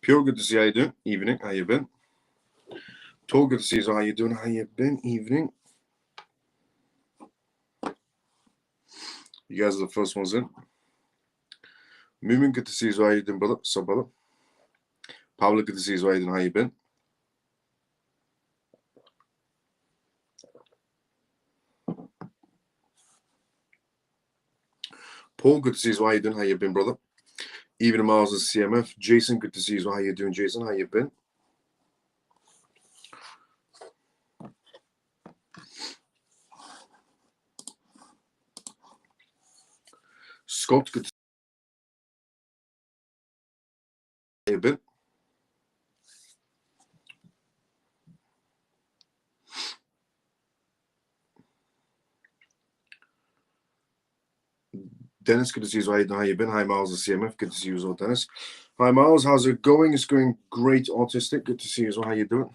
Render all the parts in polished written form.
Pure, good to see you. How you doing? Evening. How you been? Tall, good to see you. How you doing? How you been? Evening. You guys are the first ones in. Moomin, good to see you. How you doing, brother? What's up, brother? Paula, good to see you. How you doing? How you been? Paul, good to see you. How you doing? How you been, brother? Evening, Miles and CMF. Jason, good to see you. How you doing, Jason? How you been? Scott, good to see you. How you been? Dennis, good to see you. How you doing? How you been? Hi, Miles and CMF. Good to see you as well, Dennis. Hi, Miles. How's it going? It's going great, Autistic. Good to see you as well. How you doing?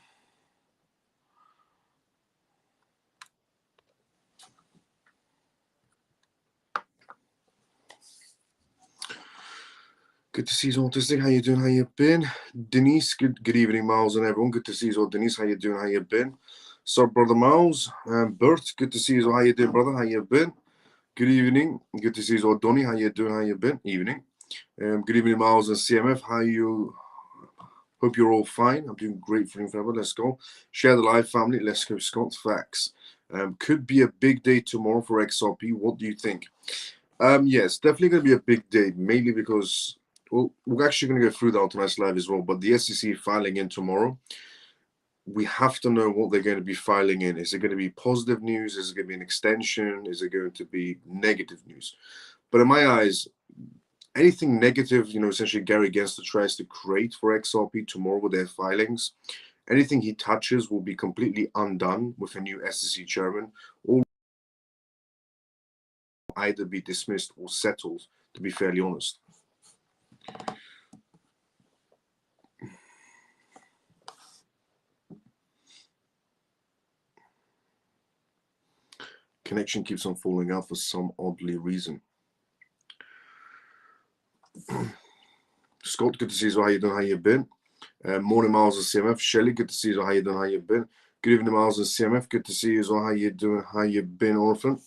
Good to see you, Autistic. How you doing? How you been? Denise, good evening, Miles and everyone. Good to see you, Denise. How you doing? How you been? So, brother Miles, Bert, good to see you. How you doing, brother? How you been? Good evening. Good to see you, Donny. How you doing? How you been? Evening. Good evening, Miles and CMF. How you? Hope you're all fine. I'm doing great for you, forever. Let's go. Share the live, family. Let's go, Scott. Facts. Could be a big day tomorrow for XRP. What do you think? Yes, definitely going to be a big day, mainly because, well, we're actually going to go through that on tonight's live as well, but the SEC filing in tomorrow, we have to know what they're going to be filing in. Is it going to be positive news? Is it going to be an extension? Is it going to be negative news? But in my eyes, anything negative, essentially Gary Gensler tries to create for XRP tomorrow with their filings, anything he touches will be completely undone with a new SEC chairman, or either be dismissed or settled, to be fairly honest. Connection keeps on falling out for some oddly reason. Scott, good to see you. How you doing? How you been? Morning, Miles and CMF. Shelly, good to see you. How you doing? How you been? Good evening, Miles and CMF. Good to see you. How you doing? How you been, Orphan?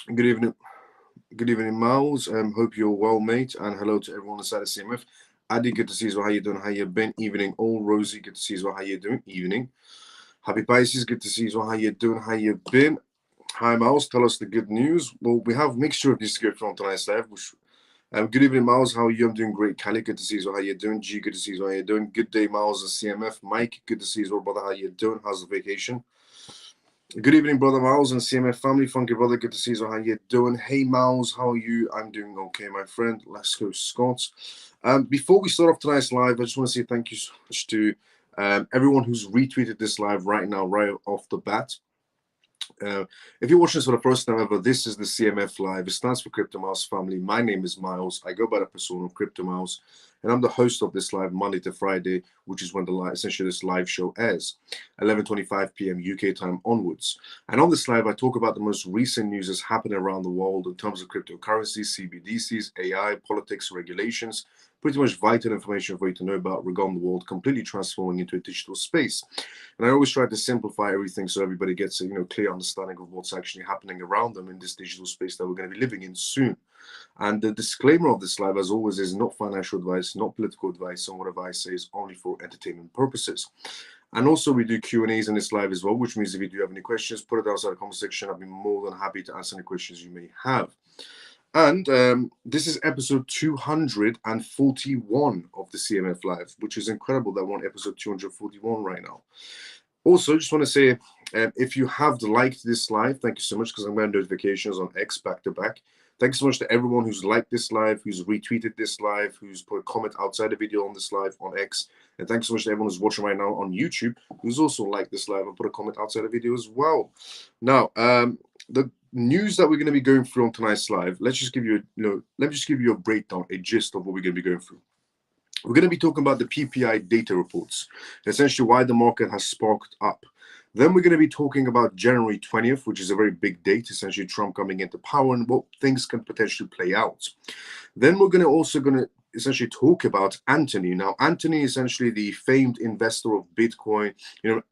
Good evening. Good evening, Miles. Hope you're well, mate. And hello to everyone inside of CMF. Addy, good to see you. How you doing? How you been? Evening. All Rosie, good to see you. How you doing? Evening. Happy Pisces, good to see you. How you doing? How you been? Hi, Miles. Tell us the good news. Well, we have a mixture of news to go through on tonight's live. Good evening, Miles. How are you? I'm doing great. Cali, good to see you. How you doing? G, good to see you. How you doing? Good day, Miles and CMF. Mike, good to see you, brother. How you doing? How's the vacation? Good evening, brother Miles and CMF family. Funky brother, good to see you. How you doing? Hey, Miles, how are you? I'm doing okay, my friend. Let's go, Scott. Before we start off tonight's live, I just want to say thank you so much to everyone who's retweeted this live right now, right off the bat. If you're watching this for the first time ever, this is the CMF Live. It stands for Crypto Mouse Family. My name is Miles. I go by the persona of Crypto Mouse, and I'm the host of this live Monday to Friday, which is when essentially this live show airs, 11:25 p.m. UK time onwards. And on this live, I talk about the most recent news that's happening around the world in terms of cryptocurrencies, CBDCs, AI, politics, regulations, pretty much vital information for you to know about regarding the world completely transforming into a digital space. And I always try to simplify everything so everybody gets a clear understanding of what's actually happening around them in this digital space that we're going to be living in soon. And the disclaimer of this live, as always, is not financial advice, not political advice, and whatever I say is only for entertainment purposes. And also, we do Q&As in this live as well, which means if you do have any questions, put it outside the comment section. I'll be more than happy to answer any questions you may have. And this is episode 241 of the CMF Live, which is incredible that we're on episode 241 right now. Also, just want to say, if you have liked this live, thank you so much, because I'm getting notifications on X back to back. Thanks so much to everyone who's liked this live, who's retweeted this live, who's put a comment outside the video on this live on X. And thanks so much to everyone who's watching right now on YouTube, who's also liked this live and put a comment outside the video as well. Now, the news that we're going to be going through on tonight's live, let me just give you a breakdown, a gist of what we're going to be going through. We're going to be talking about the PPI data reports, essentially why the market has sparked up. Then we're going to be talking about January 20th, which is a very big date, essentially Trump coming into power and what things can potentially play out. Then we're also going to essentially talk about Anthony. Now, Anthony, essentially the famed investor of Bitcoin,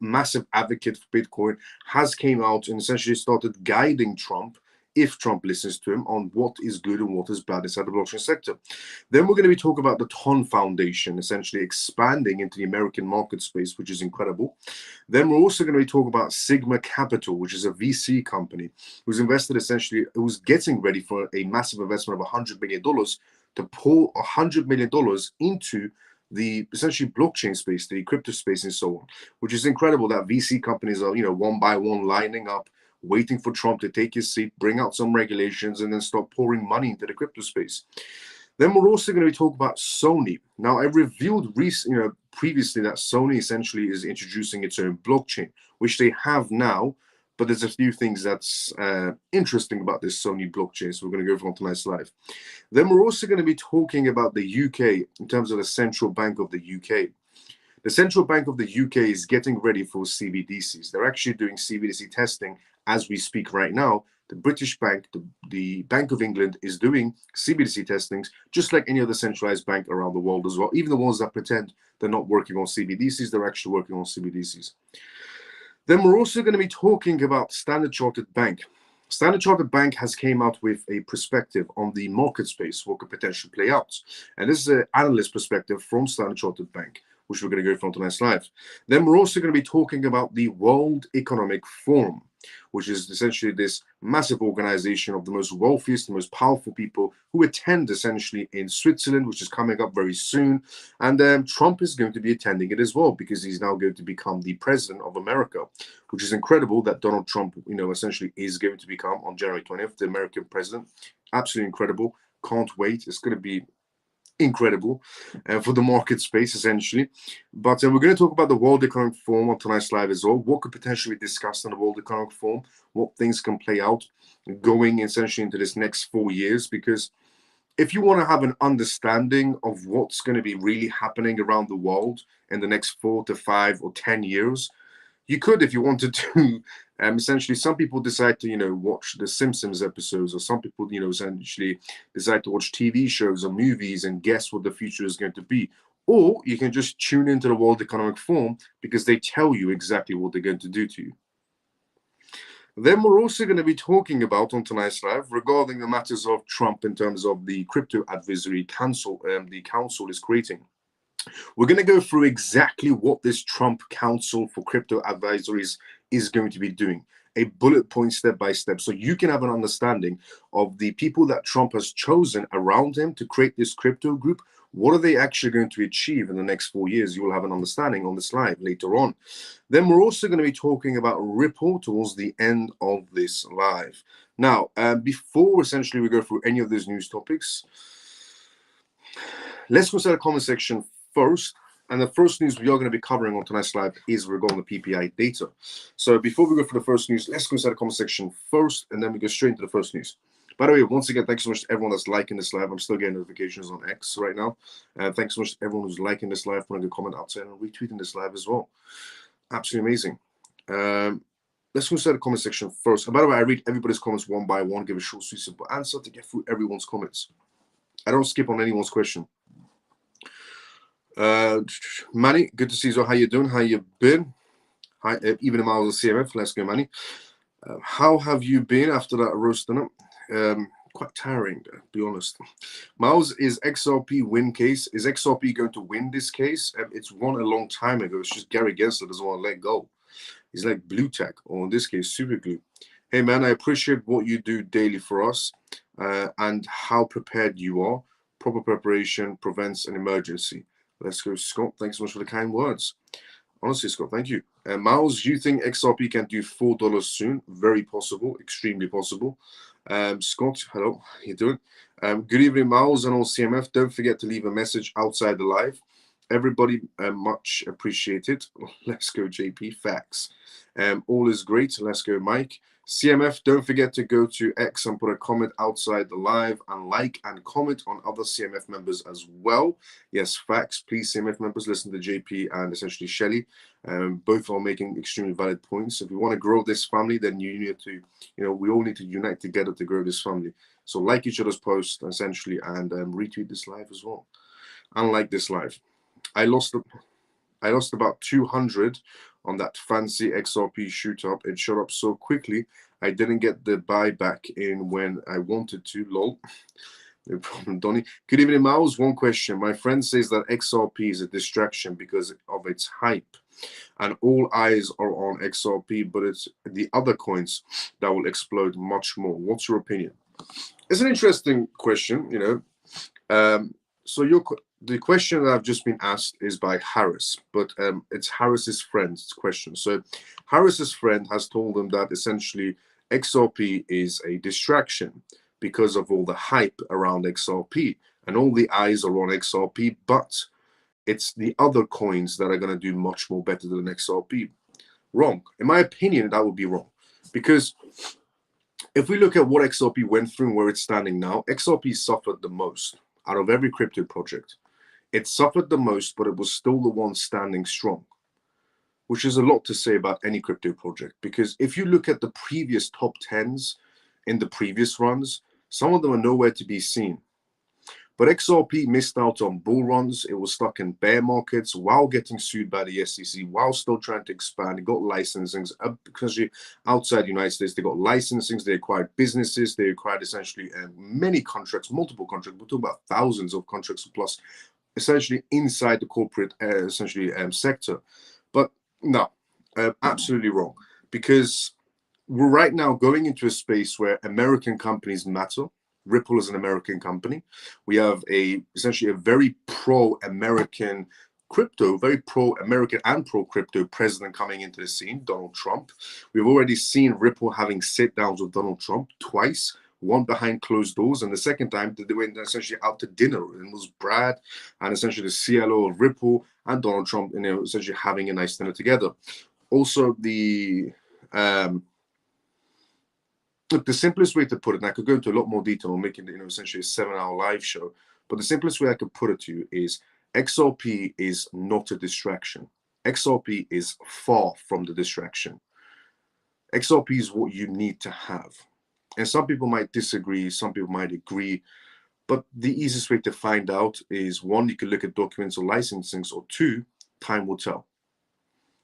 massive advocate for Bitcoin, has came out and essentially started guiding Trump, if Trump listens to him, on what is good and what is bad inside the blockchain sector. Then we're going to be talking about the Ton Foundation, essentially expanding into the American market space, which is incredible. Then we're also going to be talking about Sigma Capital, which is a VC company who's invested essentially, who's getting ready for a massive investment of $100 million to pour $100 million into the essentially blockchain space, the crypto space, and so on, which is incredible that VC companies are, one by one lining up, waiting for Trump to take his seat, bring out some regulations, and then start pouring money into the crypto space. Then we're also going to be talking about Sony. Now, I revealed previously that Sony essentially is introducing its own blockchain, which they have now, but there's a few things that's interesting about this Sony blockchain, so we're going to go from tonight's live. Then we're also going to be talking about the UK in terms of the Central Bank of the UK. The Central Bank of the UK is getting ready for CBDCs. They're actually doing CBDC testing as we speak right now. The British Bank, the Bank of England, is doing CBDC testings, just like any other centralized bank around the world as well. Even the ones that pretend they're not working on CBDCs, they're actually working on CBDCs. Then we're also going to be talking about Standard Chartered Bank. Standard Chartered Bank has came out with a perspective on the market space, what could potentially play out. And this is an analyst perspective from Standard Chartered Bank, which we're going to go from tonight's live. Then we're also going to be talking about the World Economic Forum, which is essentially this massive organization of the most wealthiest, the most powerful people who attend essentially in Switzerland, which is coming up very soon. And Trump is going to be attending it as well, because he's now going to become the president of America, which is incredible that Donald Trump, essentially is going to become on January 20th, the American president. Absolutely incredible. Can't wait. It's going to be incredible for the market space, essentially. But we're going to talk about the World Economic Forum on tonight's live as well. What could potentially be discussed on the World Economic Forum, what things can play out going essentially into this next 4 years. Because if you want to have an understanding of what's going to be really happening around the world in the next 4 to 5 or 10 years, you could, if you wanted to, essentially, some people decide to, watch the Simpsons episodes, or some people, essentially decide to watch TV shows or movies and guess what the future is going to be. Or you can just tune into the World Economic Forum, because they tell you exactly what they're going to do to you. Then we're also going to be talking about on tonight's live regarding the matters of Trump in terms of the Crypto Advisory Council the council is creating. We're going to go through exactly what this Trump Council for Crypto Advisories is going to be doing, a bullet point step by step, so you can have an understanding of the people that Trump has chosen around him to create this crypto group. What are they actually going to achieve in the next 4 years? You will have an understanding on this live later on. Then we're also going to be talking about Ripple towards the end of this live. Now, before essentially we go through any of these news topics, let's go to the comment section first. And the first news we are going to be covering on tonight's live is regarding the PPI data. So before we go for the first news, let's go inside the comment section first, and then we go straight into the first news. By the way, once again, thanks so much to everyone that's liking this live. I'm still getting notifications on X right now. Thanks so much to everyone who's liking this live, putting a comment outside, and retweeting this live as well. Absolutely amazing. Let's go inside the comment section first. And by the way, I read everybody's comments one by one, give a short, sweet, simple answer to get through everyone's comments. I don't skip on anyone's question. Manny, good to see you. How you doing? How you been? Hi, even a miles of CMF. Let's go, Manny. How have you been after that roasting up? Quite tiring, to be honest. Miles, is XRP win case? Is XRP going to win this case? It's won a long time ago. It's just Gary Gensler doesn't want to let go. He's like blue tack, or in this case, super glue. Hey, man, I appreciate what you do daily for us and how prepared you are. Proper preparation prevents an emergency. Let's go, Scott. Thanks so much for the kind words. Honestly, Scott, thank you. Miles, you think XRP can do $4 soon? Very possible, extremely possible. Scott, hello, how you doing? Good evening, Miles and all CMF. Don't forget to leave a message outside the live. Everybody, much appreciated. Let's go, JP. Facts. All is great. Let's go, Mike. CMF, don't forget to go to X and put a comment outside the live and like and comment on other CMF members as well. Yes, facts. Please, CMF members, listen to JP and essentially Shelly. Both are making extremely valid points. If we want to grow this family, then you need to, we all need to unite together to grow this family. So like each other's posts essentially and retweet this live as well. Unlike this live, I lost about 200 on that fancy XRP shoot up. It shot up so quickly, I didn't get the buyback in when I wanted to. Lol. No problem, Donny. Good evening, Miles. One question. My friend says that XRP is a distraction because of its hype, and all eyes are on XRP, but it's the other coins that will explode much more. What's your opinion? It's an interesting question, So the question that I've just been asked is by Harris, but it's Harris's friend's question. So Harris's friend has told him that essentially XRP is a distraction because of all the hype around XRP, and all the eyes are on XRP, but it's the other coins that are going to do much more better than XRP. Wrong. In my opinion, that would be wrong, because if we look at what XRP went through and where it's standing now, XRP suffered the most out of every crypto project. It suffered the most, but it was still the one standing strong, which is a lot to say about any crypto project. Because if you look at the previous top 10s in the previous runs, some of them are nowhere to be seen. But XRP missed out on bull runs. It was stuck in bear markets while getting sued by the SEC, while still trying to expand. It got licensings, because outside the United States, they got licensings, they acquired businesses, they acquired essentially many contracts, multiple contracts. We're talking about thousands of contracts plus, essentially inside the corporate sector. But no, absolutely wrong, because we're right now going into a space where American companies matter. Ripple is an American company. We have essentially a very pro-American crypto, very pro-American and pro-crypto president coming into the scene, Donald Trump. We've already seen Ripple having sit-downs with Donald Trump twice, one behind closed doors, and the second time they went essentially out to dinner, and it was Brad and essentially the CLO of Ripple and Donald Trump, essentially having a nice dinner together. Also, look, the simplest way to put it, and I could go into a lot more detail on making it, essentially a 7-hour live show, but the simplest way I could put it to you is XRP is not a distraction. XRP is far from the distraction. XRP is what you need to have. And some people might disagree, some people might agree, but the easiest way to find out is, one, you can look at documents or licensings, or two, time will tell.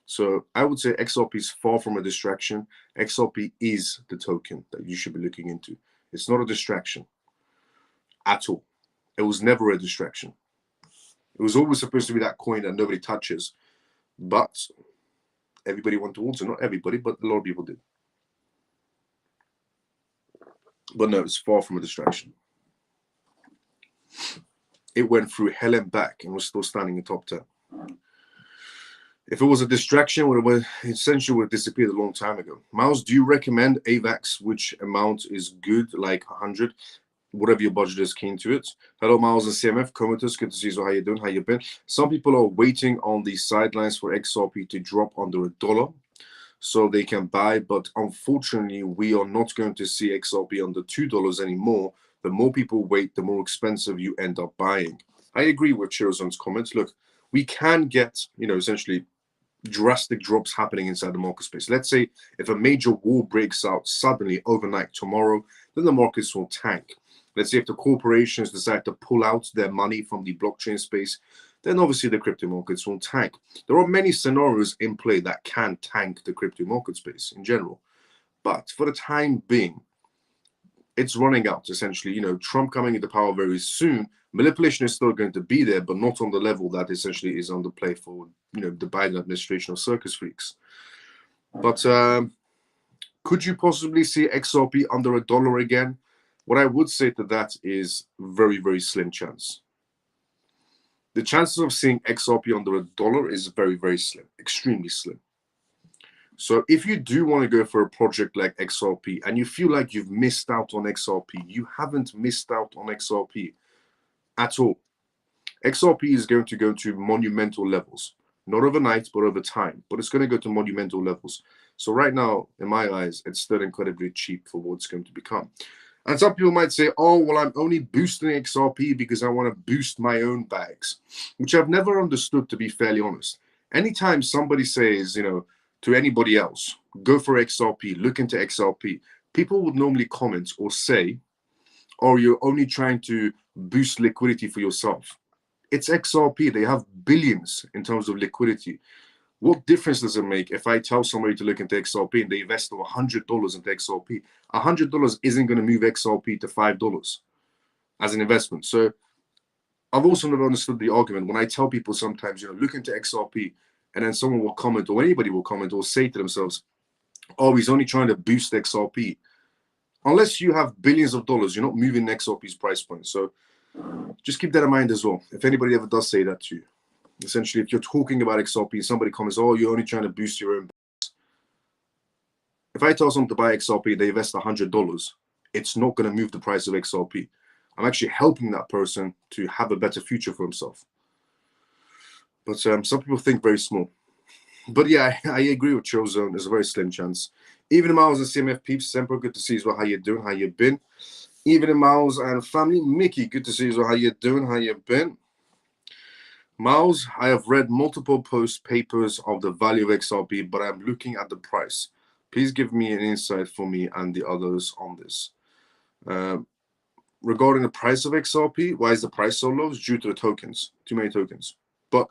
So I would say XRP is far from a distraction. XRP is the token that you should be looking into. It's not a distraction at all. It was never a distraction. It was always supposed to be that coin that nobody touches, but everybody went towards it. Not everybody, but a lot of people did. But no, it's far from a distraction. It went through hell and back and was still standing in top 10. If it was a distraction, it would have disappeared a long time ago. Miles, do you recommend AVAX? Which amount is good, like 100? Whatever your budget is, keen to it. Hello, Miles and CMF commenters. Good to see you. How you doing? How you been? Some people are waiting on the sidelines for XRP to drop under $1 so they can buy, but unfortunately, we are not going to see XRP under $2 anymore. The more people wait, the more expensive you end up buying. I agree with Chirozon's comments. Look, we can get, essentially drastic drops happening inside the market space. Let's say if a major war breaks out suddenly overnight tomorrow, then the markets will tank. Let's say if the corporations decide to pull out their money from the blockchain space, then obviously the crypto markets will tank. There are many scenarios in play that can tank the crypto market space in general. But for the time being, it's running out, essentially. Trump coming into power very soon, manipulation is still going to be there, but not on the level that essentially is on the play for, the Biden administration of circus freaks. But could you possibly see XRP under $1 again? What I would say to that is very, very slim chance. The chances of seeing XRP under $1 is very, very slim, extremely slim. So if you do want to go for a project like XRP and you feel like you've missed out on XRP, you haven't missed out on XRP at all. XRP is going to go to monumental levels, not overnight, but over time. But it's going to go to monumental levels. So right now, in my eyes, it's still incredibly cheap for what it's going to become. And some people might say, oh, well, I'm only boosting XRP because I want to boost my own bags, which I've never understood, to be fairly honest. Anytime somebody says, to anybody else, go for XRP, look into XRP, people would normally comment or say, oh, you're only trying to boost liquidity for yourself. It's XRP. They have billions in terms of liquidity. What difference does it make if I tell somebody to look into XRP and they invest $100 into XRP? $100 isn't going to move XRP to $5 as an investment. So I've also never understood the argument when I tell people sometimes, look into XRP, and then someone will comment, or anybody will comment or say to themselves, oh, he's only trying to boost XRP. Unless you have billions of dollars, you're not moving XRP's price point. So just keep that in mind as well. If anybody ever does say that to you, essentially, if you're talking about XRP, somebody comments, oh, you're only trying to boost your own. If I tell someone to buy XRP, they invest $100, it's not going to move the price of XRP. I'm actually helping that person to have a better future for himself. But some people think very small. But yeah, I agree with Chill Zone. There's a very slim chance. Even Miles and CMF peeps, Semper, good to see you as well. How you doing? How you been? Even Miles and family, Mickey, good to see you as well. How you doing? How you been? Miles, I have read multiple papers of the value of XRP, but I'm looking at the price. Please give me an insight for me and the others on this. Regarding the price of XRP, why is the price so low? It's due to the tokens, too many tokens. But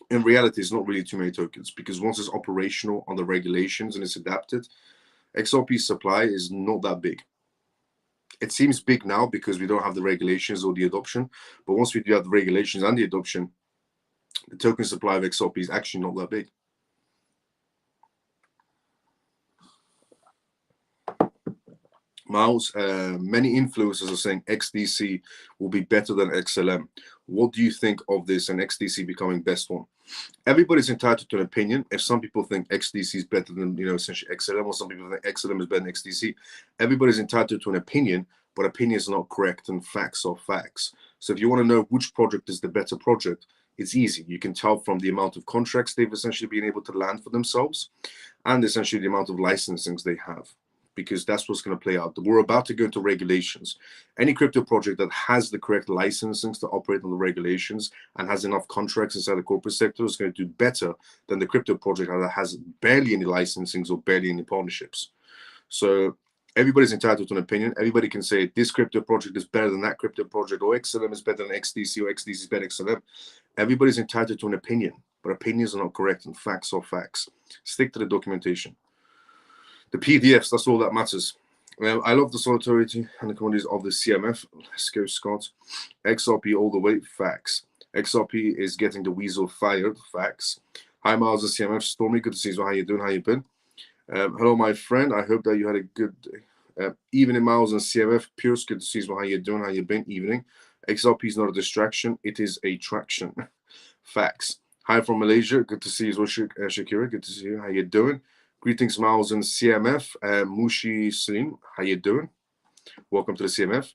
in reality, it's not really too many tokens, because once it's operational on the regulations and it's adapted, XRP supply is not that big. It seems big now because we don't have the regulations or the adoption, but once we do have the regulations and the adoption, the token supply of XRP is actually not that big. Miles, many influencers are saying XDC will be better than XLM. What do you think of this and XDC becoming best one? Everybody's entitled to an opinion. If some people think XDC is better than, essentially XLM, or some people think XLM is better than XDC, everybody's entitled to an opinion, but opinions are not correct and facts are facts. So if you want to know which project is the better project, it's easy. You can tell from the amount of contracts they've essentially been able to land for themselves and essentially the amount of licensings they have, because that's what's going to play out. We're about to go into regulations. Any crypto project that has the correct licensings to operate on the regulations and has enough contracts inside the corporate sector is going to do better than the crypto project that has barely any licensings or barely any partnerships. So everybody's entitled to an opinion. Everybody can say this crypto project is better than that crypto project, or XLM is better than XDC, or XDC is better than XLM. Everybody's entitled to an opinion, but opinions are not correct and facts are facts. Stick to the documentation. The PDFs, that's all that matters. I love the solidarity and the commodities of the CMF. Let's go, Scott. XRP all the way, facts. XRP is getting the weasel fired, facts. Hi, Miles of CMF. Stormy, good to see you. How you doing? How you been? Hello, my friend. I hope that you had a good day. Evening, Miles and CMF. Pierce, good to see you. How you doing? How you been? Evening. XRP is not a distraction. It is a traction. Facts. Hi from Malaysia. Good to see you, Shakira. Good to see you. How you doing? Greetings, Miles and CMF. Mushi Salim, how you doing? Welcome to the CMF.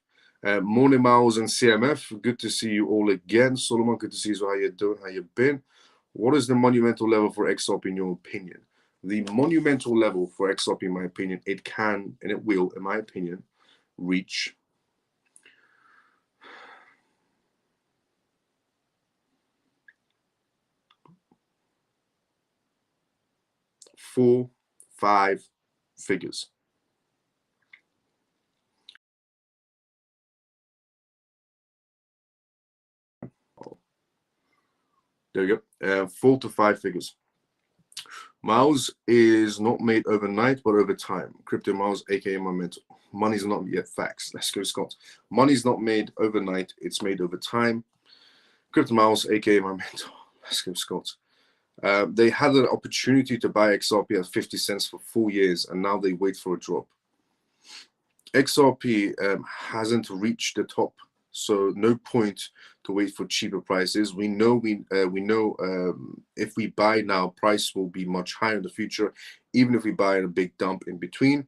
Morning, Miles and CMF. Good to see you all again. Solomon, good to see you. How you doing? How you been? What is the monumental level for XRP in your opinion? The monumental level for XRP, in my opinion, it can and it will, in my opinion, reach $4, $5 figures. There you go. 4 to 5 figures. Miles is not made overnight, but over time. Crypto Miles, aka Momentum. Money's not yet facts. Let's go, Scott. Money's not made overnight, it's made over time. Crypto Miles, aka Momentum. Let's go, Scott. They had an opportunity to buy XRP at 50 cents for 4 years, and now they wait for a drop. XRP hasn't reached the top, so no point to wait for cheaper prices. We know if we buy now, price will be much higher in the future, even if we buy in a big dump in between.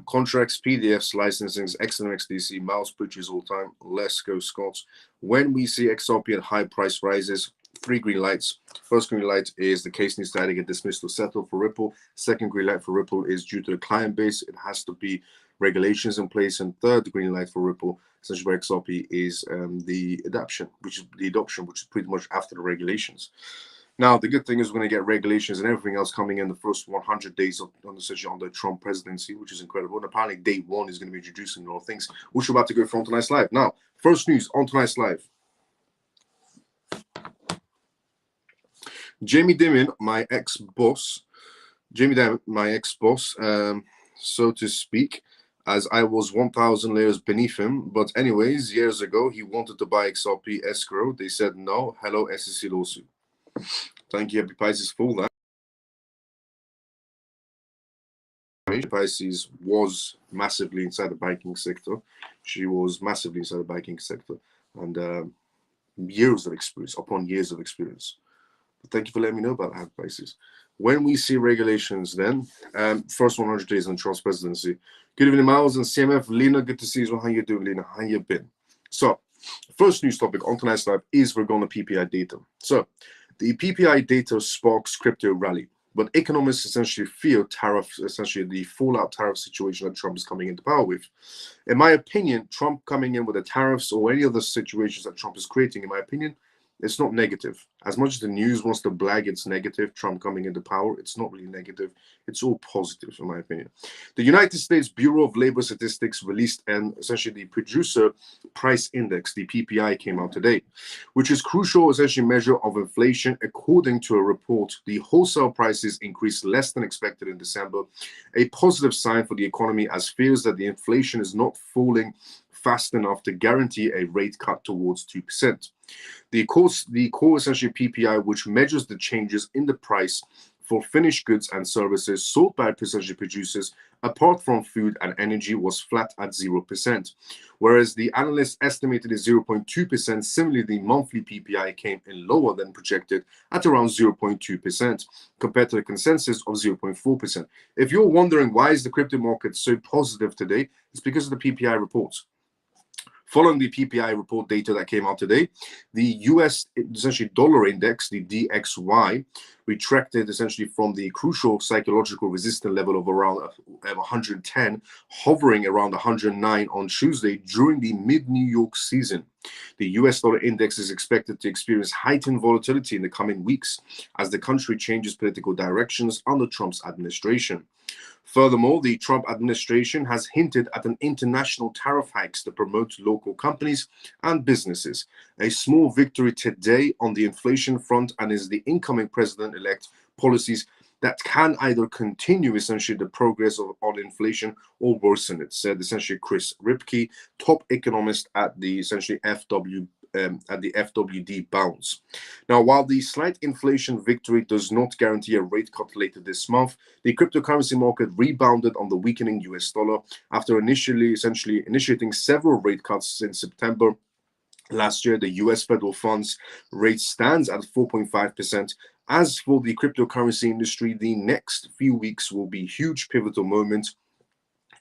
Contracts, PDFs, licensings, XLM, XDC, Miles purchase all time. Let's go, Scott. When we see XRP at high price rises, three green lights. First green light is the case needs to either get dismissed or settled for Ripple. Second green light for Ripple is due to the client base. It has to be regulations in place. And third green light for Ripple, essentially for XRP, is the adoption, which is pretty much after the regulations. Now, the good thing is we're going to get regulations and everything else coming in the first 100 days on the Trump presidency, which is incredible. And apparently, day one is going to be introducing a lot of things, which we're about to go through on tonight's live. Now, first news on tonight's live. Jamie Dimon, my ex-boss, so to speak, as I was 1,000 layers beneath him. But anyways, years ago, he wanted to buy XRP escrow. They said no. Hello, SEC lawsuit. Thank you, Happy Pisces, for that. Pisces was massively inside the banking sector. She was massively inside the banking sector. And years of experience upon years of experience. But thank you for letting me know about that, Pisces. When we see regulations then, first 100 days on Trump's presidency. Good evening, Miles and CMF. Lena, good to see you. How you doing, Lena? How you been? So, first news topic on tonight's live is we're going to PPI data. So, the PPI data sparks crypto rally, but economists essentially fear the fallout tariff situation that Trump is coming into power with. In my opinion, Trump coming in with the tariffs or any other situations that Trump is creating, in my opinion, it's not negative. As much as the news wants to blag it's negative, Trump coming into power, it's not really negative. It's all positive, in my opinion. The United States Bureau of Labor Statistics released essentially the producer price index, the PPI, came out today, which is crucial essentially measure of inflation. According to a report, the wholesale prices increased less than expected in December, a positive sign for the economy as fears that the inflation is not falling fast enough to guarantee a rate cut towards 2%. The core essentially PPI, which measures the changes in the price for finished goods and services sold by essentially producers, apart from food and energy, was flat at 0%, whereas the analysts estimated at 0.2%. Similarly, the monthly PPI came in lower than projected at around 0.2%, compared to the consensus of 0.4%. If you're wondering why is the crypto market so positive today, it's because of the PPI reports. Following the PPI report data that came out today, the US essentially dollar index, the DXY, retracted essentially from the crucial psychological resistance level of around 110, hovering around 109 on Tuesday during the mid-New York season. The US dollar index is expected to experience heightened volatility in the coming weeks as the country changes political directions under Trump's administration. Furthermore, the Trump administration has hinted at an international tariff hikes to promote local companies and businesses. A small victory today on the inflation front and is the incoming president-elect policies that can either continue essentially the progress on inflation or worsen it, said essentially Chris Ripke, top economist at the essentially FWD bounds. Now, while the slight inflation victory does not guarantee a rate cut later this month, the cryptocurrency market rebounded on the weakening US dollar after initially essentially initiating several rate cuts in September. Last year, the US federal funds rate stands at 4.5%. As for the cryptocurrency industry, the next few weeks will be huge pivotal moments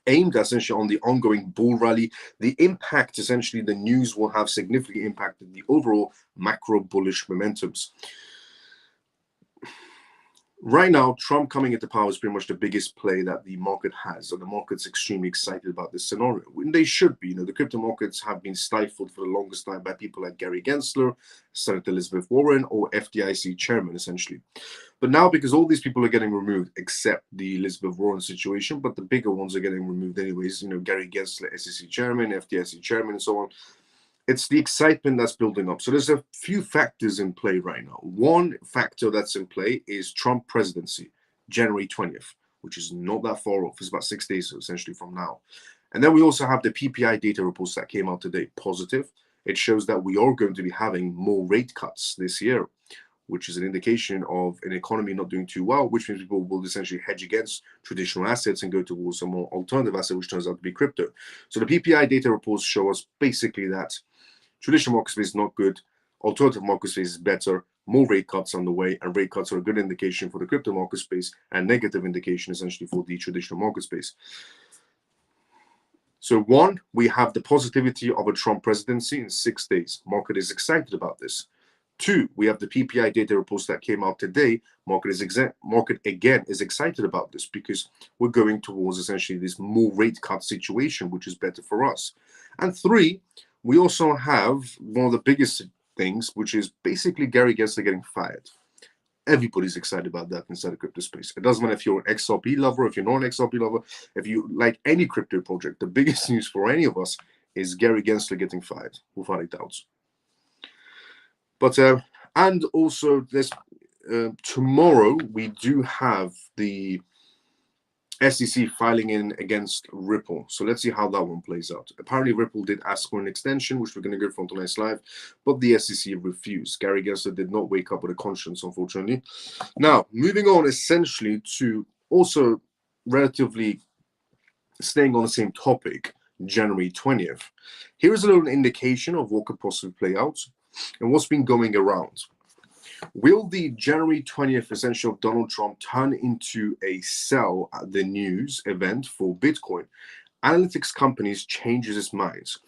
aimed essentially on the ongoing bull rally. The impact, essentially, the news will have significantly impacted the overall macro bullish momentums. Right now, Trump coming into power is pretty much the biggest play that the market has, and the market's extremely excited about this scenario. And they should be. The crypto markets have been stifled for the longest time by people like Gary Gensler, Senator Elizabeth Warren, or FDIC chairman, essentially. But now, because all these people are getting removed, except the Elizabeth Warren situation, but the bigger ones are getting removed anyways, Gary Gensler, SEC chairman, FDIC chairman, and so on. It's the excitement that's building up. So there's a few factors in play right now. One factor that's in play is Trump presidency, January 20th, which is not that far off. It's about 6 days essentially from now. And then we also have the PPI data reports that came out today, positive. It shows that we are going to be having more rate cuts this year, which is an indication of an economy not doing too well, which means people will essentially hedge against traditional assets and go towards a more alternative asset, which turns out to be crypto. So the PPI data reports show us basically that traditional market space is not good, alternative market space is better, more rate cuts on the way, and rate cuts are a good indication for the crypto market space and negative indication essentially for the traditional market space. So one, we have the positivity of a Trump presidency in 6 days. Market is excited about this. Two, we have the PPI data reports that came out today. Market again is excited about this because we're going towards essentially this more rate cut situation, which is better for us. And three, we also have one of the biggest things, which is basically Gary Gensler getting fired. Everybody's excited about that inside the crypto space. It doesn't matter if you're an XRP lover, if you're not an XRP lover, if you like any crypto project. The biggest news for any of us is Gary Gensler getting fired, without a doubt. But and also this tomorrow we do have the SEC filing in against Ripple. So let's see how that one plays out. Apparently Ripple did ask for an extension, which we're going to go from tonight's live, but the SEC refused. Gary Gensler did not wake up with a conscience, unfortunately. Now, moving on essentially to also relatively staying on the same topic, January 20th. Here is a little indication of what could possibly play out and what's been going around. Will the January 20th essential of Donald Trump turn into a sell at the news event for Bitcoin? Analytics companies changes its minds.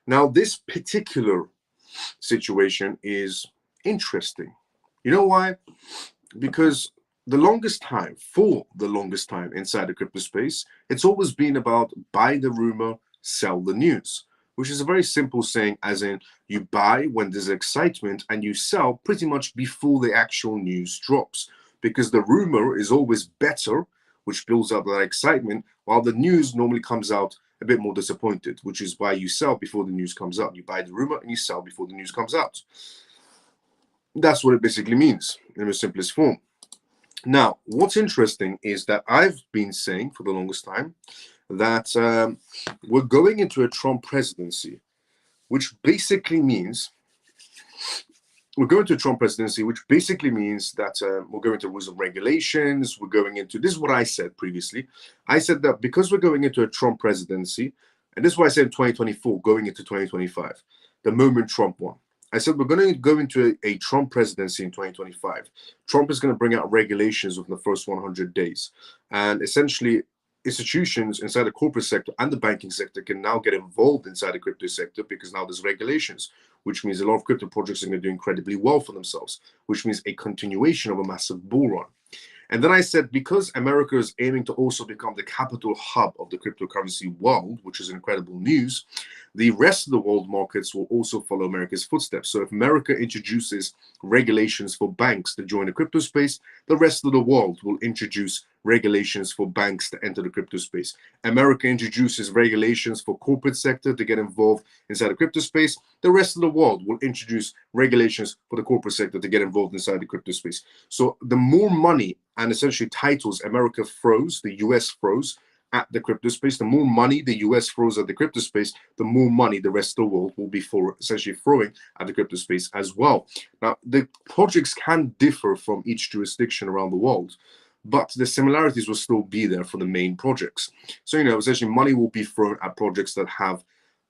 Now, this particular situation is interesting. You know why? Because for the longest time inside the crypto space, it's always been about buy the rumor, sell the news, which is a very simple saying, as in you buy when there's excitement and you sell pretty much before the actual news drops, because the rumor is always better, which builds up that excitement, while the news normally comes out a bit more disappointed, which is why you sell before the news comes out. You buy the rumor and you sell before the news comes out. That's what it basically means in the simplest form. Now, what's interesting is that I've been saying for the longest time that we're going into a Trump presidency, which basically means that we're going into rules and regulations. We're going into, this is what I said previously. I said that because we're going into a Trump presidency, and this is what I said in 2024, going into 2025, the moment Trump won. I said we're going to go into a Trump presidency in 2025. Trump is going to bring out regulations within the first 100 days. And essentially, institutions inside the corporate sector and the banking sector can now get involved inside the crypto sector because now there's regulations, which means a lot of crypto projects are going to do incredibly well for themselves, which means a continuation of a massive bull run. And then I said, because America is aiming to also become the capital hub of the cryptocurrency world, which is incredible news, the rest of the world markets will also follow America's footsteps. So if America introduces regulations for banks to join the crypto space, the rest of the world will introduce regulations for banks to enter the crypto space. America introduces regulations for corporate sector to get involved inside the crypto space. The rest of the world will introduce regulations for the corporate sector to get involved inside the crypto space. So the more money and essentially titles America throws, the US throws at the crypto space, the more money the US throws at the crypto space, the more money the rest of the world will be essentially throwing at the crypto space as well. Now, the projects can differ from each jurisdiction around the world, but the similarities will still be there for the main projects. So, essentially money will be thrown at projects that have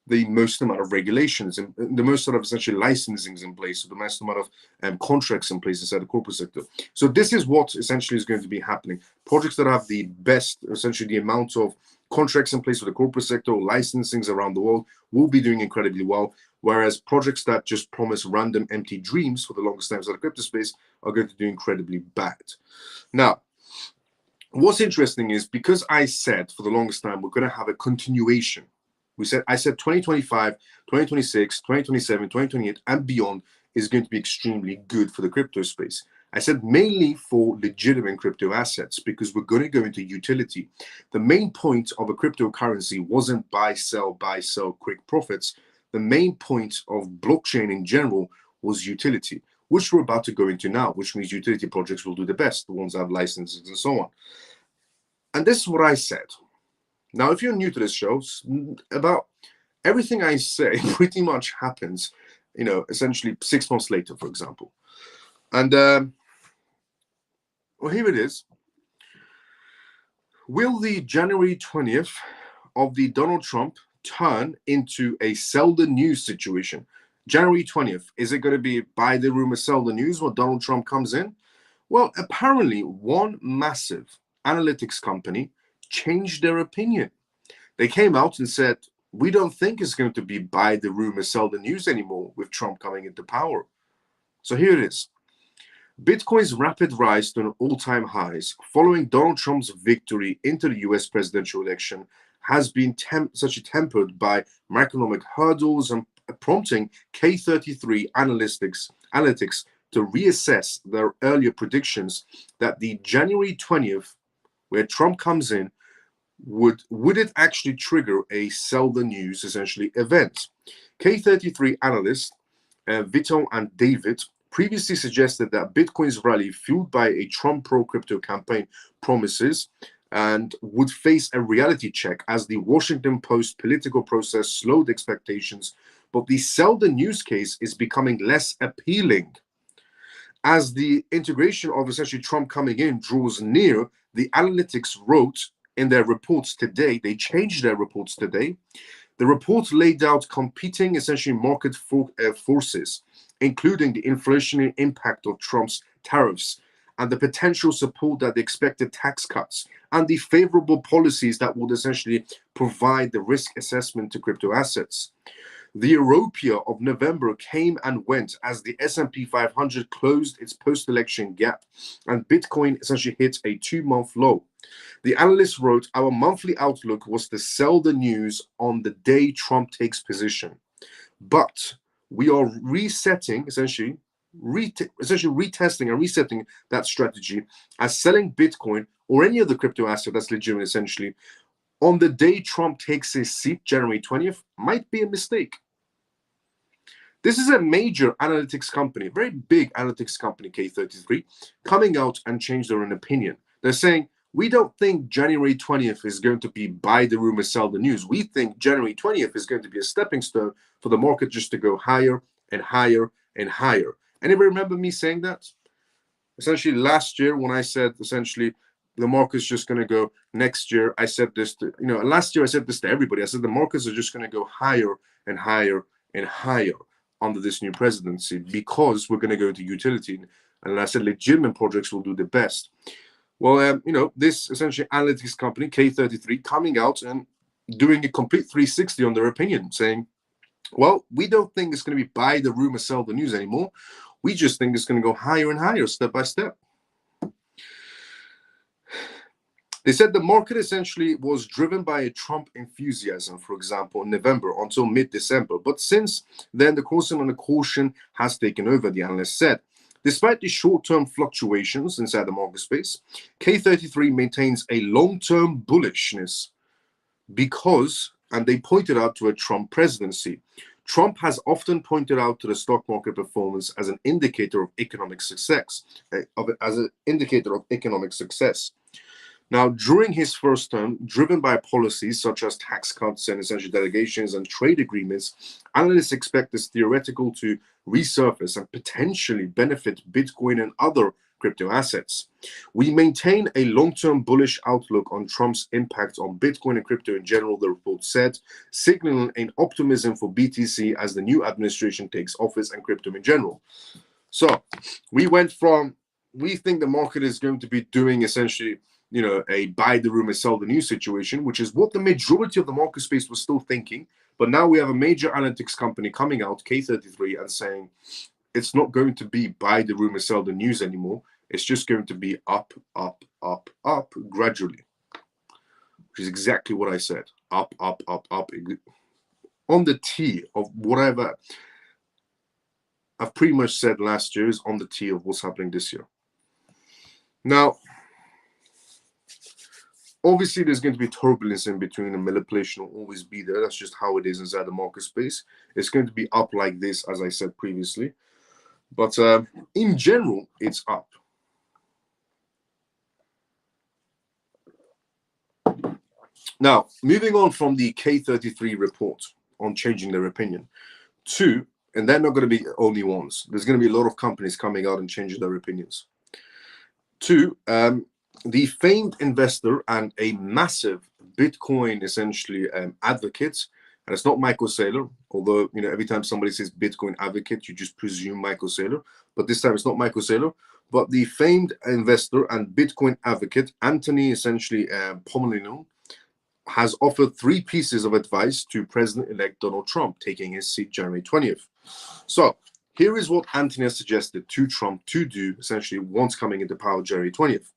the most amount of regulations and the most sort of essentially licensings in place, so the most amount of contracts in place inside the corporate sector. So this is what essentially is going to be happening. Projects that have the best, essentially the amount of contracts in place for the corporate sector or licensings around the world will be doing incredibly well, whereas projects that just promise random empty dreams for the longest time inside the crypto space are going to do incredibly bad. Now, what's interesting is because I said for the longest time we're going to have a continuation. I said 2025, 2026, 2027, 2028, and beyond is going to be extremely good for the crypto space. I said mainly for legitimate crypto assets because we're going to go into utility. The main point of a cryptocurrency wasn't buy, sell, quick profits. The main point of blockchain in general was utility, which we're about to go into now, which means utility projects will do the best, the ones that have licenses and so on. And this is what I said. Now, if you're new to this show, about everything I say pretty much happens, essentially 6 months later, for example. And, well, here it is. Will the January 20th of the Donald Trump turn into a sell the news situation? January 20th, is it going to be buy the rumor, sell the news when Donald Trump comes in? Well, apparently one massive analytics company changed their opinion. They came out and said, we don't think it's going to be buy the rumor, sell the news anymore with Trump coming into power. So here it is. Bitcoin's rapid rise to an all-time highs following Donald Trump's victory into the US presidential election has been tempered by macroeconomic hurdles and prompting K33 analytics to reassess their earlier predictions that the January 20th, where Trump comes in, would it actually trigger a sell the news essentially event. K33 analysts Vito and David previously suggested that Bitcoin's rally, fueled by a Trump pro-crypto campaign promises, and would face a reality check as the Washington Post political process slowed expectations. But the sell the news case is becoming less appealing. As the integration of essentially Trump coming in draws near, the analytics wrote in their reports today, they changed their reports today. The report laid out competing essentially market forces, including the inflationary impact of Trump's tariffs and the potential support that the expected tax cuts and the favorable policies that would essentially provide the risk assessment to crypto assets. The Europia of November came and went as the S&P 500 closed its post-election gap and Bitcoin essentially hit a 2-month low. The analyst wrote, our monthly outlook was to sell the news on the day Trump takes position. But we are resetting, essentially retesting and resetting that strategy as selling Bitcoin or any other crypto asset that's legitimate essentially on the day Trump takes his seat, January 20th, might be a mistake. This is a major analytics company, very big analytics company, K33, coming out and change their own opinion. They're saying, we don't think January 20th is going to be buy the rumor, sell the news. We think January 20th is going to be a stepping stone for the market just to go higher and higher and higher. Anybody remember me saying that? Essentially, last year when I said essentially the market's just going to go next year, I said this to, last year I said this to everybody. I said the markets are just going to go higher and higher and higher under this new presidency because we're going to go into utility. And I said legitimate projects will do the best. Well, this essentially analytics company, K33, coming out and doing a complete 360 on their opinion, saying, well, we don't think it's going to be buy the rumor, sell the news anymore. We just think it's going to go higher and higher, step by step. They said the market essentially was driven by a Trump enthusiasm, for example, in November until mid-December. But since then, the caution has taken over, the analyst said. Despite the short-term fluctuations inside the market space, K33 maintains a long-term bullishness because, and they pointed out to a Trump presidency. Trump has often pointed out to the stock market performance as an indicator of economic success, Now, during his first term, driven by policies such as tax cuts and essential delegations and trade agreements, analysts expect this theoretical to resurface and potentially benefit Bitcoin and other crypto assets. We maintain a long-term bullish outlook on Trump's impact on Bitcoin and crypto in general, the report said, signaling an optimism for BTC as the new administration takes office and crypto in general. So we went from, we think the market is going to be doing essentially a buy the rumor, sell the news situation, which is what the majority of the market space was still thinking. But now we have a major analytics company coming out, K33, and saying it's not going to be buy the rumor, sell the news anymore. It's just going to be up, up, up, up gradually, which is exactly what I said. Up, up, up, up. On the T of whatever I've pretty much said last year is on the T of what's happening this year. Now, obviously, there's going to be turbulence in between, and manipulation will always be there. That's just how it is inside the market space. It's going to be up like this, as I said previously. But in general, it's up. Now, moving on from the K33 report on changing their opinion to, and they're not going to be only ones. There's going to be a lot of companies coming out and changing their opinions. To the famed investor and a massive Bitcoin essentially advocate, and it's not Michael Saylor, although every time somebody says Bitcoin advocate, you just presume Michael Saylor, but this time it's not Michael Saylor, but the famed investor and Bitcoin advocate Anthony essentially Pommelino has offered 3 pieces of advice to President-elect Donald Trump taking his seat January 20th. So Here is what Anthony has suggested to Trump to do, essentially, once coming into power January 20th.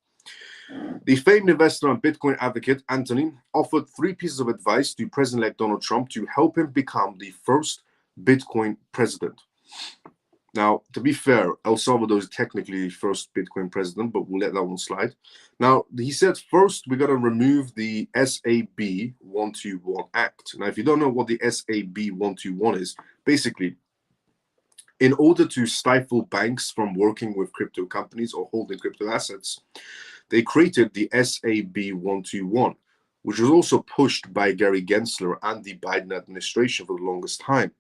The famed investor and Bitcoin advocate, Anthony, offered 3 pieces of advice to President-elect Donald Trump to help him become the first Bitcoin president. Now, to be fair, El Salvador is technically the first Bitcoin president, but we'll let that one slide. Now, he said, first, we got to remove the SAB 121 Act. Now, if you don't know what the SAB 121 is, basically, in order to stifle banks from working with crypto companies or holding crypto assets, they created the SAB 121, which was also pushed by Gary Gensler and the Biden administration for the longest time.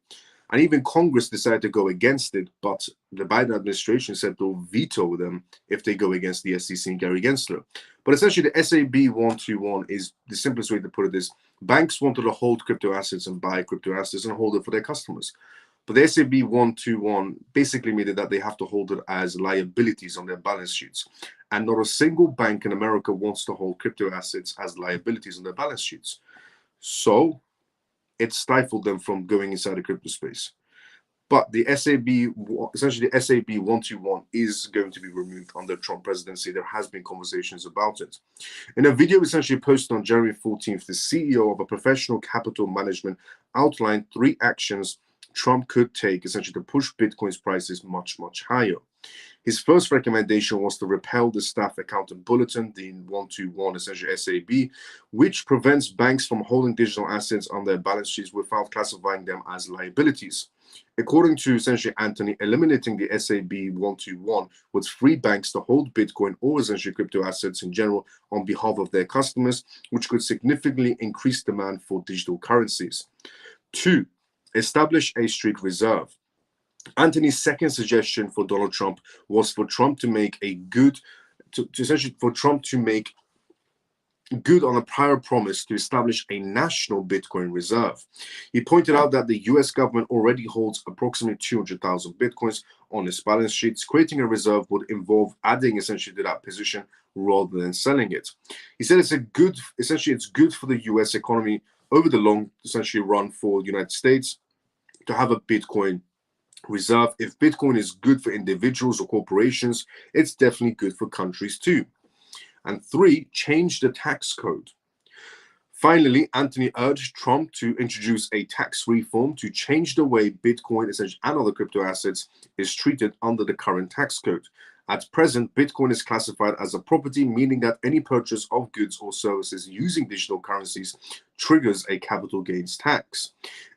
And even Congress decided to go against it, but the Biden administration said they'll veto them if they go against the SEC and Gary Gensler. But essentially, the SAB 121 is the simplest way to put it is banks wanted to hold crypto assets and buy crypto assets and hold it for their customers. But the SAB 121 basically made it that they have to hold it as liabilities on their balance sheets. And not a single bank in America wants to hold crypto assets as liabilities on their balance sheets. So it stifled them from going inside the crypto space. But the SAB, essentially the SAB 121 is going to be removed under Trump presidency. There has been conversations about it. In a video essentially posted on January 14th, the CEO of a professional capital management outlined 3 actions Trump could take essentially to push Bitcoin's prices much, much higher. His first recommendation was to repeal the Staff Accountant Bulletin, the 121, essentially SAB, which prevents banks from holding digital assets on their balance sheets without classifying them as liabilities. According to essentially Anthony, eliminating the SAB 121 would free banks to hold Bitcoin or essentially crypto assets in general on behalf of their customers, which could significantly increase demand for digital currencies. 2, establish a strict reserve. Anthony's second suggestion for Donald Trump was for Trump to make a good, essentially for Trump to make good on a prior promise to establish a national Bitcoin reserve. He pointed out that the US government already holds approximately 200,000 Bitcoins on its balance sheets. Creating a reserve would involve adding essentially to that position rather than selling it. He said it's good for the US economy over the long essentially run for the United States to have a Bitcoin reserve. If Bitcoin is good for individuals or corporations, it's definitely good for countries too. And 3, change the tax code. Finally, Anthony urged Trump to introduce a tax reform to change the way Bitcoin essentially and other crypto assets is treated under the current tax code. At present, Bitcoin is classified as a property, meaning that any purchase of goods or services using digital currencies triggers a capital gains tax.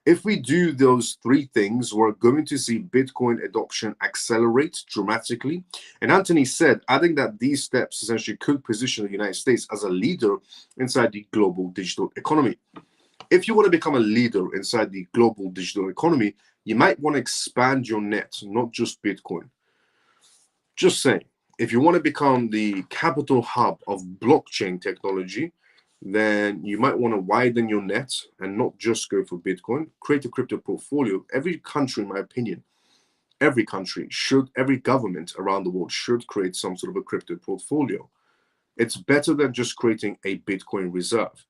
If we do those 3 things, we're going to see Bitcoin adoption accelerate dramatically. And Anthony said, adding that these steps essentially could position the United States as a leader inside the global digital economy. If you want to become a leader inside the global digital economy, you might want to expand your net, not just Bitcoin. Just saying, if you want to become the capital hub of blockchain technology, then you might want to widen your net and not just go for Bitcoin. Create a crypto portfolio. Every country, in my opinion, every government around the world should create some sort of a crypto portfolio. It's better than just creating a Bitcoin reserve.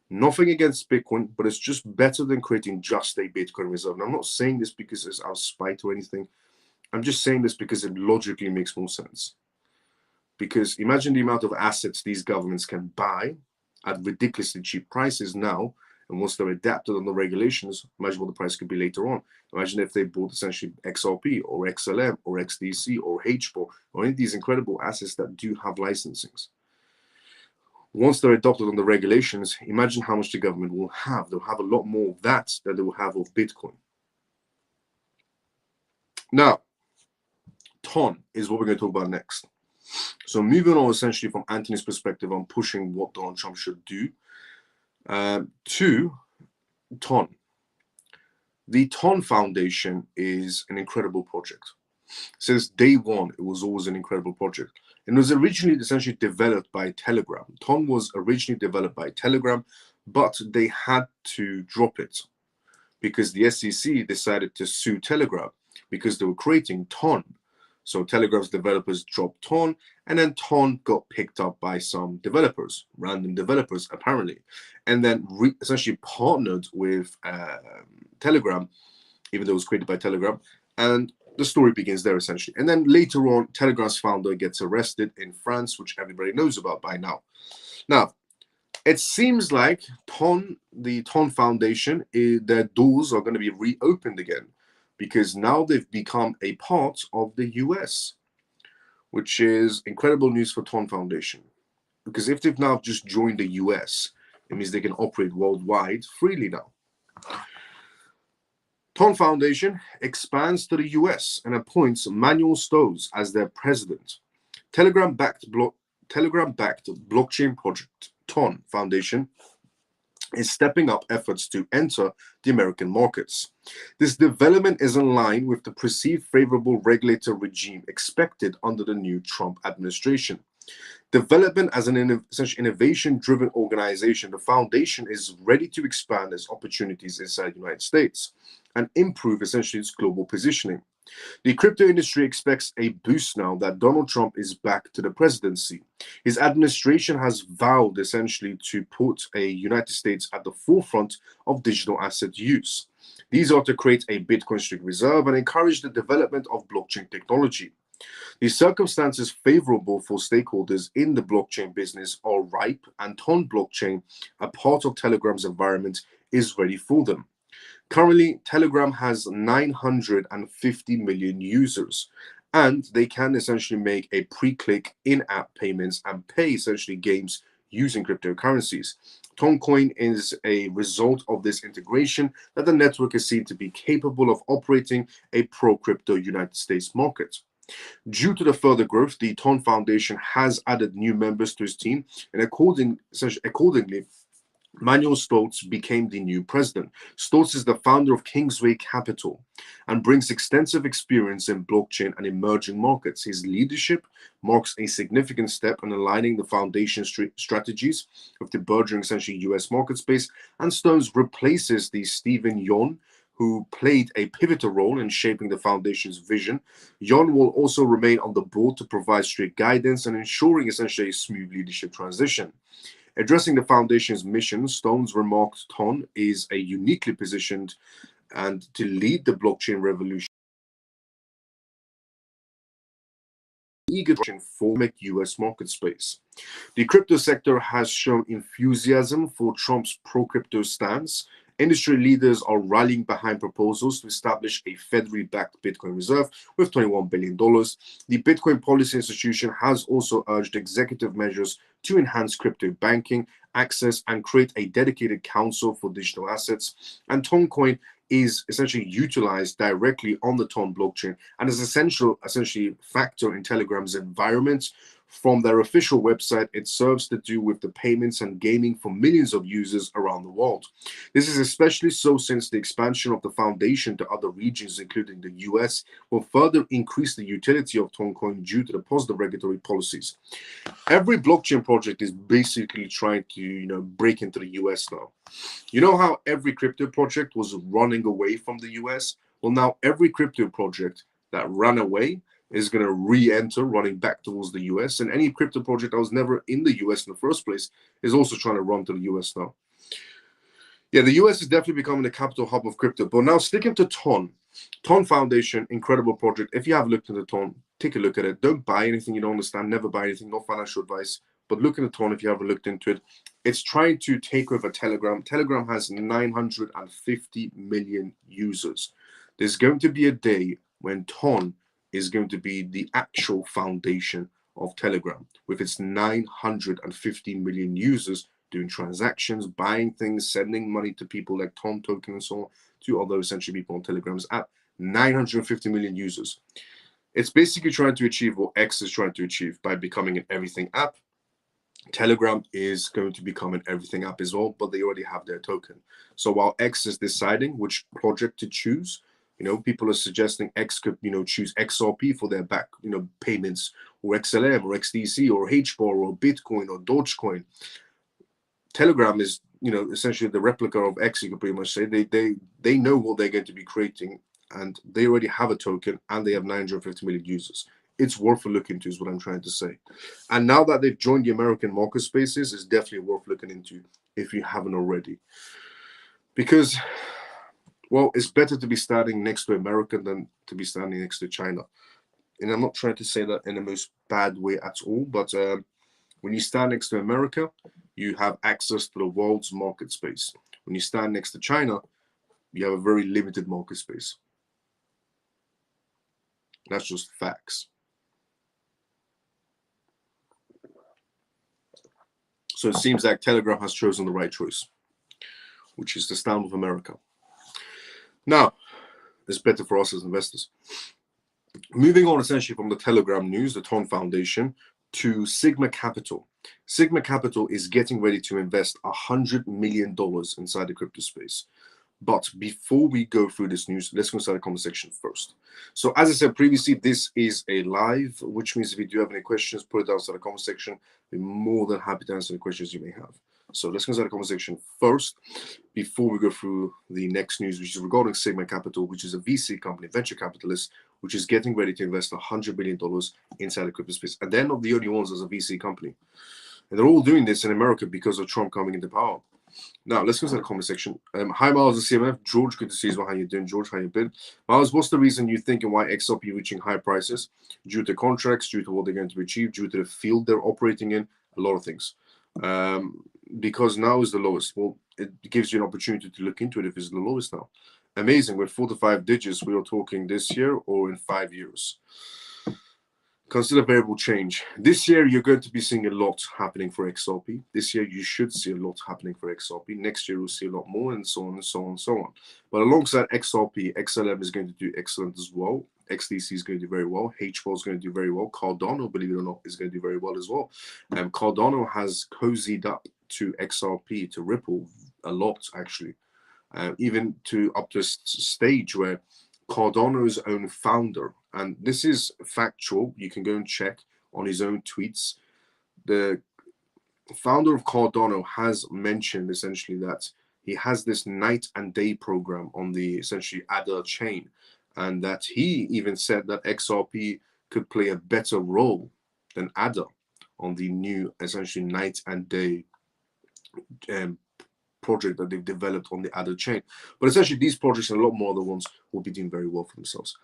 Nothing against Bitcoin, but it's just better than creating just a Bitcoin reserve. And I'm not saying this because it's out of spite or anything. I'm just saying this because it logically makes more sense. Because imagine the amount of assets these governments can buy at ridiculously cheap prices now, and once they're adapted on the regulations, imagine what the price could be later on. Imagine if they bought essentially XRP or XLM or XDC or HBOR or any of these incredible assets that do have licensings. Once they're adopted on the regulations, imagine how much the government will have. They'll have a lot more of that than they will have of Bitcoin. Now, TON is what we're going to talk about next. So moving on essentially from Anthony's perspective on pushing what Donald Trump should do to TON. The TON Foundation is an incredible project. Since day one, it was always an incredible project. And it was originally essentially developed by Telegram. TON was originally developed by Telegram, but they had to drop it because the SEC decided to sue Telegram because they were creating TON. So Telegram's developers dropped TON, and then TON got picked up by some developers, random developers apparently, and then essentially partnered with Telegram, even though it was created by Telegram, and the story begins there essentially. And then later on, Telegram's founder gets arrested in France, which everybody knows about by now. Now, it seems like the Ton Foundation, their doors are going to be reopened again, because now they've become a part of the US, which is incredible news for Ton Foundation. Because if they've now just joined the US, it means they can operate worldwide freely now. Ton Foundation expands to the US and appoints Manuel Stowes as their president. Telegram-backed blockchain project Ton Foundation is stepping up efforts to enter the American markets. This development is in line with the perceived favorable regulator regime expected under the new Trump administration. Development as an essentially innovation-driven organization, the foundation is ready to expand its opportunities inside the United States and improve essentially its global positioning. The crypto industry expects a boost now that Donald Trump is back to the presidency. His administration has vowed essentially to put a United States at the forefront of digital asset use. These are to create a Bitcoin strict reserve and encourage the development of blockchain technology. The circumstances favorable for stakeholders in the blockchain business are ripe, and Ton blockchain, a part of Telegram's environment, is ready for them. Currently, Telegram has 950 million users, and they can essentially make a pre-click in-app payments and pay essentially games using cryptocurrencies. Toncoin is a result of this integration that the network is seen to be capable of operating a pro-crypto United States market. Due to the further growth, the Ton Foundation has added new members to its team, and accordingly, Manuel Stoltz became the new president. Stoltz is the founder of Kingsway Capital and brings extensive experience in blockchain and emerging markets. His leadership marks a significant step in aligning the foundation strategies of the burgeoning essentially US market space, and Stoltz replaces the Stephen Yon, who played a pivotal role in shaping the foundation's vision. Yon will also remain on the board to provide strict guidance and ensuring essentially a smooth leadership transition. Addressing the foundation's mission, Stone's remarked Ton is a uniquely positioned and to lead the blockchain revolution. Eager for US market space. The crypto sector has shown enthusiasm for Trump's pro-crypto stance. Industry leaders are rallying behind proposals to establish a federally backed Bitcoin reserve with $21 billion. The Bitcoin Policy Institution has also urged executive measures to enhance crypto banking access and create a dedicated council for digital assets. And Toncoin is essentially utilized directly on the Ton blockchain and is essentially factor in Telegram's environment. From their official website, it serves to do with the payments and gaming for millions of users around the world. This is especially so since the expansion of the foundation to other regions, including the US, will further increase the utility of Toncoin due to the positive regulatory policies. Every blockchain project is basically trying to, break into the US now. You know how every crypto project was running away from the US? Well, now every crypto project that ran away is going to re-enter, running back towards the US. And any crypto project that was never in the US in the first place is also trying to run to the US now. Yeah, the US is definitely becoming the capital hub of crypto. But now sticking to Ton Foundation, incredible project. If you have looked into Ton, take a look at it. Don't buy anything you don't understand. Never buy anything. No financial advice. But look into Ton if you haven't looked into it. It's trying to take over Telegram. Telegram has 950 million users. There's going to be a day when Ton is going to be the actual foundation of Telegram with its 950 million users doing transactions, buying things, sending money to people like Ton Token and so on, to other essentially people on Telegram's app. 950 million users. It's basically trying to achieve what X is trying to achieve by becoming an everything app. Telegram is going to become an everything app as well, but they already have their token. So while X is deciding which project to choose, people are suggesting X could, choose XRP for their back, payments, or XLM or XDC or HBAR or Bitcoin or Dogecoin. Telegram is, essentially the replica of X, you could pretty much say. They know what they're going to be creating, and they already have a token, and they have 950 million users. It's worth a look into, is what I'm trying to say. And now that they've joined the American market spaces, it's definitely worth looking into if you haven't already. Because Well, it's better to be standing next to America than to be standing next to China. And I'm not trying to say that in the most bad way at all, but when you stand next to America, you have access to the world's market space. When you stand next to China, you have a very limited market space. That's just facts. So it seems like Telegram has chosen the right choice, which is to stand with America. Now, it's better for us as investors. Moving on essentially from the Telegram news, the TON Foundation, to Sigma Capital. Sigma Capital is getting ready to invest $100 million inside the crypto space. But before we go through this news, let's go inside the comment section first. So as I said previously, this is a live, which means if you do have any questions, put it down inside the comment section. I'll be more than happy to answer the questions you may have. So let's go inside the comment section first, before we go through the next news, which is regarding Sigma Capital, which is a VC company, venture capitalist, which is getting ready to invest $100 million inside the crypto space. And they're not the only ones as a VC company. And they're all doing this in America because of Trump coming into power. Now, let's go to the comment section. Hi, Miles and CMF. George, good to see you. How you doing, George? How you been? Miles, what's the reason you think and why XRP reaching high prices? Due to contracts, due to what they're going to achieve, due to the field they're operating in, a lot of things. Because now is the lowest. Well, it gives you an opportunity to look into it if it's the lowest now. Amazing. With 4 to 5 digits, we are talking this year or in 5 years. Consider variable change. This year, you're going to be seeing a lot happening for XRP. This year, you should see a lot happening for XRP. Next year, we'll see a lot more, and so on and so on and so on. But alongside XRP, XLM is going to do excellent as well. XDC is going to do very well. HBOL is going to do very well. Cardano, believe it or not, is going to do very well as well. Cardano has cozied up to XRP, to Ripple, a lot, actually. Even to up to a stage where Cardano's own founder, and this is factual, you can go and check on his own tweets, the founder of Cardano has mentioned essentially that he has this night and day program on the essentially Adder chain, and that he even said that XRP could play a better role than Adder on the new essentially night and day project that they've developed on the Adder chain. But essentially these projects and a lot more other ones will be doing very well for themselves.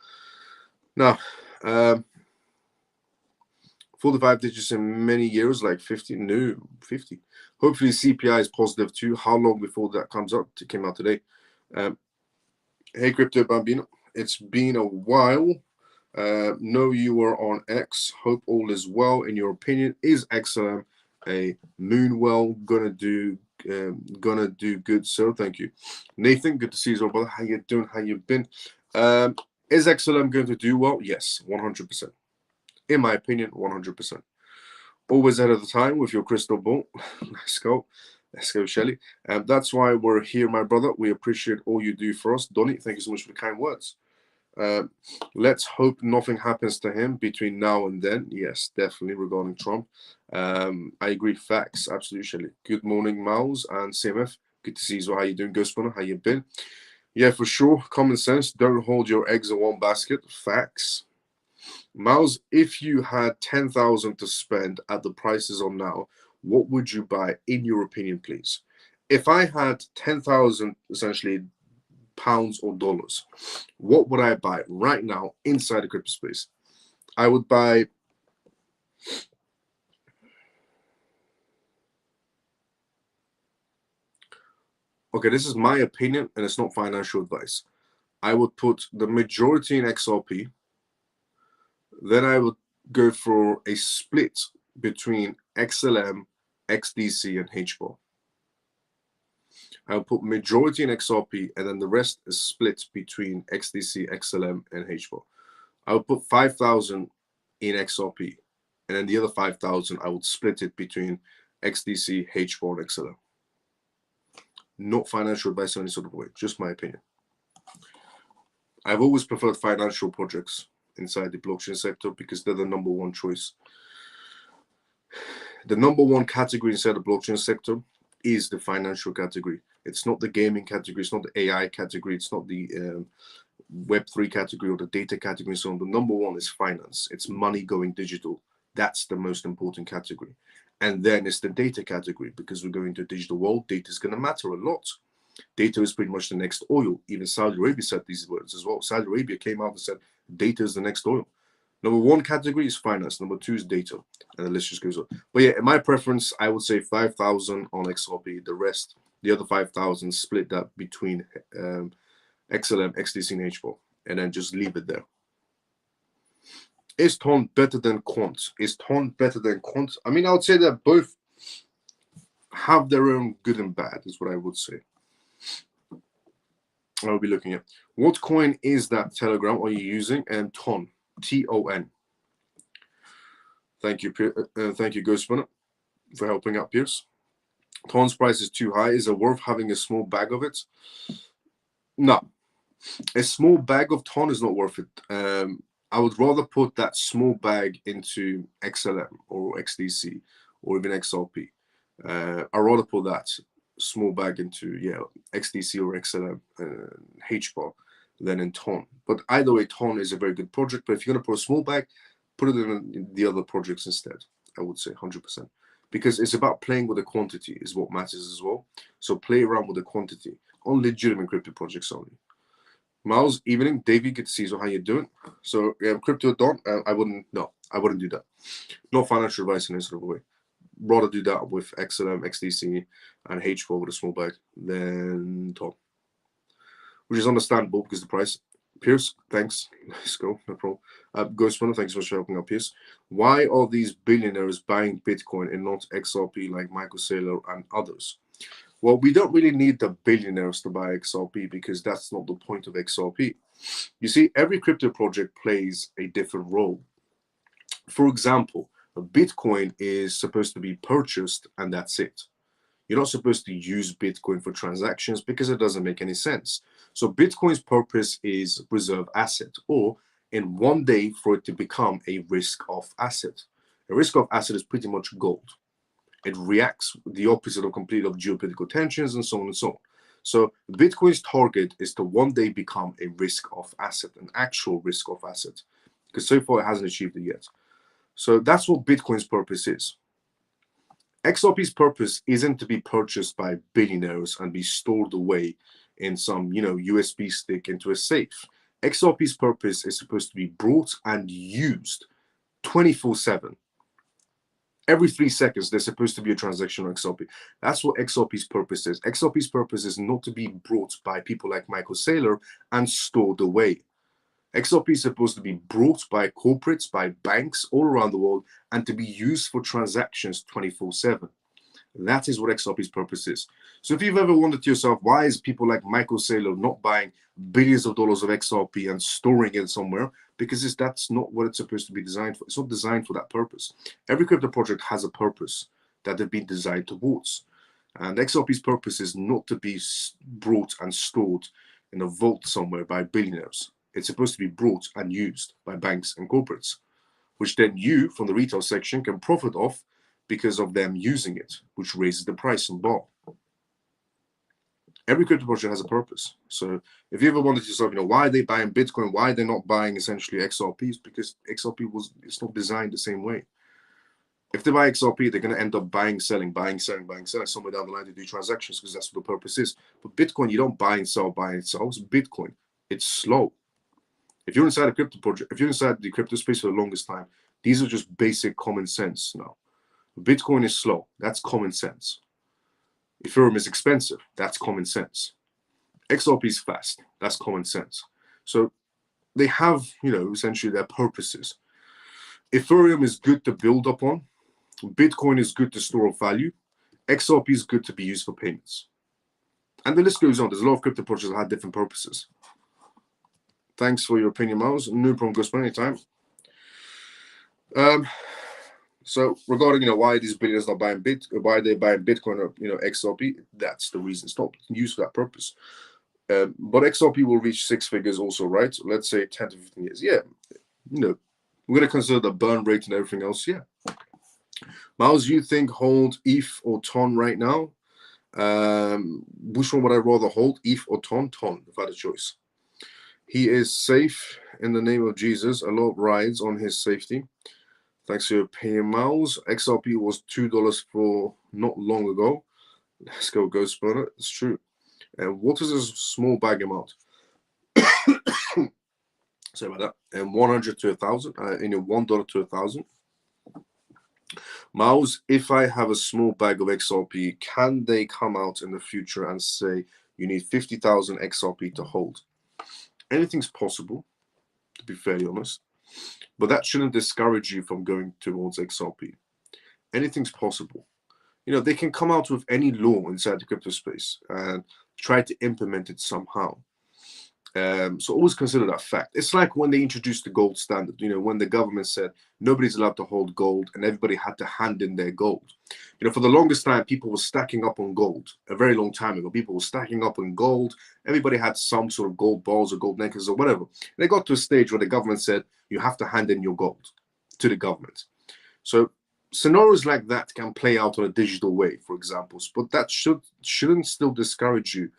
Now, 4 to 5 digits in many years, like 50. No, 50. Hopefully CPI is positive too. How long before that comes up? It came out today. Hey, Crypto Bambino. It's been a while. Know you were on X. Hope all is well. In your opinion, is XLM a Moonwell gonna do good, sir? Thank you. Nathan, good to see you as well, brother. How you doing? How you been? Is XLM going to do well? Yes, 100%. In my opinion, 100%. Always ahead of the time with your crystal ball. Let's go. Let's go, Shelly. That's why we're here, my brother. We appreciate all you do for us. Donny, thank you so much for the kind words. Let's hope nothing happens to him between now and then. Yes, definitely regarding Trump. I agree. Facts. Absolutely, Shelly. Good morning, Miles and CMF. Good to see you. How you doing, Ghost Runner? How you been? Yeah, for sure. Common sense. Don't hold your eggs in one basket. Facts. Miles, if you had 10,000 to spend at the prices on now, what would you buy, in your opinion, please? If I had 10,000, essentially, pounds or dollars, what would I buy right now inside the crypto space? I would buy okay, this is my opinion and it's not financial advice. I would put the majority in XRP. Then I would go for a split between XLM, XDC, and HBOL. I would put majority in XRP, and then the rest is split between XDC, XLM, and HBOL. I would put 5,000 in XRP, and then the other 5,000 I would split it between XDC, HBOL, and XLM. Not financial advice in any sort of way, just my opinion. I've always preferred financial projects inside the blockchain sector because they're the number one choice. The number one category inside the blockchain sector is the financial category. It's not the gaming category, it's not the AI category, it's not the Web3 category or the data category and so on. The number one is finance. It's money going digital. That's the most important category. And then it's the data category, because we're going to a digital world. Data is going to matter a lot. Data is pretty much the next oil. Even Saudi Arabia said these words as well. Saudi Arabia came out and said data is the next oil. Number one category is finance. Number two is data. And the list just goes on. But yeah, in my preference, I would say 5,000 on XRP. The rest, the other 5,000, split that between XLM, XDC, and HBOL. And then just leave it there. Is TON better than Quant? Is TON better than Quant? I mean, I would say that both have their own good and bad, is what I would say. I'll be looking at. What coin is that Telegram are you using? And TON. TON. Thank you, thank you, Ghost Runner, for helping out, Pierce. TON's price is too high. Is it worth having a small bag of it? No. A small bag of TON is not worth it. I would rather put that small bag into XLM or XDC or even XRP. I'd rather put that small bag into XDC or XLM HBAR than in TON. But either way, TON is a very good project. But if you're going to put a small bag, put it in the other projects instead. I would say 100%, because it's about playing with the quantity is what matters as well. So play around with the quantity on legitimate crypto projects only. Miles, evening. Davey, good to see you. How you doing? So crypto Don, I wouldn't do that. Not financial advice in any sort of way. Rather do that with XLM, XDC, and H4 with a small bag than TON, which is understandable because the price. Pierce, thanks. Let's go. No problem. Ghost Runner, thanks so much for helping out, Pierce. Why are these billionaires buying Bitcoin and not XRP like Michael Saylor and others? Well, we don't really need the billionaires to buy XRP because that's not the point of XRP. You see, every crypto project plays a different role. For example, a Bitcoin is supposed to be purchased and that's it. You're not supposed to use Bitcoin for transactions because it doesn't make any sense. So Bitcoin's purpose is reserve asset, or in one day for it to become a risk-off asset. A risk-off asset is pretty much gold. It reacts the opposite of complete of geopolitical tensions and so on and so on. So Bitcoin's target is to one day become a risk-off asset, an actual risk-off asset, because so far it hasn't achieved it yet. So that's what Bitcoin's purpose is. XRP's purpose isn't to be purchased by billionaires and be stored away in some, USB stick into a safe. XRP's purpose is supposed to be brought and used 24/7. Every 3 seconds, there's supposed to be a transaction on XRP. That's what XRP's purpose is. XRP's purpose is not to be brought by people like Michael Saylor and stored away. XRP is supposed to be brought by corporates, by banks all around the world, and to be used for transactions 24/7. That is what XRP's purpose is. So if you've ever wondered to yourself, why is people like Michael Saylor not buying billions of dollars of XRP and storing it somewhere? Because that's not what it's supposed to be designed for. It's not designed for that purpose. Every crypto project has a purpose that they've been designed towards. And XRP's purpose is not to be brought and stored in a vault somewhere by billionaires. It's supposed to be brought and used by banks and corporates, which then you, from the retail section, can profit off because of them using it, which raises the price in bar. Every crypto project has a purpose. So if you ever wondered to yourself, why are they buying Bitcoin? Why are they not buying essentially XRPs? Because XRP it's not designed the same way. If they buy XRP, they're going to end up buying, selling somewhere down the line to do transactions because that's what the purpose is. But Bitcoin, you don't buy and sell. It's Bitcoin. It's slow. If you're inside a crypto project, if you're inside the crypto space for the longest time, these are just basic common sense now. Bitcoin is slow. That's common sense. Ethereum is expensive. That's common sense. XRP is fast. That's common sense. So they have, essentially their purposes. Ethereum is good to build upon. Bitcoin is good to store value. XRP is good to be used for payments. And the list goes on. There's a lot of crypto projects that have different purposes. Thanks for your opinion, Miles. No problem, goes for any time. So regarding, why these billionaires not buying why they buying Bitcoin or XRP, that's the reason. It's not used for that purpose. But XRP will reach 6 figures also, right? Let's say 10 to 15 years. Yeah, we're going to consider the burn rate and everything else. Yeah. Miles, you think hold ETH or TON right now? Which one would I rather hold, ETH or TON? TON, if I had a choice. He is safe in the name of Jesus. A lot rides on his safety. Thanks for your opinion, Miles. XRP was $2 for not long ago. Let's go, Ghost Burner. It's true. What is a small bag amount? Sorry about that. 100 to 1,000, $1 to 1,000. Miles, if I have a small bag of XRP, can they come out in the future and say you need 50,000 XRP to hold? Anything's possible, to be fairly honest, but that shouldn't discourage you from going towards XRP. Anything's possible. They can come out with any law inside the crypto space and try to implement it somehow. So always consider that fact. It's like when they introduced the gold standard, when the government said nobody's allowed to hold gold and everybody had to hand in their gold. For the longest time, people were stacking up on gold. A very long time ago, people were stacking up on gold. Everybody had some sort of gold balls or gold necklaces or whatever. And they got to a stage where the government said, you have to hand in your gold to the government. So scenarios like that can play out on a digital way, for example, but that shouldn't still discourage you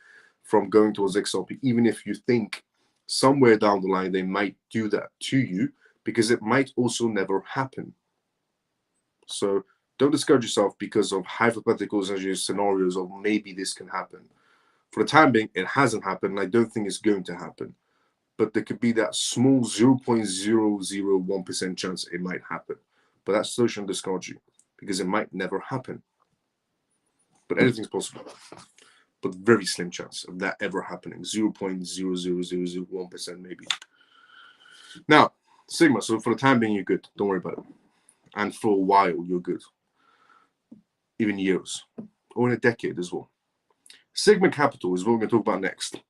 from going towards XRP, even if you think somewhere down the line they might do that to you, because it might also never happen. So don't discourage yourself because of hypothetical scenarios of maybe this can happen. For the time being, it hasn't happened, and I don't think it's going to happen. But there could be that small 0.001% chance it might happen. But that still shouldn't discourage you because it might never happen. But anything's possible. But very slim chance of that ever happening. 0.00001% maybe. Now, Sigma, so for the time being, you're good. Don't worry about it. And for a while, you're good. Even years. Or in a decade as well. Sigma Capital is what we're going to talk about next.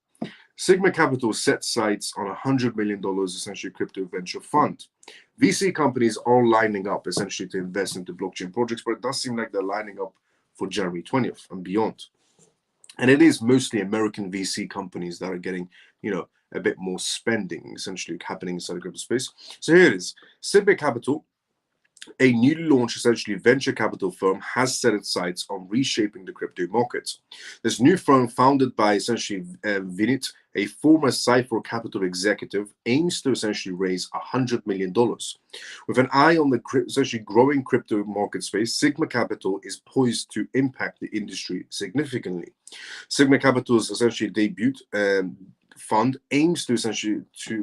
Sigma Capital set sights on $100 million essentially crypto venture fund. VC companies are lining up essentially to invest into blockchain projects, but it does seem like they're lining up for January 20th and beyond. And it is mostly American VC companies that are getting, a bit more spending essentially happening inside the crypto space. So here it is. Sigma Capital, a newly launched essentially venture capital firm, has set its sights on reshaping the crypto markets. This new firm, founded by essentially Vinit, a former Cypher Capital executive, aims to essentially raise $100 million. With an eye on the essentially growing crypto market space, Sigma Capital is poised to impact the industry significantly. Sigma Capital's essentially debut fund aims to essentially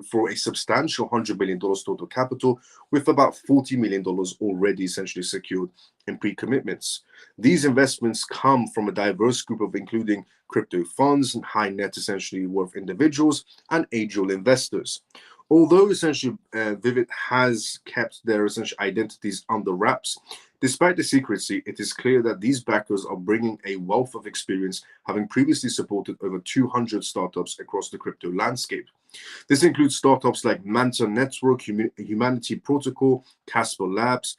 for a substantial $100 million total capital, with about $40 million already essentially secured in pre-commitments. These investments come from a diverse group of including crypto funds and high net essentially worth individuals and angel investors. Although essentially Vivid has kept their essential identities under wraps, despite the secrecy, it is clear that these backers are bringing a wealth of experience, having previously supported over 200 startups across the crypto landscape. This includes startups like Manta Network, Humanity Protocol, Casper Labs.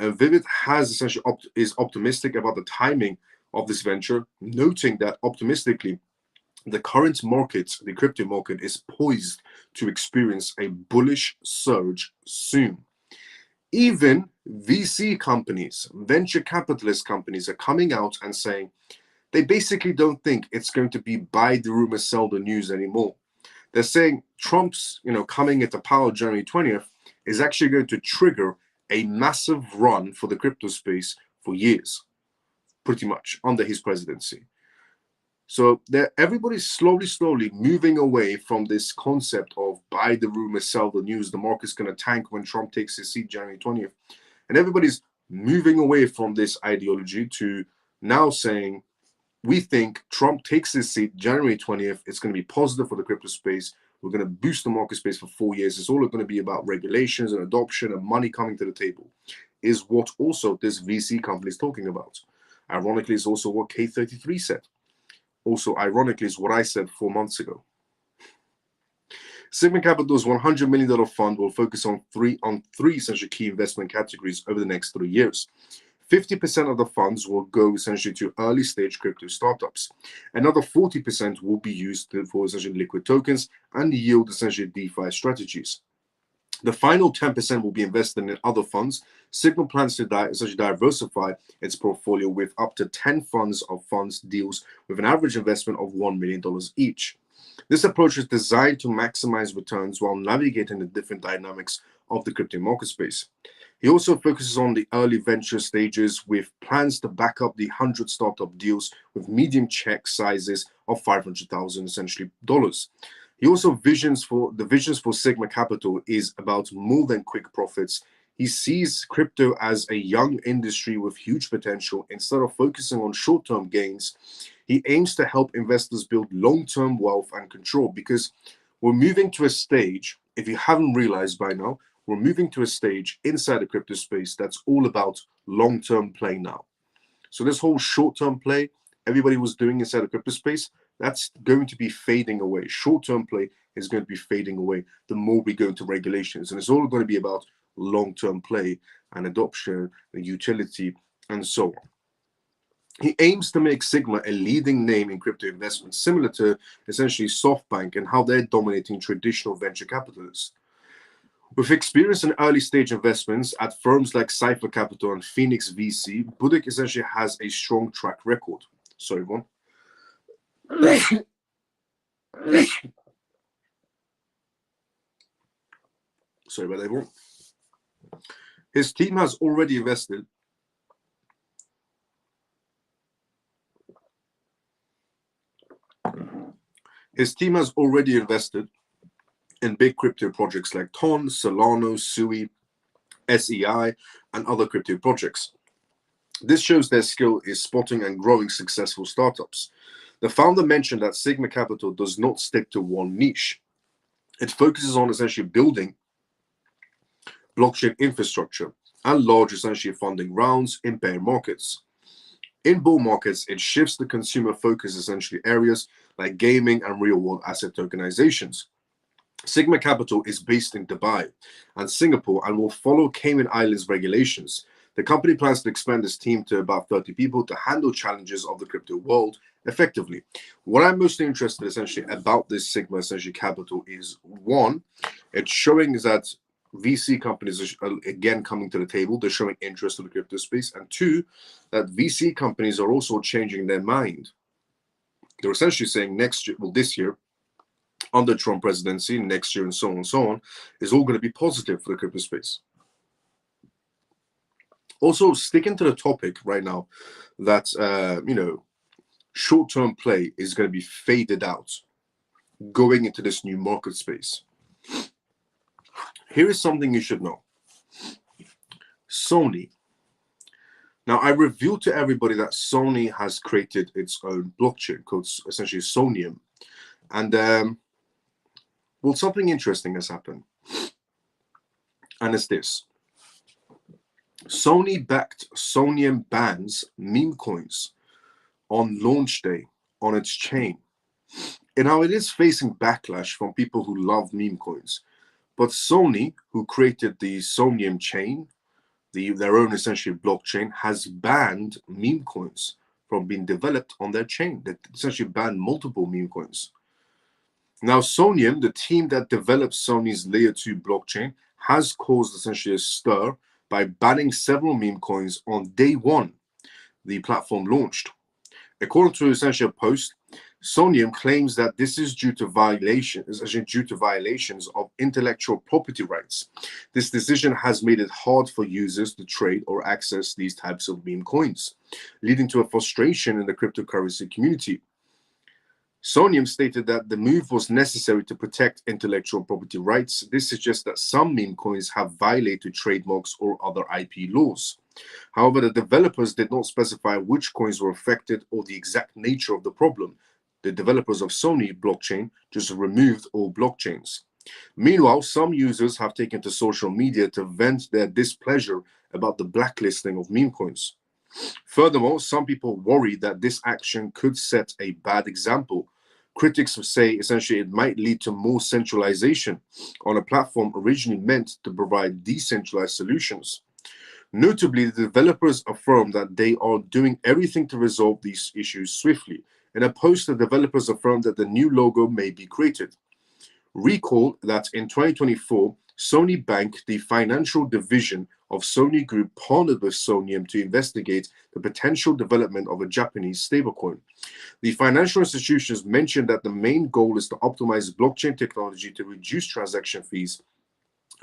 Vivid has essentially is optimistic about the timing of this venture, noting that optimistically, the current market, the crypto market, is poised to experience a bullish surge soon. Even VC companies, venture capitalist companies, are coming out and saying they basically don't think it's going to be buy the rumor, sell the news anymore. They're saying Trump's, coming into power January 20th is actually going to trigger a massive run for the crypto space for years, pretty much, under his presidency. So everybody's slowly moving away from this concept of buy the rumor, sell the news. The market's going to tank when Trump takes his seat January 20th. And everybody's moving away from this ideology to now saying, we think Trump takes his seat January 20th. It's going to be positive for the crypto space. We're going to boost the market space for 4 years. It's all going to be about regulations and adoption and money coming to the table, is what also this VC company is talking about. Ironically, it's also what K33 said. Also, ironically, is what I said 4 months ago. Sigma Capital's $100 million fund will focus on three essentially key investment categories over the next 3 years. 50% of the funds will go essentially to early stage crypto startups. Another 40% will be used for essentially liquid tokens and yield essentially DeFi strategies. The final 10% will be invested in other funds. Sigma plans to essentially diversify its portfolio with up to 10 funds deals with an average investment of $1 million each. This approach is designed to maximize returns while navigating the different dynamics of the crypto market space. He also focuses on the early venture stages with plans to back up the 100 startup deals with medium check sizes of 500,000 essentially dollars. He also visions for Sigma Capital is about more than quick profits. He sees crypto as a young industry with huge potential. Instead of focusing on short-term gains, he aims to help investors build long-term wealth and control, because we're moving to a stage, if you haven't realized by now, we're moving to a stage inside the crypto space that's all about long-term play now. So this whole short-term play everybody was doing inside the crypto space, that's going to be fading away. Short-term play is going to be fading away the more we go into regulations. And it's all going to be about long-term play and adoption and utility and so on. He aims to make Sigma a leading name in crypto investments, similar to essentially SoftBank and how they're dominating traditional venture capitalists. With experience in early stage investments at firms like Cypher Capital and Phoenix VC, Budik essentially has a strong track record. Sorry, one. Sorry about that, everyone. His team has already invested in big crypto projects like TON, Solana, Sui, SEI, and other crypto projects. This shows their skill is spotting and growing successful startups. The founder mentioned that Sigma Capital does not stick to one niche. It focuses on essentially building blockchain infrastructure and large essentially funding rounds in bear markets. In bull markets, it shifts the consumer focus essentially areas like gaming and real-world asset tokenizations. Sigma Capital is based in Dubai and Singapore and will follow Cayman Islands regulations. The company plans to expand its team to about 30 people to handle challenges of the crypto world effectively. What I'm mostly interested essentially about this Sigma essentially Capital is, one, it's showing that VC companies are again coming to the table. They're showing interest in the crypto space. And two, that VC companies are also changing their mind. They're essentially saying next year, well, this year, under Trump presidency, next year, and so on, is all going to be positive for the crypto space. Also, sticking to the topic right now, that short-term play is going to be faded out going into this new market space. Here is something you should know. Sony. Now, I revealed to everybody that Sony has created its own blockchain called essentially Sonium. And, well, something interesting has happened. And it's this. Sony-backed Sonium bans meme coins on launch day on its chain. And now it is facing backlash from people who love meme coins. But Sony, who created the Sonium chain, their own essentially blockchain, has banned meme coins from being developed on their chain. They essentially banned multiple meme coins. Now, Sonium, the team that developed Sony's Layer 2 blockchain, has caused essentially a stir by banning several meme coins on day one the platform launched. According to essentially a post, Sonium claims that this is due to violations of intellectual property rights. This decision has made it hard for users to trade or access these types of meme coins, leading to a frustration in the cryptocurrency community. Sonium stated that the move was necessary to protect intellectual property rights. This suggests that some meme coins have violated trademarks or other IP laws. However, the developers did not specify which coins were affected or the exact nature of the problem. The developers of Sony blockchain just removed all blockchains. Meanwhile, some users have taken to social media to vent their displeasure about the blacklisting of meme coins. Furthermore, some people worry that this action could set a bad example. Critics say essentially it might lead to more centralization on a platform originally meant to provide decentralized solutions. Notably, the developers affirm that they are doing everything to resolve these issues swiftly. In a post, the developers affirmed that the new logo may be created. Recall that in 2024, Sony Bank, the financial division of Sony Group, partnered with Sonium to investigate the potential development of a Japanese stablecoin. The financial institutions mentioned that the main goal is to optimize blockchain technology to reduce transaction fees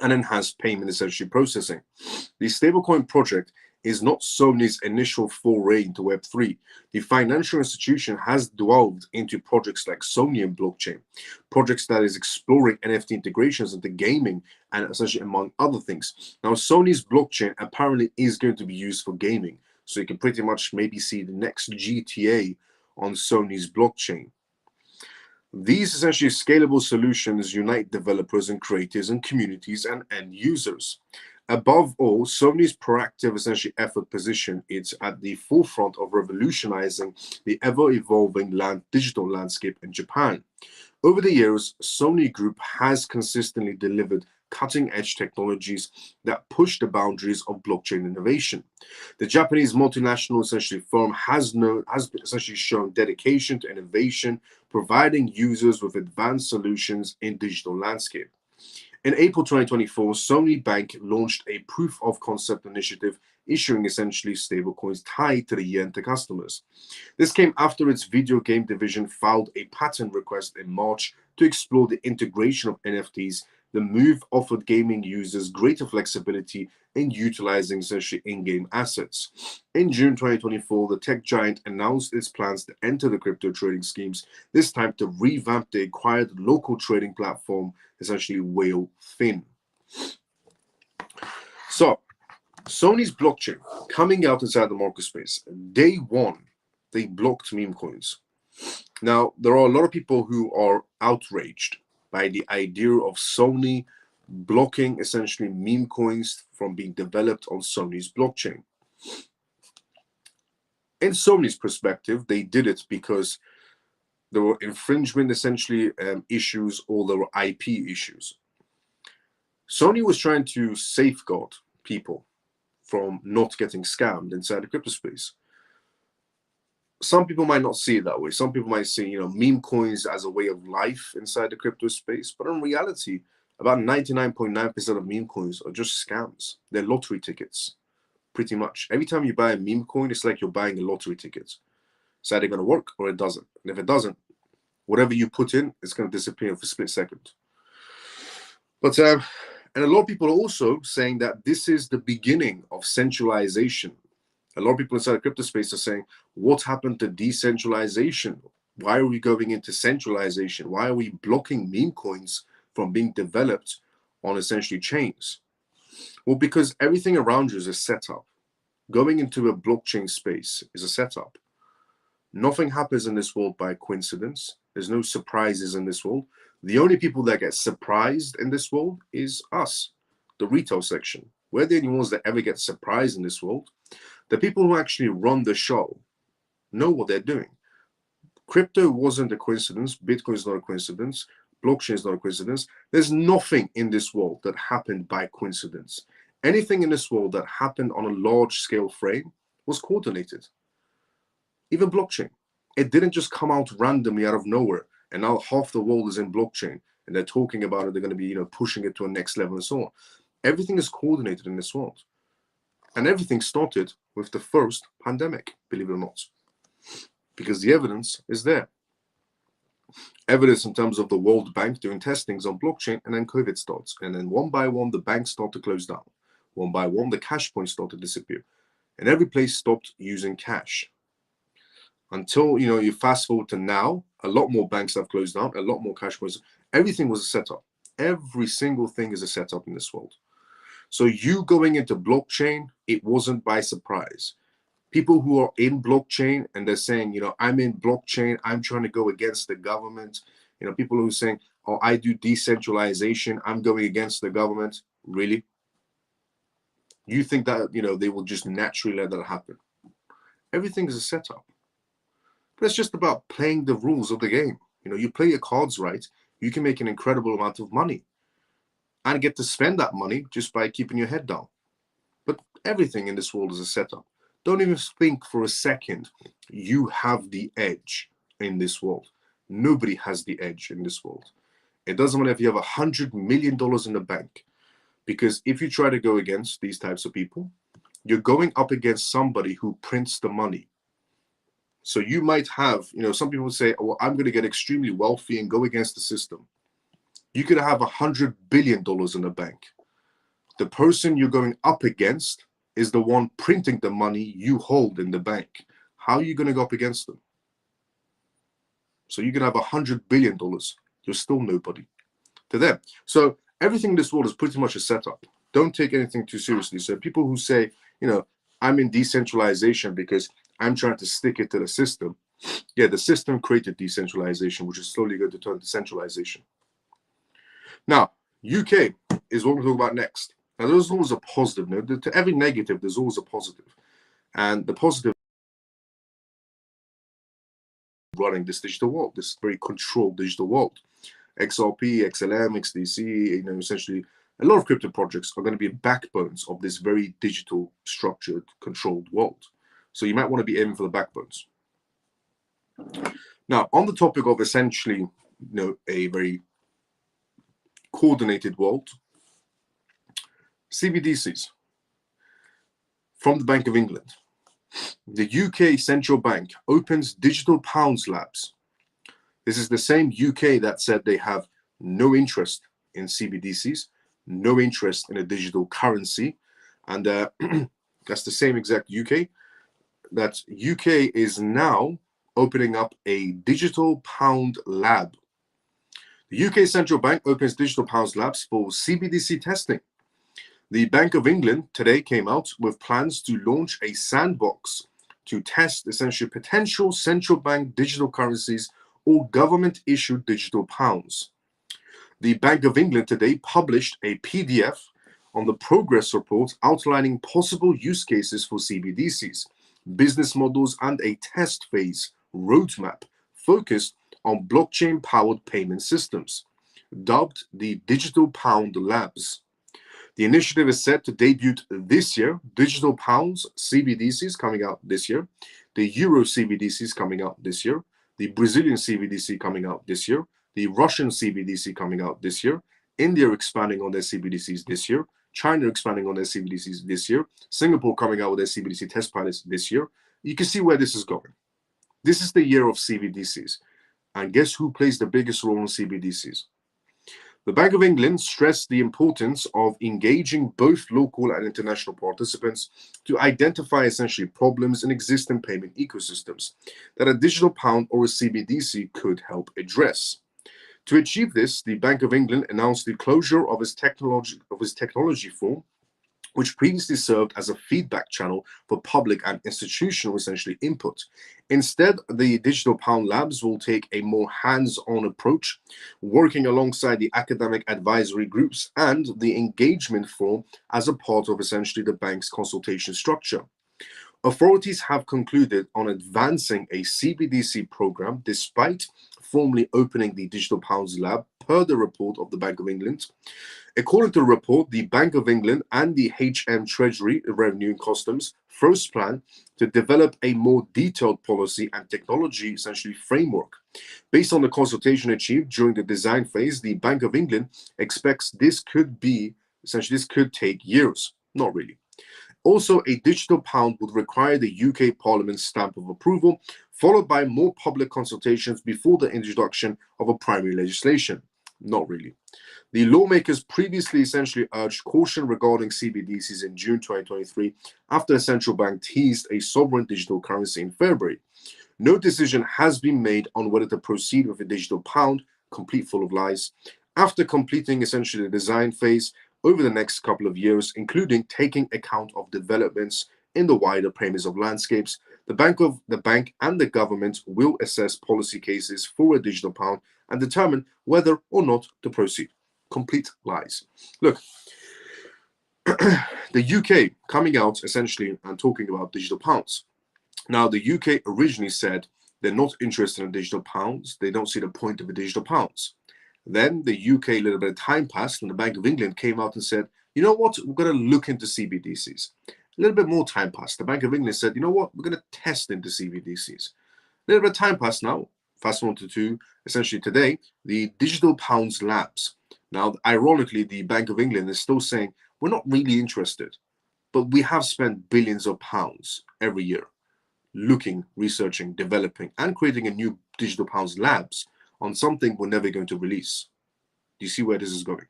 and enhanced payment essentially processing. The stablecoin project is not Sony's initial foray into Web3. The financial institution has delved into projects like Sony and blockchain, projects that is exploring NFT integrations into gaming and essentially among other things. Now, Sony's blockchain apparently is going to be used for gaming, so you can pretty much maybe see the next GTA on Sony's blockchain. These essentially scalable solutions unite developers and creators and communities and end users. Above all, Sony's proactive essentially effort position it's at the forefront of revolutionizing the ever-evolving digital landscape in Japan. Over the years, Sony Group has consistently delivered cutting-edge technologies that push the boundaries of blockchain innovation. The Japanese multinational essentially firm has essentially shown dedication to innovation, providing users with advanced solutions in digital landscape. In April 2024, Sony Bank launched a proof of concept initiative, issuing essentially stablecoins tied to the yen to customers. This came after its video game division filed a patent request in March to explore the integration of NFTs. The move offered gaming users greater flexibility in utilizing essentially in-game assets. In June 2024, the tech giant announced its plans to enter the crypto trading schemes, this time to revamp the acquired local trading platform, essentially Whalefin. So, Sony's blockchain coming out inside the market space. Day one, they blocked meme coins. Now, there are a lot of people who are outraged by the idea of Sony blocking essentially meme coins from being developed on Sony's blockchain. In Sony's perspective, they did it because there were infringement essentially issues, or there were IP issues. Sony was trying to safeguard people from not getting scammed inside the crypto space. Some people might not see it that way. Some people might see, meme coins as a way of life inside the crypto space. But in reality, about 99.9% of meme coins are just scams. They're lottery tickets, pretty much. Every time you buy a meme coin, it's like you're buying a lottery ticket. It's either going to work or it doesn't. And if it doesn't, whatever you put in, it's going to disappear for a split second. But and a lot of people are also saying that this is the beginning of centralization. A lot of people inside the crypto space are saying, what happened to decentralization? Why are we going into centralization? Why are we blocking meme coins from being developed on essentially chains? Well, because everything around you is a setup. Going into a blockchain space is a setup. Nothing happens in this world by coincidence. There's no surprises in this world. The only people that get surprised in this world is us, the retail section. We're the only ones that ever get surprised in this world. The people who actually run the show know what they're doing. Crypto wasn't a coincidence. Bitcoin is not a coincidence. Blockchain is not a coincidence. There's nothing in this world that happened by coincidence. Anything in this world that happened on a large scale frame was coordinated. Even blockchain. It didn't just come out randomly out of nowhere. And now half the world is in blockchain and they're talking about it. They're going to be, pushing it to a next level and so on. Everything is coordinated in this world. And everything started with the first pandemic, believe it or not, because the evidence is there. Evidence in terms of the World Bank doing testings on blockchain, and then COVID starts. And then one by one, the banks start to close down. One by one, the cash points start to disappear. And every place stopped using cash. Until, you fast forward to now, a lot more banks have closed down, a lot more cash points. Everything was a setup. Every single thing is a setup in this world. So you going into blockchain, it wasn't by surprise. People who are in blockchain and they're saying, I'm in blockchain, I'm trying to go against the government. People who are saying, oh, I do decentralization, I'm going against the government. Really? You think that, they will just naturally let that happen? Everything is a setup. But it's just about playing the rules of the game. You play your cards right, you can make an incredible amount of money. And get to spend that money just by keeping your head down. But everything in this world is a setup. Don't even think for a second you have the edge in this world. Nobody has the edge in this world. It doesn't matter if you have $100 million in the bank. Because if you try to go against these types of people, you're going up against somebody who prints the money. So you might have, some people say, well, I'm going to get extremely wealthy and go against the system. You could have $100 billion in the bank. The person you're going up against is the one printing the money you hold in the bank. How are you going to go up against them? So you can have $100 billion. You're still nobody to them. So everything in this world is pretty much a setup. Don't take anything too seriously. So people who say, I'm in decentralization because I'm trying to stick it to the system. Yeah, the system created decentralization, which is slowly going to turn to centralization. Now, UK is what we'll talk about next. Now, there's always a positive. To every negative, there's always a positive. And the positive running this digital world, this very controlled digital world. XRP, XLM, XDC, essentially a lot of crypto projects are going to be backbones of this very digital, structured, controlled world. So you might want to be aiming for the backbones. Now, on the topic of essentially, a very coordinated world, CBDCs from the Bank of England. The UK Central Bank opens digital pounds labs. This is the same UK that said they have no interest in CBDCs, no interest in a digital currency. And that's the same exact UK. That UK is now opening up a digital pound lab. The UK Central Bank opens digital pounds labs for CBDC testing. The Bank of England today came out with plans to launch a sandbox to test essentially potential central bank digital currencies or government-issued digital pounds. The Bank of England today published a PDF on the progress report outlining possible use cases for CBDCs, business models, and a test phase roadmap focused on blockchain-powered payment systems, dubbed the Digital Pound Labs. The initiative is set to debut this year. Digital pounds, CBDCs coming out this year. The Euro CBDCs coming out this year. The Brazilian CBDC coming out this year. The Russian CBDC coming out this year. India expanding on their CBDCs this year. China expanding on their CBDCs this year. Singapore coming out with their CBDC test pilots this year. You can see where this is going. This is the year of CBDCs. And guess who plays the biggest role in CBDCs? The Bank of England stressed the importance of engaging both local and international participants to identify essentially problems in existing payment ecosystems that a digital pound or a CBDC could help address. To achieve this, the Bank of England announced the closure of its technology forum, which previously served as a feedback channel for public and institutional essentially input. Instead, the Digital Pound Labs will take a more hands-on approach, working alongside the academic advisory groups and the engagement forum as a part of essentially the bank's consultation structure. Authorities have concluded on advancing a CBDC program despite formally opening the Digital Pounds Lab per the report of the Bank of England. According to the report, the Bank of England and the HM Treasury, Revenue and Customs, first plan to develop a more detailed policy and technology essentially framework. Based on the consultation achieved during the design phase, the Bank of England expects this could take years. Not really. Also, a digital pound would require the UK Parliament's stamp of approval, followed by more public consultations before the introduction of a primary legislation. Not really. The lawmakers previously essentially urged caution regarding CBDCs in June 2023 after a central bank teased a sovereign digital currency in February. No decision has been made on whether to proceed with a digital pound, complete full of lies, after completing essentially the design phase over the next couple of years, including taking account of developments in the wider payments of landscapes. The bank and the government will assess policy cases for a digital pound and determine whether or not to proceed. Complete lies. Look, the UK coming out essentially and talking about digital pounds. Now, the UK originally said they're not interested in digital pounds. They don't see the point of a digital pounds. Then the UK, a little bit of time passed, and the Bank of England came out and said, you know what, we're going to look into CBDCs. A little bit more time passed. The Bank of England said, you know what, we're going to test into CBDCs. A little bit of time passed now. Fast forward to essentially today, the Digital Pounds Labs. Now, ironically, the Bank of England is still saying, we're not really interested, but we have spent billions of pounds every year looking, researching, developing, and creating a new Digital Pounds Labs on something we're never going to release. Do you see where this is going?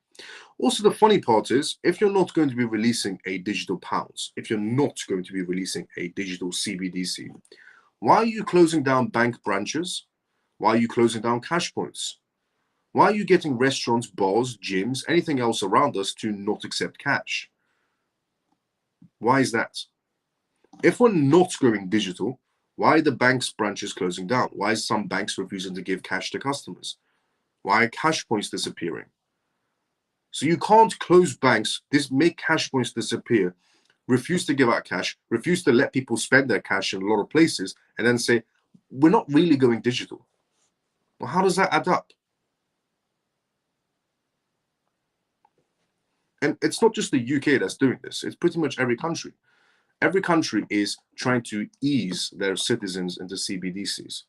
Also, the funny part is, if you're not going to be releasing a digital pounds, if you're not going to be releasing a digital CBDC, why are you closing down bank branches? Why are you closing down cash points? Why are you getting restaurants, bars, gyms, anything else around us to not accept cash? Why is that? If we're not going digital, why are the bank's branches closing down? Why is some banks refusing to give cash to customers? Why are cash points disappearing? So you can't close banks, make cash points disappear, refuse to give out cash, refuse to let people spend their cash in a lot of places, and then say, we're not really going digital. Well, how does that add up? And it's not just the UK that's doing this, it's pretty much every country. Every country is trying to ease their citizens into CBDCs,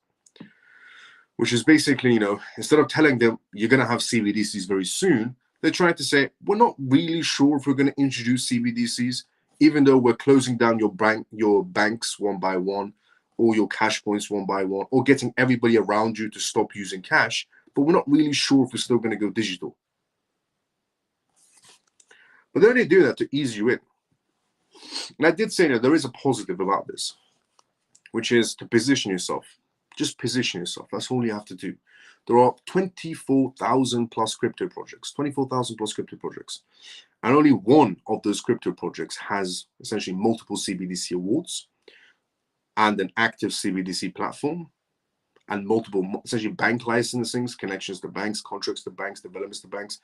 which is basically, instead of telling them you're going to have CBDCs very soon, they're trying to say, we're not really sure if we're going to introduce CBDCs, even though we're closing down your banks one by one, or your cash points one by one, or getting everybody around you to stop using cash, but we're not really sure if we're still going to go digital. But they're only doing that to ease you in. And I did say there is a positive about this, which is to position yourself. Just position yourself. That's all you have to do. There are 24,000 plus crypto projects, 24,000 plus crypto projects. And only one of those crypto projects has essentially multiple CBDC awards and an active CBDC platform and multiple essentially bank licensings, connections to banks, contracts to banks, developments to banks,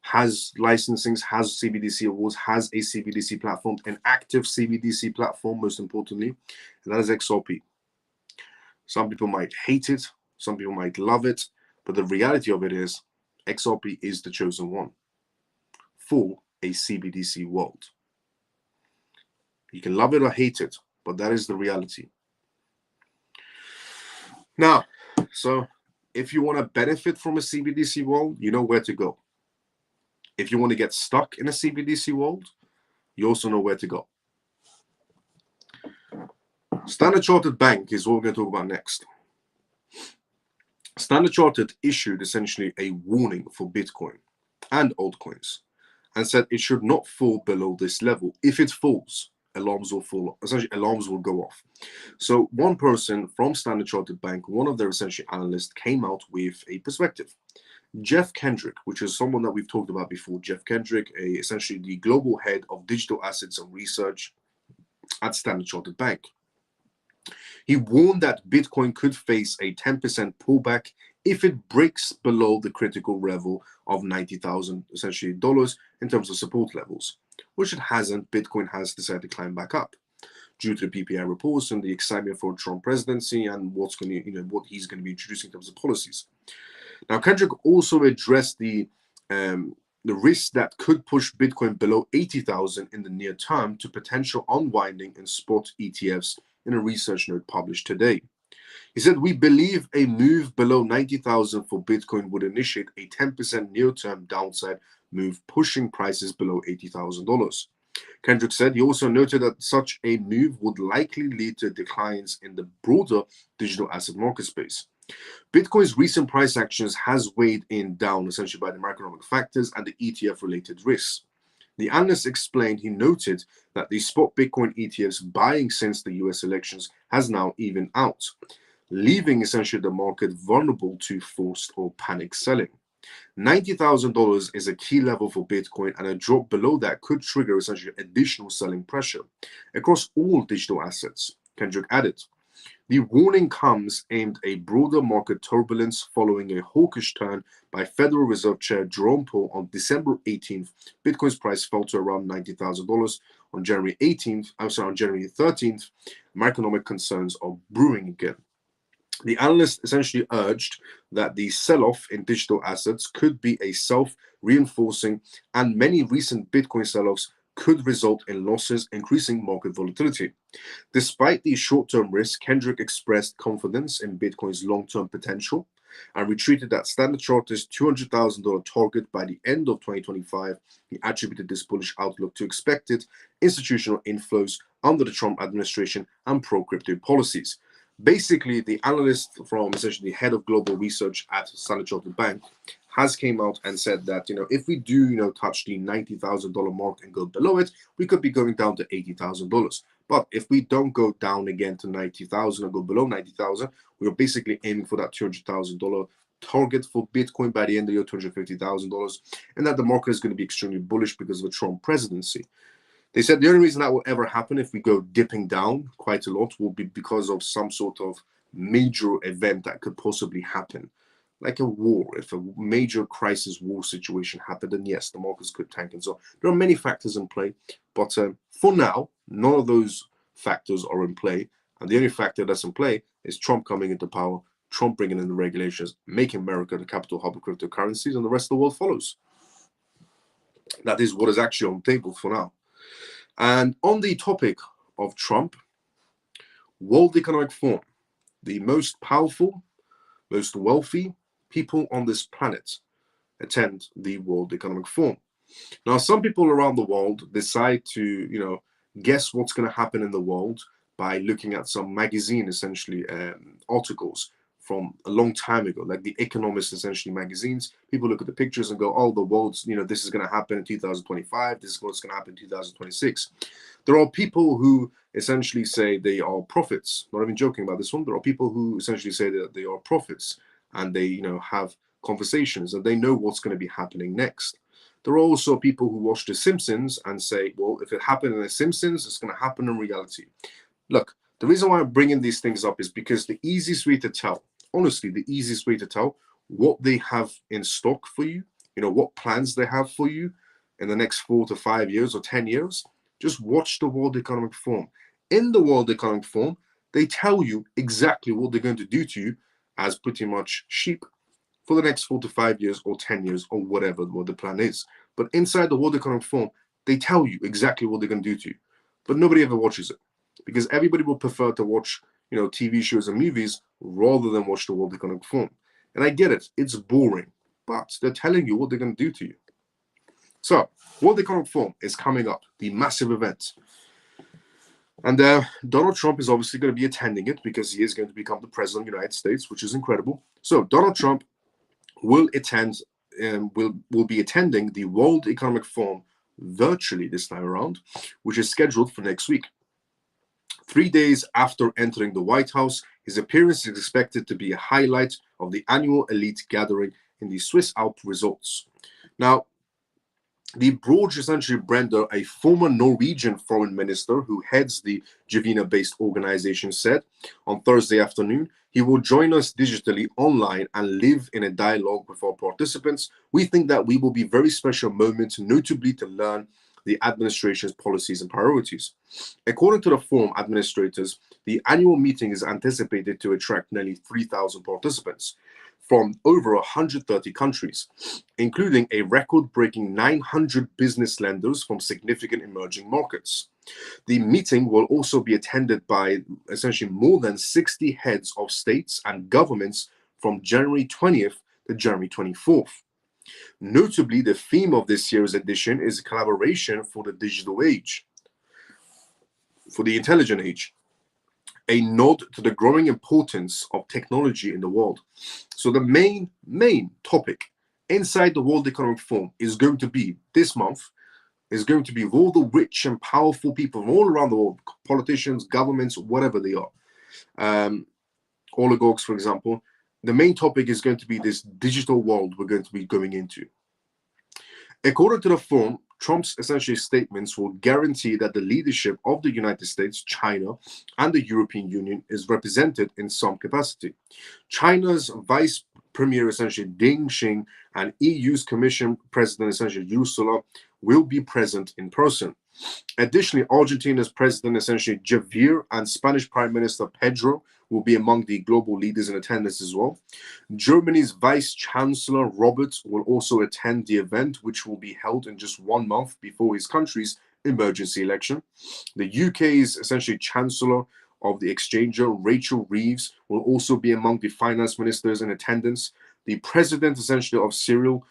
has licensings, has CBDC awards, has a CBDC platform, an active CBDC platform, most importantly, and that is XRP. Some people might hate it, some people might love it, but the reality of it is XRP is the chosen one for a CBDC world. You can love it or hate it, but that is the reality. Now, so if you want to benefit from a CBDC world, you know where to go. If you want to get stuck in a CBDC world, you also know where to go. Standard Chartered Bank is what we're going to talk about next. Standard Chartered issued essentially a warning for Bitcoin and altcoins and said it should not fall below this level. If it falls, alarms will fall. Essentially, alarms will go off. So one person from Standard Chartered Bank, one of their essentially analysts, came out with a perspective. Jeff Kendrick, which is someone that we've talked about before, Jeff Kendrick, essentially the global head of digital assets and research at Standard Chartered Bank. He warned that Bitcoin could face a 10% pullback if it breaks below the critical level of $90,000 essentially dollars in terms of support levels, which it hasn't. Bitcoin has decided to climb back up due to the PPI reports and the excitement for Trump presidency and what he's going to be introducing in terms of policies. Now, Kendrick also addressed the risk that could push Bitcoin below 80,000 in the near term to potential unwinding in spot ETFs in a research note published today. He said, we believe a move below 90,000 for Bitcoin would initiate a 10% near-term downside move, pushing prices below $80,000. Kendrick said he also noted that such a move would likely lead to declines in the broader digital asset market space. Bitcoin's recent price actions has weighed in down essentially by the macroeconomic factors and the ETF-related risks. The analyst explained he noted that the spot Bitcoin ETFs buying since the US elections has now evened out, leaving essentially the market vulnerable to forced or panic selling. $90,000 is a key level for Bitcoin, and a drop below that could trigger essentially additional selling pressure across all digital assets, Kendrick added. The warning comes aimed at a broader market turbulence following a hawkish turn by Federal Reserve Chair Jerome Powell on December 18th. Bitcoin's price fell to around $90,000 on January 13th. Macroeconomic concerns are brewing again. The analyst essentially urged that the sell-off in digital assets could be a self-reinforcing, and many recent Bitcoin sell-offs could result in losses, increasing market volatility. Despite these short-term risks, Kendrick expressed confidence in Bitcoin's long-term potential and retreated that Standard Chartered's $200,000 target by the end of 2025. He attributed this bullish outlook to expected institutional inflows under the Trump administration and pro-crypto policies. Basically, the analyst from essentially the head of global research at Standard Chartered Bank has came out and said that, if we do, touch the $90,000 mark and go below it, we could be going down to $80,000. But if we don't go down again to 90,000 or go below 90,000, we're basically aiming for that $200,000 target for Bitcoin by the end of the year, $250,000, and that the market is going to be extremely bullish because of the Trump presidency. They said the only reason that will ever happen if we go dipping down quite a lot will be because of some sort of major event that could possibly happen, like a war. If a major crisis war situation happened, then yes, the markets could tank. And so there are many factors in play, but for now, none of those factors are in play. And the only factor that's in play is Trump coming into power, Trump bringing in the regulations, making America the capital hub of cryptocurrencies, and the rest of the world follows. That is what is actually on the table for now. And on the topic of Trump, World Economic Forum, the most powerful, most wealthy people on this planet attend the World Economic Forum. Now, some people around the world decide to, guess what's going to happen in the world by looking at some magazine, essentially, articles from a long time ago, like the Economist, essentially, magazines. People look at the pictures and go, oh, the world's, this is going to happen in 2025. This is what's going to happen in 2026. There are people who essentially say they are prophets. Not even joking about this one. There are people who essentially say that they are prophets, and they, have conversations and they know what's going to be happening next. There are also people who watch The Simpsons and say, well, if it happened in The Simpsons, it's going to happen in reality. Look, the reason why I'm bringing these things up is because the easiest way to tell, honestly, the easiest way to tell what they have in stock for you, what plans they have for you in the next 4 to 5 years or 10 years, just watch the World Economic Forum. In the World Economic Forum, they tell you exactly what they're going to do to you as pretty much sheep for the next 4 to 5 years or 10 years or whatever what the plan is. But inside the World Economic Forum, they tell you exactly what they're going to do to you. But nobody ever watches it because everybody will prefer to watch, TV shows and movies rather than watch the World Economic Forum. And I get it, it's boring, but they're telling you what they're going to do to you. So, World Economic Forum is coming up, the massive event. And Donald Trump is obviously going to be attending it because he is going to become the president of the United States, which is incredible. So Donald Trump will be attending the World Economic Forum virtually this time around, which is scheduled for next week. 3 days after entering the White House, his appearance is expected to be a highlight of the annual elite gathering in the Swiss Alps resorts. Now, the broad essentially Brender, a former Norwegian foreign minister who heads the Geneva-based organization, said on Thursday afternoon, he will join us digitally online and live in a dialogue with our participants. We think that we will be very special moments, notably to learn the administration's policies and priorities. According to the forum administrators, the annual meeting is anticipated to attract nearly 3,000 participants from over 130 countries, including a record-breaking 900 business lenders from significant emerging markets. The meeting will also be attended by essentially more than 60 heads of states and governments from January 20th to January 24th. Notably, the theme of this year's edition is collaboration for the digital age, for the intelligent age, a nod to the growing importance of technology in the world. So the main topic inside the World Economic Forum is going to be this month, is going to be all the rich and powerful people from all around the world, politicians, governments, whatever they are, oligarchs, for example. The main topic is going to be this digital world we're going to be going into. According to the forum, Trump's essentially statements will guarantee that the leadership of the United States, China, and the European Union is represented in some capacity. China's Vice Premier, essentially Deng Xing, and EU's Commission President, essentially Ursula, will be present in person. Additionally, Argentina's President, essentially Javier, and Spanish Prime Minister Pedro will be among the global leaders in attendance as well. Germany's Vice Chancellor Robert will also attend the event, which will be held in just 1 month before his country's emergency election. The UK's essentially Chancellor of the Exchanger, Rachel Reeves, will also be among the finance ministers in attendance. The president, essentially, of Cyril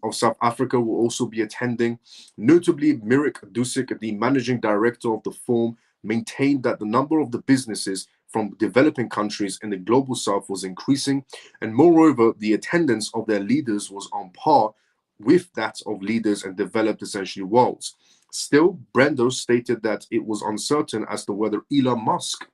of South Africa will also be attending. Notably, Mirek Dusik, the managing director of the forum, maintained that the number of the businesses from developing countries in the global south was increasing, and moreover, the attendance of their leaders was on par with that of leaders in developed essentially worlds. Still, Brendo stated that it was uncertain as to whether Elon Musk,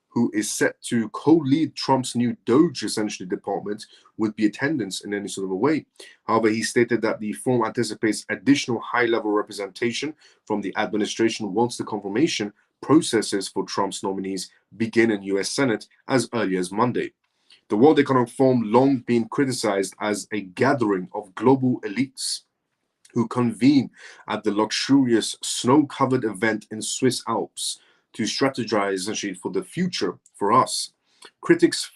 who is set to co-lead Trump's new Doge essentially department, would be attendance in any sort of a way. However, he stated that the forum anticipates additional high-level representation from the administration once the confirmation processes for Trump's nominees begin in US Senate as early as Monday. The World Economic Forum long been criticized as a gathering of global elites who convene at the luxurious snow-covered event in Swiss Alps to strategize essentially for the future for us. Critics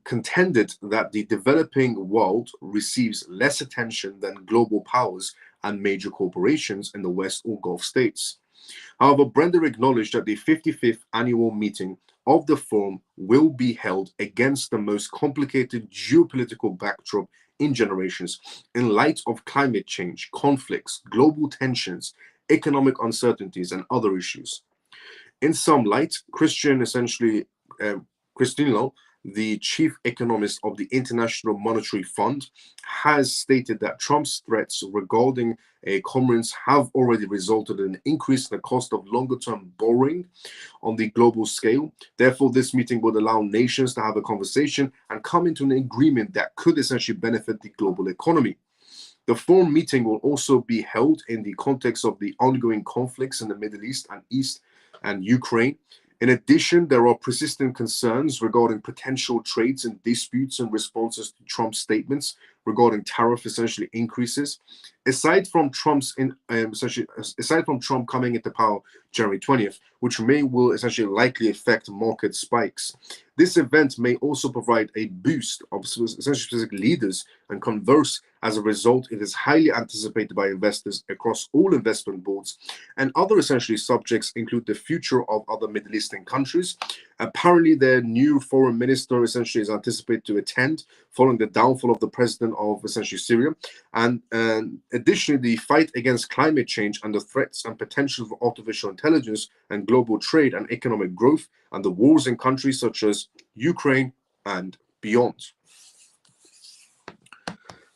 contended that the developing world receives less attention than global powers and major corporations in the West or Gulf states. However, Brender acknowledged that the 55th annual meeting of the forum will be held against the most complicated geopolitical backdrop in generations, in light of climate change, conflicts, global tensions, economic uncertainties, and other issues. In some light, Christian Lo, the chief economist of the International Monetary Fund, has stated that Trump's threats regarding commerce have already resulted in an increase in the cost of longer-term borrowing on the global scale. Therefore, this meeting would allow nations to have a conversation and come into an agreement that could essentially benefit the global economy. The forum meeting will also be held in the context of the ongoing conflicts in the Middle East and Ukraine. In addition, there are persistent concerns regarding potential trades and disputes in responses to Trump's statements regarding tariff essentially increases. Aside from Trump coming into power January 20th, which will essentially likely affect market spikes, this event may also provide a boost of essentially specific leaders and converse. As a result, it is highly anticipated by investors across all investment boards, and other essentially subjects include the future of other Middle Eastern countries. Apparently, their new foreign minister essentially is anticipated to attend following the downfall of the president of essentially Syria. And additionally, the fight against climate change and the threats and potential for artificial intelligence and global trade and economic growth and the wars in countries such as Ukraine and beyond.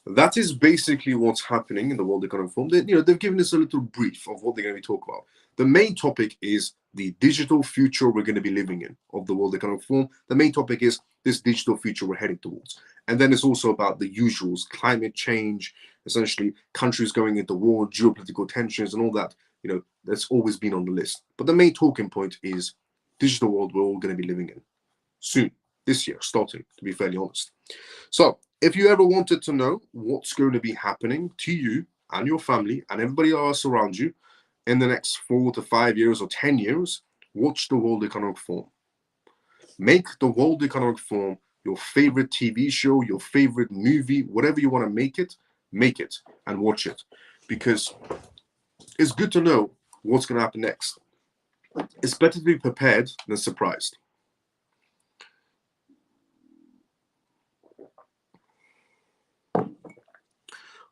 That is basically what's happening in the World Economic Forum. They've given us a little brief of what they're going to be talking about. The main topic is the digital future we're going to be living in of the World Economic Forum. The main topic is this digital future we're heading towards. And then it's also about the usuals, climate change, essentially countries going into war, geopolitical tensions and all that. That's always been on the list. But the main talking point is digital world we're all going to be living in soon, this year, starting, to be fairly honest. So if you ever wanted to know what's going to be happening to you and your family and everybody else around you in the next 4 to 5 years or 10 years, watch the World Economic Forum. Make the World Economic Forum your favorite TV show, your favorite movie, whatever you want to make it and watch it. Because it's good to know what's going to happen next. It's better to be prepared than surprised.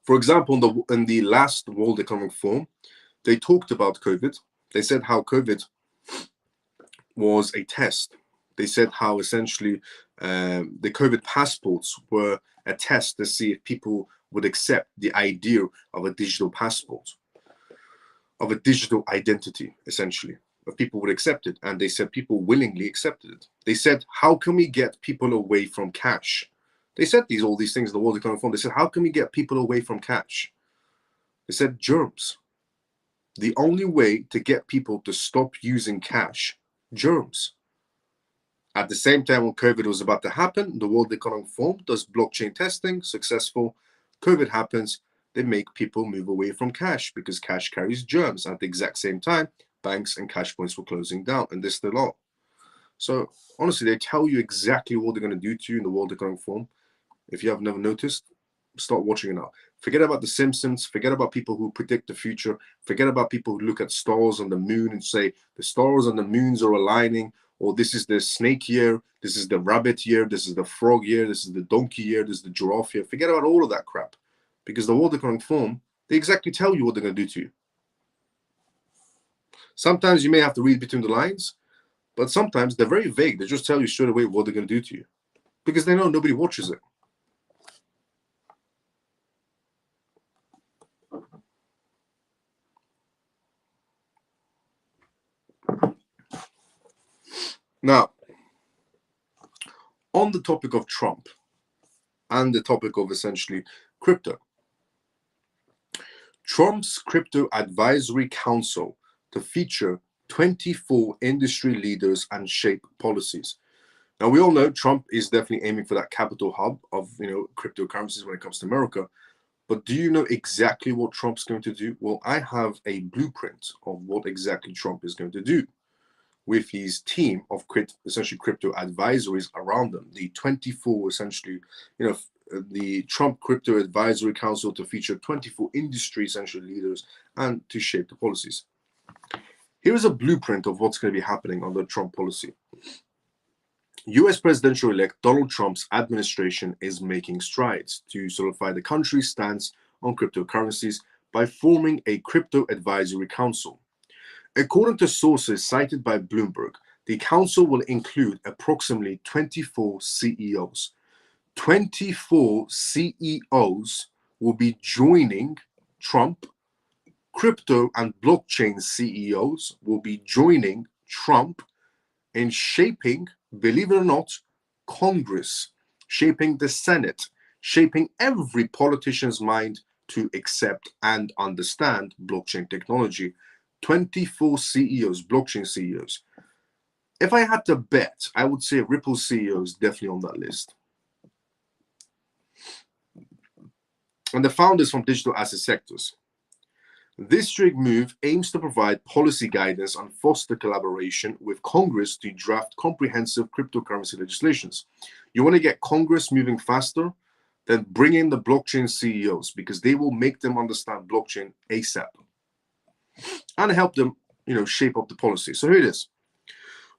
For example, in the last World Economic Forum, they talked about COVID. They said how COVID was a test. They said how essentially the COVID passports were a test to see if people would accept the idea of a digital passport, of a digital identity, essentially. But people would accept it. And they said people willingly accepted it. They said, how can we get people away from cash? They said all these things in the World Economic Forum. They said, how can we get people away from cash? They said germs. The only way to get people to stop using cash, germs. At the same time, when COVID was about to happen, the World Economic Forum does blockchain testing, successful. COVID happens, they make people move away from cash because cash carries germs. At the exact same time, banks and cash points were closing down, and they still are. So honestly, they tell you exactly what they're going to do to you in the World Economic Forum. If you have never noticed, start watching it now. Forget about The Simpsons. Forget about people who predict the future. Forget about people who look at stars on the moon and say the stars and the moons are aligning, or this is the snake year, this is the rabbit year, this is the frog year, this is the donkey year, this is the giraffe year. Forget about all of that crap, because the World Economic Forum, they exactly tell you what they're going to do to you. Sometimes you may have to read between the lines, But sometimes they're very vague. They just tell you straight away what they're going to do to you because they know nobody watches it. Now, on the topic of Trump and the topic of essentially crypto, Trump's Crypto Advisory Council to feature 24 industry leaders and shape policies. Now, we all know Trump is definitely aiming for that capital hub of, cryptocurrencies when it comes to America. But do you know exactly what Trump's going to do? Well, I have a blueprint of what exactly Trump is going to do with his team of essentially crypto advisories around them. The 24 essentially, the Trump Crypto Advisory Council to feature 24 industry essential leaders and to shape the policies. Here is a blueprint of what's going to be happening on the Trump policy. US presidential-elect Donald Trump's administration is making strides to solidify the country's stance on cryptocurrencies by forming a crypto advisory council. According to sources cited by Bloomberg, the council will include approximately 24 CEOs. 24 CEOs will be joining Trump. Crypto and blockchain CEOs will be joining Trump in shaping, believe it or not, Congress, shaping the Senate, shaping every politician's mind to accept and understand blockchain technology. 24 CEOs, blockchain CEOs. If I had to bet, I would say Ripple CEO is definitely on that list. And the founders from digital asset sectors. This strict move aims to provide policy guidance and foster collaboration with Congress to draft comprehensive cryptocurrency legislations. You want to get Congress moving faster? Then bring in the blockchain CEOs because they will make them understand blockchain ASAP and help them, shape up the policy. So here it is.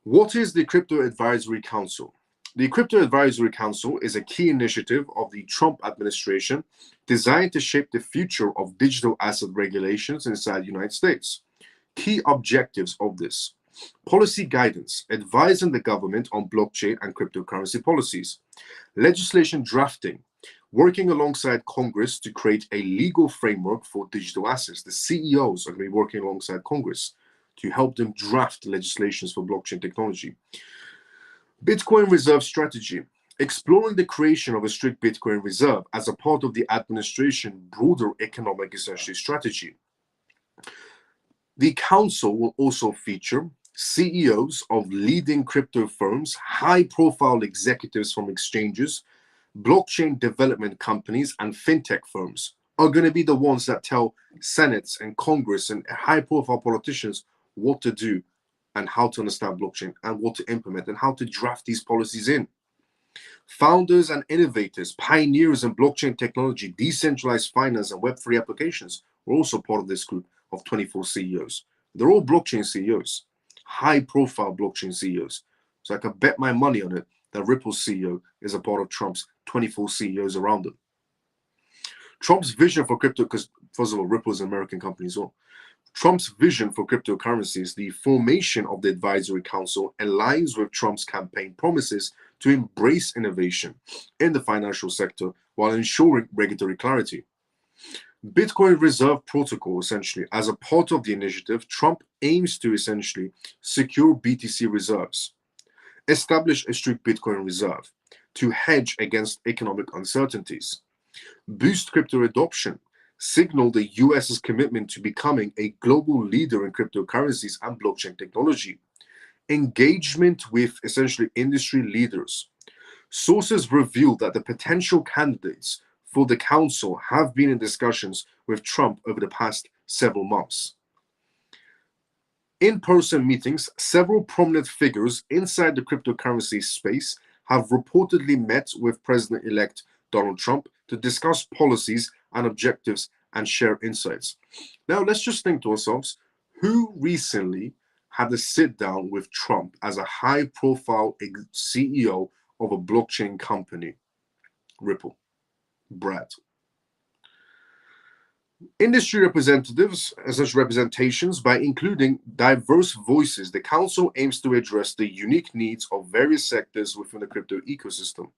What is the Crypto Advisory Council? The Crypto Advisory Council is a key initiative of the Trump administration designed to shape the future of digital asset regulations inside the United States. Key objectives of this: policy guidance, advising the government on blockchain and cryptocurrency policies; legislation drafting, working alongside Congress to create a legal framework for digital assets. The CEOs are going to be working alongside Congress to help them draft legislations for blockchain technology. Bitcoin reserve strategy, exploring the creation of a strict Bitcoin reserve as a part of the administration's broader economic essentially strategy. The council will also feature CEOs of leading crypto firms, high-profile executives from exchanges, blockchain development companies, and fintech firms are going to be the ones that tell Senates and Congress and high-profile politicians what to do and how to understand blockchain and what to implement and how to draft these policies in. Founders and innovators, pioneers in blockchain technology, decentralized finance, and Web3 applications were also part of this group of 24 CEOs. They're all blockchain CEOs, high-profile blockchain CEOs. So I can bet my money on it that Ripple's CEO is a part of Trump's 24 CEOs around him. Trump's vision for crypto, because first of all, Ripple is an American company as well. Trump's vision for cryptocurrencies, the formation of the advisory council, aligns with Trump's campaign promises to embrace innovation in the financial sector while ensuring regulatory clarity. Bitcoin Reserve Protocol, essentially, as a part of the initiative, Trump aims to essentially secure BTC reserves, establish a strict Bitcoin reserve to hedge against economic uncertainties, boost crypto adoption, signal the US's commitment to becoming a global leader in cryptocurrencies and blockchain technology, engagement with essentially industry leaders. Sources reveal that the potential candidates for the council have been in discussions with Trump over the past several months. In-person meetings, several prominent figures inside the cryptocurrency space have reportedly met with President-elect Donald Trump to discuss policies and objectives and share insights. Now, let's just think to ourselves, who recently had a sit down with Trump as a high-profile CEO of a blockchain company? Ripple. Brad. Industry representatives, such representations, by including diverse voices, the Council aims to address the unique needs of various sectors within the crypto ecosystem.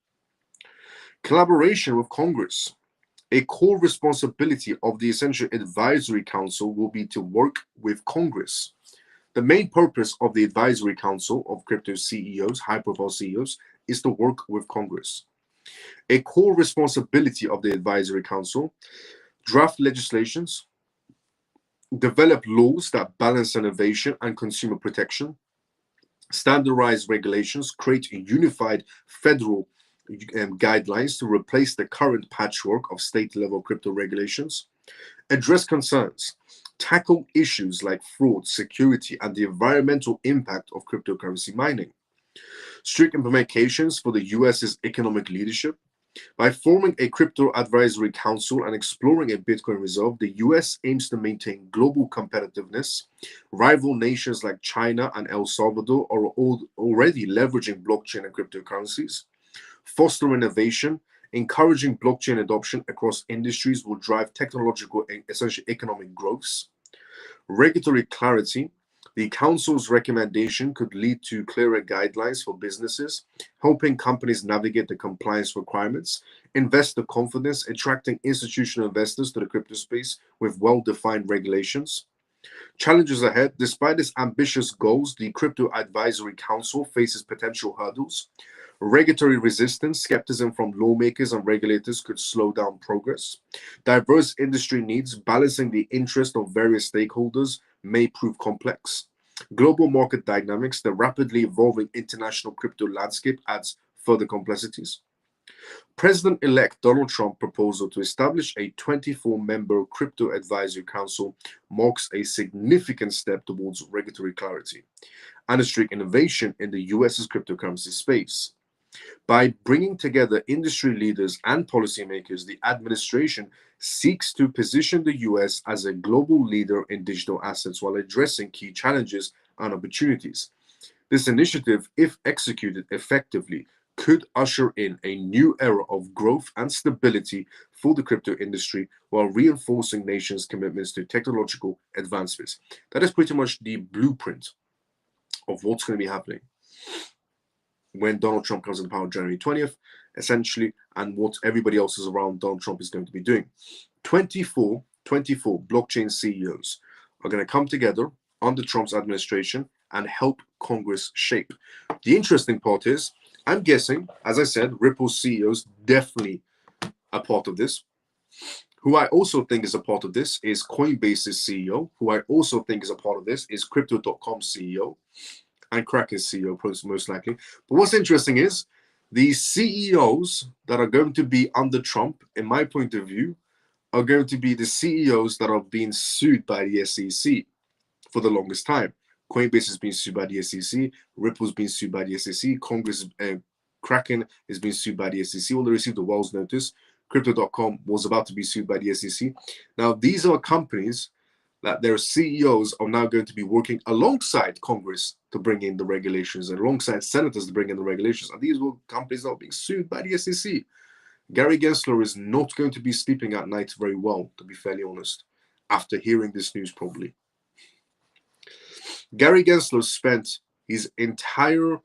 Collaboration with Congress. A core responsibility of the Essential Advisory Council will be to work with Congress. The main purpose of the Advisory Council of crypto CEOs, high-profile CEOs, is to work with Congress. A core responsibility of the Advisory Council: draft legislations, develop laws that balance innovation and consumer protection, standardize regulations, create unified federal guidelines to replace the current patchwork of state-level crypto regulations, address concerns, tackle issues like fraud, security, and the environmental impact of cryptocurrency mining, strict implications for the US's economic leadership. By forming a crypto advisory council and exploring a Bitcoin reserve, the US aims to maintain global competitiveness. Rival nations like China and El Salvador are already leveraging blockchain and cryptocurrencies. Foster innovation. Encouraging blockchain adoption across industries will drive technological and essentially economic growth. Regulatory clarity. The Council's recommendation could lead to clearer guidelines for businesses, helping companies navigate the compliance requirements, investor confidence, attracting institutional investors to the crypto space with well-defined regulations. Challenges ahead. Despite its ambitious goals, the Crypto Advisory Council faces potential hurdles. Regulatory resistance, skepticism from lawmakers and regulators could slow down progress. Diverse industry needs, balancing the interest of various stakeholders, may prove complex. Global market dynamics, the rapidly evolving international crypto landscape adds further complexities. President-elect Donald Trump's proposal to establish a 24-member crypto advisory council marks a significant step towards regulatory clarity and a strict innovation in the US's cryptocurrency space. By bringing together industry leaders and policymakers, the administration seeks to position the US as a global leader in digital assets while addressing key challenges and opportunities. This initiative, if executed effectively, could usher in a new era of growth and stability for the crypto industry while reinforcing nations' commitments to technological advancements. That is pretty much the blueprint of what's going to be happening when Donald Trump comes into power on January 20th, essentially, and what everybody else is around Donald Trump is going to be doing. 24 blockchain CEOs are going to come together under Trump's administration and help Congress shape. The interesting part is, I'm guessing, as I said, Ripple CEOs definitely a part of this. Who I also think is a part of this is Coinbase's CEO. Who I also think is a part of this is Crypto.com CEO. And Kraken's CEO, most likely. But what's interesting is the CEOs that are going to be under Trump, in my point of view, are going to be the CEOs that are being sued by the SEC for the longest time. Coinbase is being sued by the SEC. Ripple's being sued by the SEC. Kraken is being sued by the SEC. Well, they received a Wells notice. Crypto.com was about to be sued by the SEC. Now, these are companies that their CEOs are now going to be working alongside Congress to bring in the regulations, and alongside senators to bring in the regulations. And these were companies that are being sued by the SEC. Gary Gensler is not going to be sleeping at night very well, to be fairly honest, after hearing this news probably. Gary Gensler spent his entire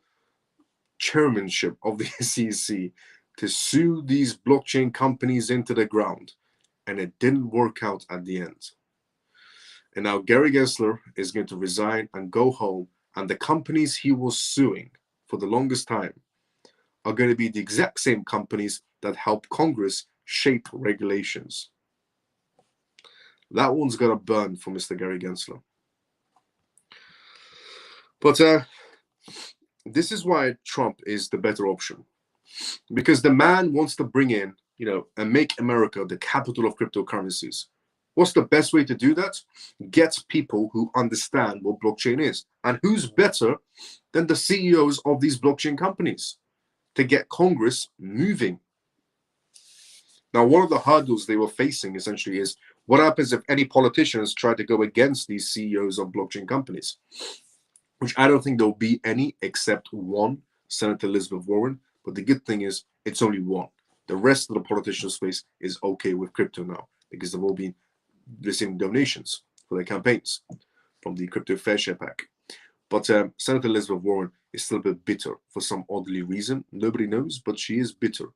chairmanship of the SEC to sue these blockchain companies into the ground, and it didn't work out at the end. And now Gary Gensler is going to resign and go home, and the companies he was suing for the longest time are going to be the exact same companies that help Congress shape regulations. That one's going to burn for Mr. Gary Gensler. But this is why Trump is the better option. Because the man wants to bring in, and make America the capital of cryptocurrencies. What's the best way to do that? Get people who understand what blockchain is. And who's better than the CEOs of these blockchain companies to get Congress moving? Now, one of the hurdles they were facing essentially is what happens if any politicians try to go against these CEOs of blockchain companies, which I don't think there'll be any except one, Senator Elizabeth Warren. But the good thing is it's only one. The rest of the political space is okay with crypto now because they've all been receiving donations for their campaigns from the Crypto Fair Share PAC. But Senator Elizabeth Warren is still a bit bitter for some oddly reason. Nobody knows, but she is bitter.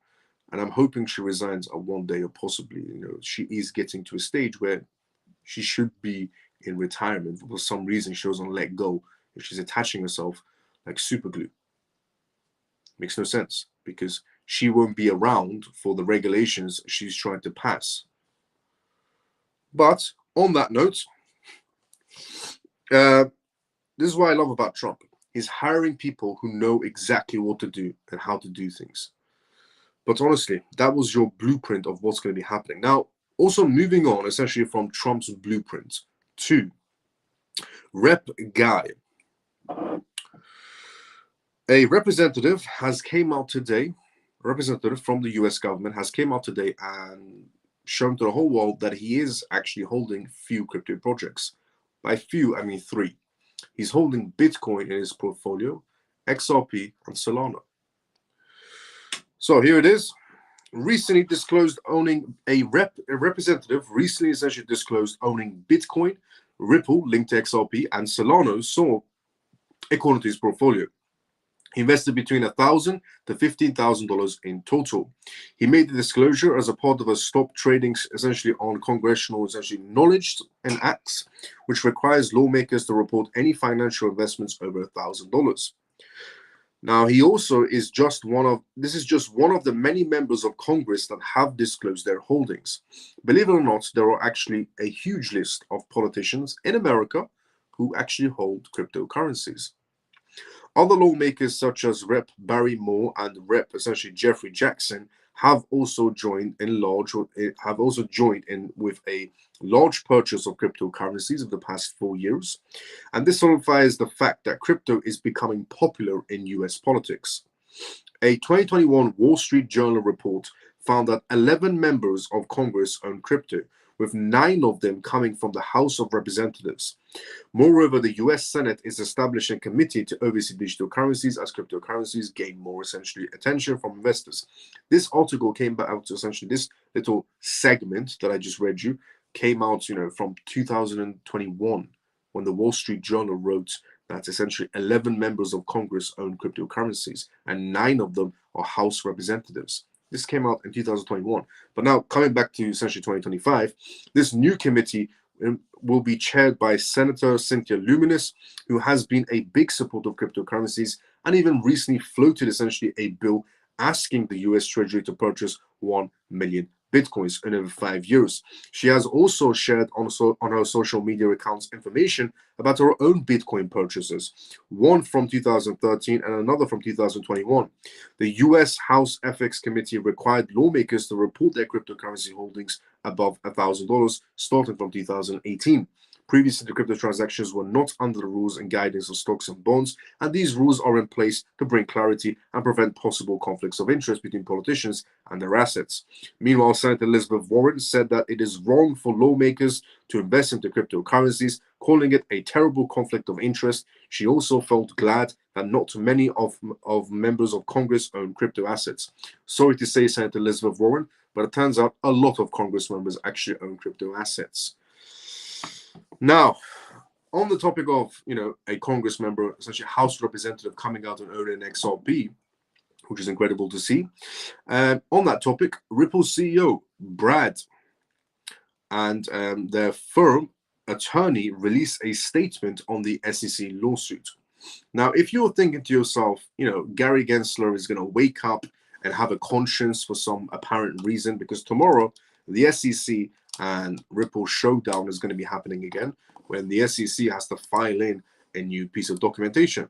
And I'm hoping she resigns at one day, or possibly, she is getting to a stage where she should be in retirement. For some reason, she doesn't let go. If she's attaching herself like super glue. Makes no sense, because she won't be around for the regulations she's trying to pass. But on that note, this is what I love about Trump. He's hiring people who know exactly what to do and how to do things. But honestly, that was your blueprint of what's going to be happening. Now, also moving on, essentially from Trump's blueprint to Rep Guy. A representative has came out today, a representative from the US government has came out today and shown to the whole world that he is actually holding few crypto projects. By few, I mean 3. He's holding Bitcoin in his portfolio, XRP, and Solana. So here it is. Recently disclosed owning a representative recently essentially disclosed owning Bitcoin, Ripple linked to XRP, and Solana. So, according to his portfolio, he invested between $1,000 to $15,000 in total. He made the disclosure as a part of a stop trading essentially on congressional knowledge and acts, which requires lawmakers to report any financial investments over $1,000. Now, he also is just one of the many members of Congress that have disclosed their holdings. Believe it or not, there are actually a huge list of politicians in America who actually hold cryptocurrencies. Other lawmakers such as Rep. Barry Moore and Rep. essentially Jeffrey Jackson have also joined in with a large purchase of cryptocurrencies over the past 4 years. And this solidifies the fact that crypto is becoming popular in US politics. A 2021 Wall Street Journal report found that 11 members of Congress own crypto, with 9 of them coming from the House of Representatives. Moreover, the US Senate is establishing a committee to oversee digital currencies as cryptocurrencies gain more essentially attention from investors. This article came out to essentially this little segment that I just read you came out, from 2021 when the Wall Street Journal wrote that essentially 11 members of Congress own cryptocurrencies and 9 of them are House representatives. This came out in 2021. But now, coming back to essentially 2025, this new committee will be chaired by Senator Cynthia Lummis, who has been a big supporter of cryptocurrencies and even recently floated essentially a bill asking the US Treasury to purchase 1 million Bitcoins in over 5 years. She has also shared on her social media accounts information about her own Bitcoin purchases, one from 2013 and another from 2021. The US House Ethics Committee required lawmakers to report their cryptocurrency holdings above $1,000 starting from 2018. Previously, the crypto transactions were not under the rules and guidance of stocks and bonds, and these rules are in place to bring clarity and prevent possible conflicts of interest between politicians and their assets. Meanwhile, Senator Elizabeth Warren said that it is wrong for lawmakers to invest into cryptocurrencies, calling it a terrible conflict of interest. She also felt glad that not many of members of Congress own crypto assets. Sorry to say, Senator Elizabeth Warren, but it turns out a lot of Congress members actually own crypto assets. Now, on the topic of, a Congress member, essentially House representative coming out and owning XRP, which is incredible to see. On that topic, Ripple CEO Brad and their firm attorney released a statement on the SEC lawsuit. Now, if you're thinking to yourself, Gary Gensler is going to wake up and have a conscience for some apparent reason, because tomorrow the SEC and Ripple showdown is going to be happening again when the SEC has to file in a new piece of documentation.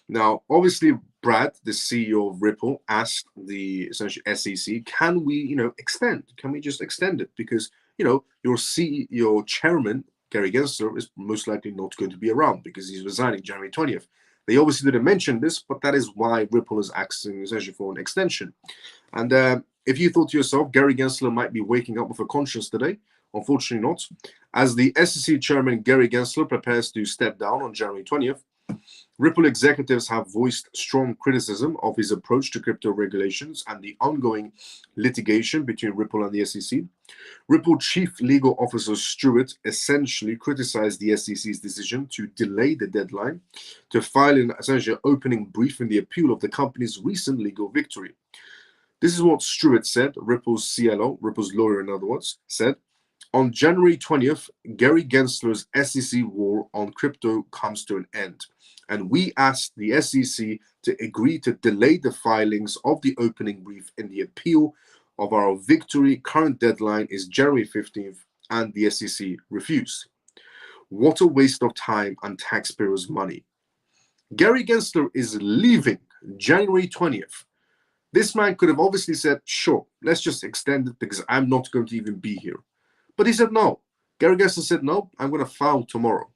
Now, obviously, Brad, the CEO of Ripple, asked the essentially SEC, can we, extend? Can we just extend it? Because, your chairman, Gary Gensler, is most likely not going to be around because he's resigning January 20th. They obviously didn't mention this, but that is why Ripple is asking essentially for an extension. And if you thought to yourself, Gary Gensler might be waking up with a conscience today, unfortunately not. As the SEC chairman, Gary Gensler, prepares to step down on January 20th, Ripple executives have voiced strong criticism of his approach to crypto regulations and the ongoing litigation between Ripple and the SEC. Ripple Chief Legal Officer Stewart essentially criticized the SEC's decision to delay the deadline to file an essentially opening brief in the appeal of the company's recent legal victory. This is what Stewart said, Ripple's CLO, Ripple's lawyer in other words, said. On January 20th, Gary Gensler's SEC war on crypto comes to an end, and we asked the SEC to agree to delay the filings of the opening brief in the appeal of our victory. Current deadline is January 15th, and the SEC refused. What a waste of time and taxpayers' money. Gary Gensler is leaving January 20th. This man could have obviously said, sure, let's just extend it because I'm not going to even be here. But he said no. Gary Gensler said, no, I'm going to file tomorrow.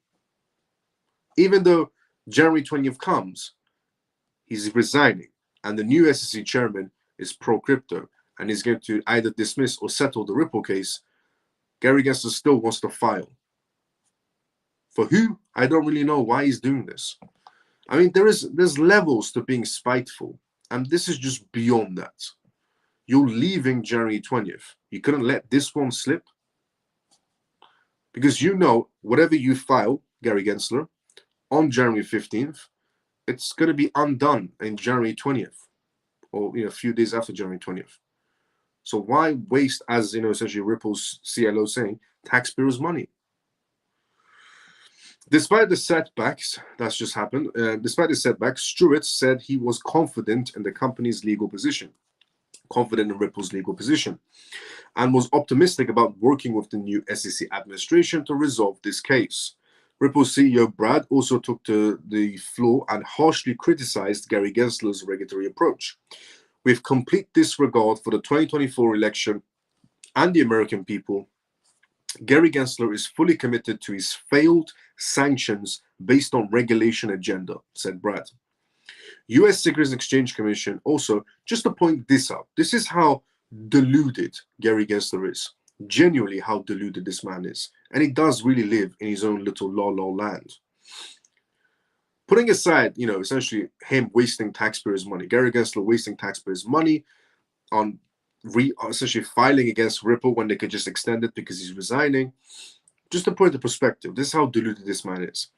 Even though January 20th comes, he's resigning, and the new SEC chairman is pro-crypto, and he's going to either dismiss or settle the Ripple case. Gary Gensler still wants to file. For who? I don't really know why he's doing this. I mean, there's levels to being spiteful, and this is just beyond that. You're leaving January 20th. You couldn't let this one slip? Because you know, whatever you file, Gary Gensler, on January 15th, it's going to be undone in January 20th, or a few days after January 20th. So why waste, as essentially Ripple's CLO saying, taxpayers' money? Despite the setbacks that's just happened, Stewart said he was confident in the company's legal position, confident in Ripple's legal position, and was optimistic about working with the new SEC administration to resolve this case. Ripple CEO Brad also took to the floor and harshly criticized Gary Gensler's regulatory approach. With complete disregard for the 2024 election and the American people, Gary Gensler is fully committed to his failed sanctions based on regulation agenda, said Brad. U.S. Securities and Exchange Commission also, just to point this out, this is how deluded Gary Gensler is. Genuinely how deluded this man is. And he does really live in his own little la-la land. Putting aside, essentially him wasting taxpayers' money, Gary Gensler wasting taxpayers' money on essentially filing against Ripple when they could just extend it because he's resigning. Just to put the perspective, this is how deluded this man is.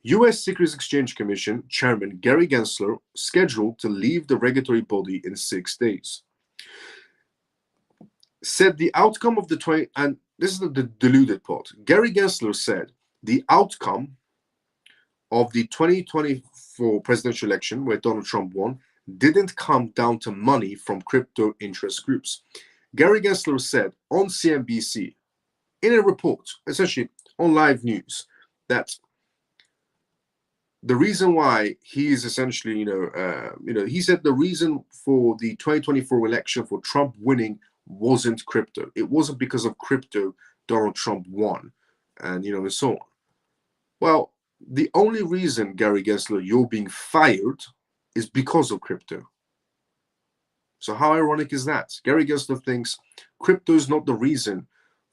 U.S. Securities Exchange Commission Chairman Gary Gensler scheduled to leave the regulatory body in 6 days. Said the outcome of the and this is the deluded part. Gary Gensler said the outcome of the 2024 presidential election, where Donald Trump won, didn't come down to money from crypto interest groups. Gary Gensler said on CNBC, in a report, essentially on live news, that the reason why he is essentially, he said the reason for the 2024 election for Trump winning wasn't crypto. It wasn't because of crypto Donald Trump won, and and so on. Well, the only reason, Gary Gensler, you're being fired is because of crypto. So how ironic is that? Gary Gensler thinks crypto is not the reason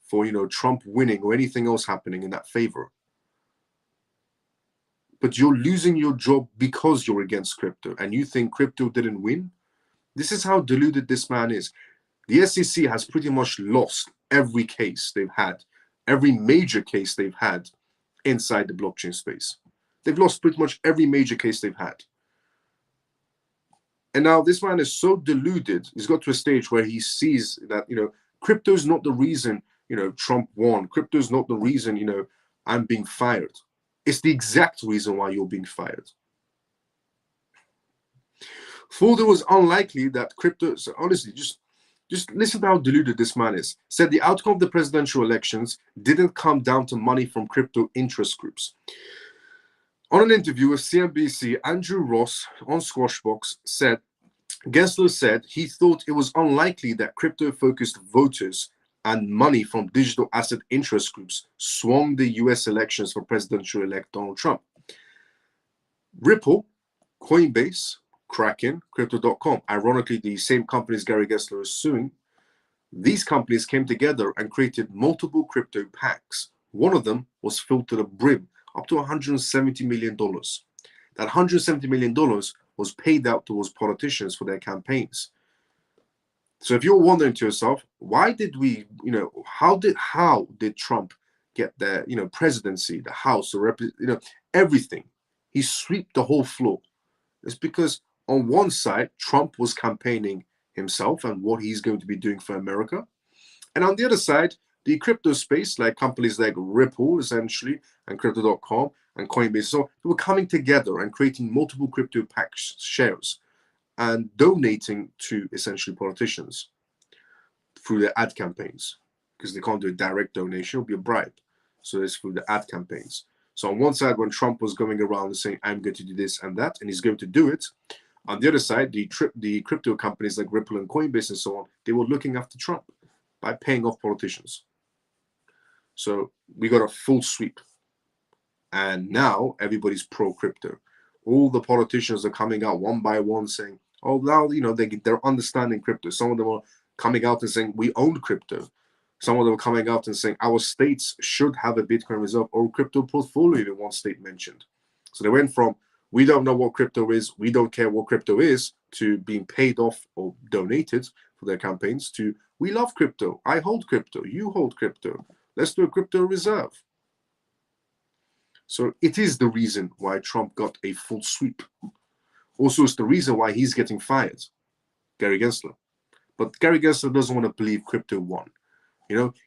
for Trump winning or anything else happening in that favor. But you're losing your job because you're against crypto, and you think crypto didn't win? This is how deluded this man is. The SEC has pretty much lost every case they've had, every major case they've had inside the blockchain space. They've lost pretty much every major case they've had. And now this man is so deluded, he's got to a stage where he sees that, crypto is not the reason, Trump won. Crypto is not the reason, I'm being fired. It's the exact reason why you're being fired. Thought it was unlikely that crypto, so honestly, just listen to how deluded this man is. Said the outcome of the presidential elections didn't come down to money from crypto interest groups. On an interview with CNBC, Andrew Ross on Squashbox said, Gensler said he thought it was unlikely that crypto-focused voters and money from digital asset interest groups swung the U.S. elections for presidential-elect Donald Trump. Ripple, Coinbase, Kraken, Crypto.com, ironically the same companies Gary Gensler is suing, these companies came together and created multiple crypto packs. One of them was filled to the brim, up to $170 million. That $170 million was paid out towards politicians for their campaigns. So if you're wondering to yourself, why did we, how did Trump get the, presidency, the House, everything? He swept the whole floor. It's because on one side, Trump was campaigning himself and what he's going to be doing for America. And on the other side, the crypto space, like companies like Ripple, essentially, and Crypto.com and Coinbase, so they were coming together and creating multiple crypto pack shares and donating to essentially politicians through their ad campaigns, because they can't do a direct donation, it'll be a bribe. So it's through the ad campaigns. So on one side, when Trump was going around and saying, I'm going to do this and that, and he's going to do it, on the other side, the crypto companies like Ripple and Coinbase and so on, they were looking after Trump by paying off politicians. So we got a full sweep. And now everybody's pro-crypto. All the politicians are coming out one by one saying, oh, now, they're understanding crypto. Some of them are coming out and saying, we own crypto. Some of them are coming out and saying, our states should have a Bitcoin reserve or crypto portfolio, in one state mentioned. So they went from, we don't know what crypto is, we don't care what crypto is, to being paid off or donated for their campaigns, to, we love crypto, I hold crypto, you hold crypto, let's do a crypto reserve. So it is the reason why Trump got a full sweep. Also, it's the reason why he's getting fired, Gary Gensler. But Gary Gensler doesn't want to believe crypto won.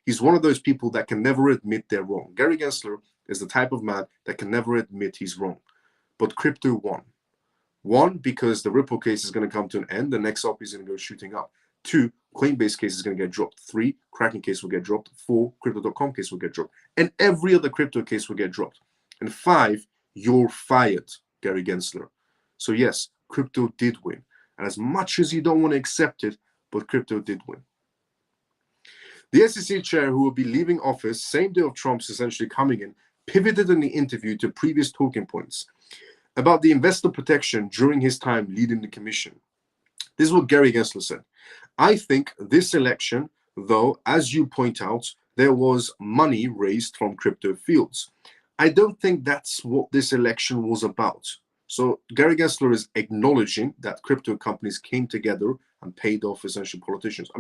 He's one of those people that can never admit they're wrong. Gary Gensler is the type of man that can never admit he's wrong. But crypto won. One, because the Ripple case is going to come to an end. The next up is going to go shooting up. Two, Coinbase case is going to get dropped. Three, Kraken case will get dropped. Four, Crypto.com case will get dropped. And every other crypto case will get dropped. And five, you're fired, Gary Gensler. So yes, crypto did win. And as much as you don't want to accept it, but crypto did win. The SEC chair, who will be leaving office same day of Trump's essentially coming in, pivoted in the interview to previous talking points about the investor protection during his time leading the commission. This is what Gary Gensler said. I think this election, though, as you point out, there was money raised from crypto fields. I don't think that's what this election was about. So Gary Gensler is acknowledging that crypto companies came together and paid off essentially politicians.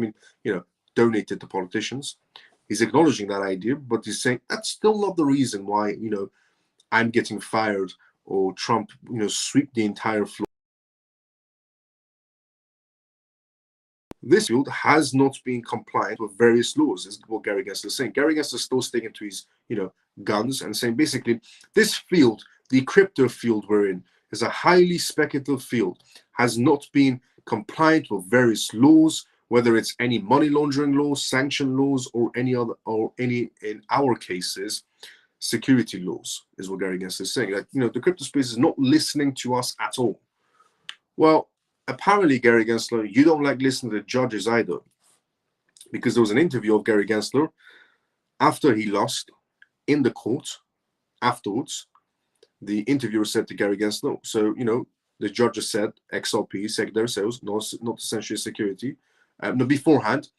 Donated to politicians. He's acknowledging that idea, but he's saying that's still not the reason why, I'm getting fired or Trump, sweep the entire floor. This field has not been compliant with various laws, is what Gary Gensler is saying. Gary Gensler is still sticking to his, guns and saying basically this field, the crypto field we're in, is a highly speculative field, has not been compliant with various laws, whether it's any money laundering laws, sanction laws, or any other, or any, in our cases, security laws, is what Gary Gensler is saying. Like, the crypto space is not listening to us at all. Well, apparently, Gary Gensler, you don't like listening to judges either, because there was an interview of Gary Gensler after he lost in the court. Afterwards, the interviewer said to Gary Gensler, so, the judges said XRP, secondary sales, not essentially security. No, beforehand,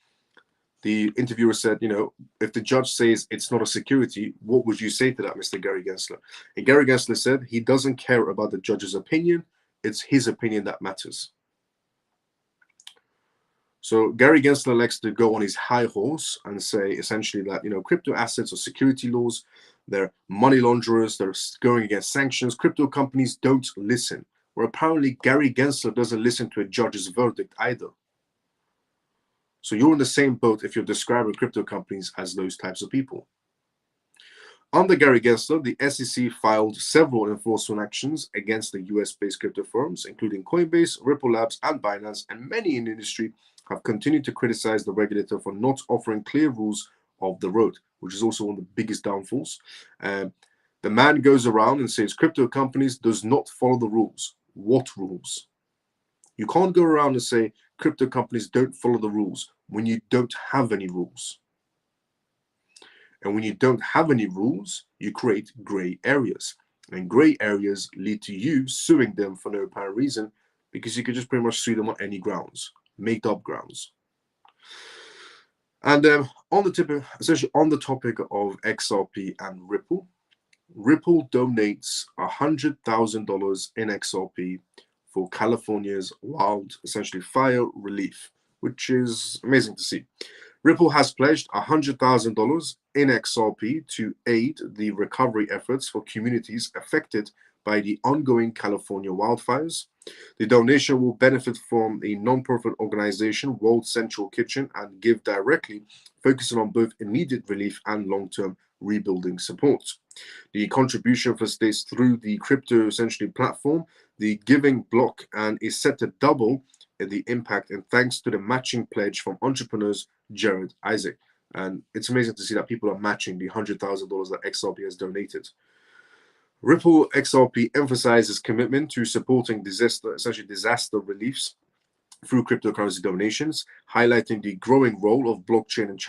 the interviewer said, if the judge says it's not a security, what would you say to that, Mr. Gary Gensler? And Gary Gensler said he doesn't care about the judge's opinion. It's his opinion that matters. So Gary Gensler likes to go on his high horse and say essentially that, crypto assets are security laws. They're money launderers. They're going against sanctions. Crypto companies don't listen. Well, apparently Gary Gensler doesn't listen to a judge's verdict either. So you're in the same boat if you're describing crypto companies as those types of people. Under Gary Gensler, the SEC filed several enforcement actions against the US-based crypto firms, including Coinbase, Ripple Labs, and Binance, and many in the industry have continued to criticize the regulator for not offering clear rules of the road, which is also one of the biggest downfalls. The man goes around and says crypto companies does not follow the rules. What rules? You can't go around and say crypto companies don't follow the rules when you don't have any rules. And when you don't have any rules, you create gray areas. And gray areas lead to you suing them for no apparent reason, because you could just pretty much sue them on any grounds, made up grounds. And on the topic of XRP and Ripple, Ripple donates $100,000 in XRP for California's wild, essentially fire relief, which is amazing to see. Ripple has pledged $100,000 in XRP to aid the recovery efforts for communities affected by the ongoing California wildfires. The donation will benefit from a non-profit organization, World Central Kitchen, and give directly, focusing on both immediate relief and long-term rebuilding support. The contribution for states through the crypto essentially platform, the giving block, and is set to double the impact, and thanks to the matching pledge from entrepreneurs Jared Isaac. And it's amazing to see that people are matching the $100,000 that XRP has donated. Ripple XRP emphasizes commitment to supporting disaster reliefs through cryptocurrency donations, highlighting the growing role of blockchain and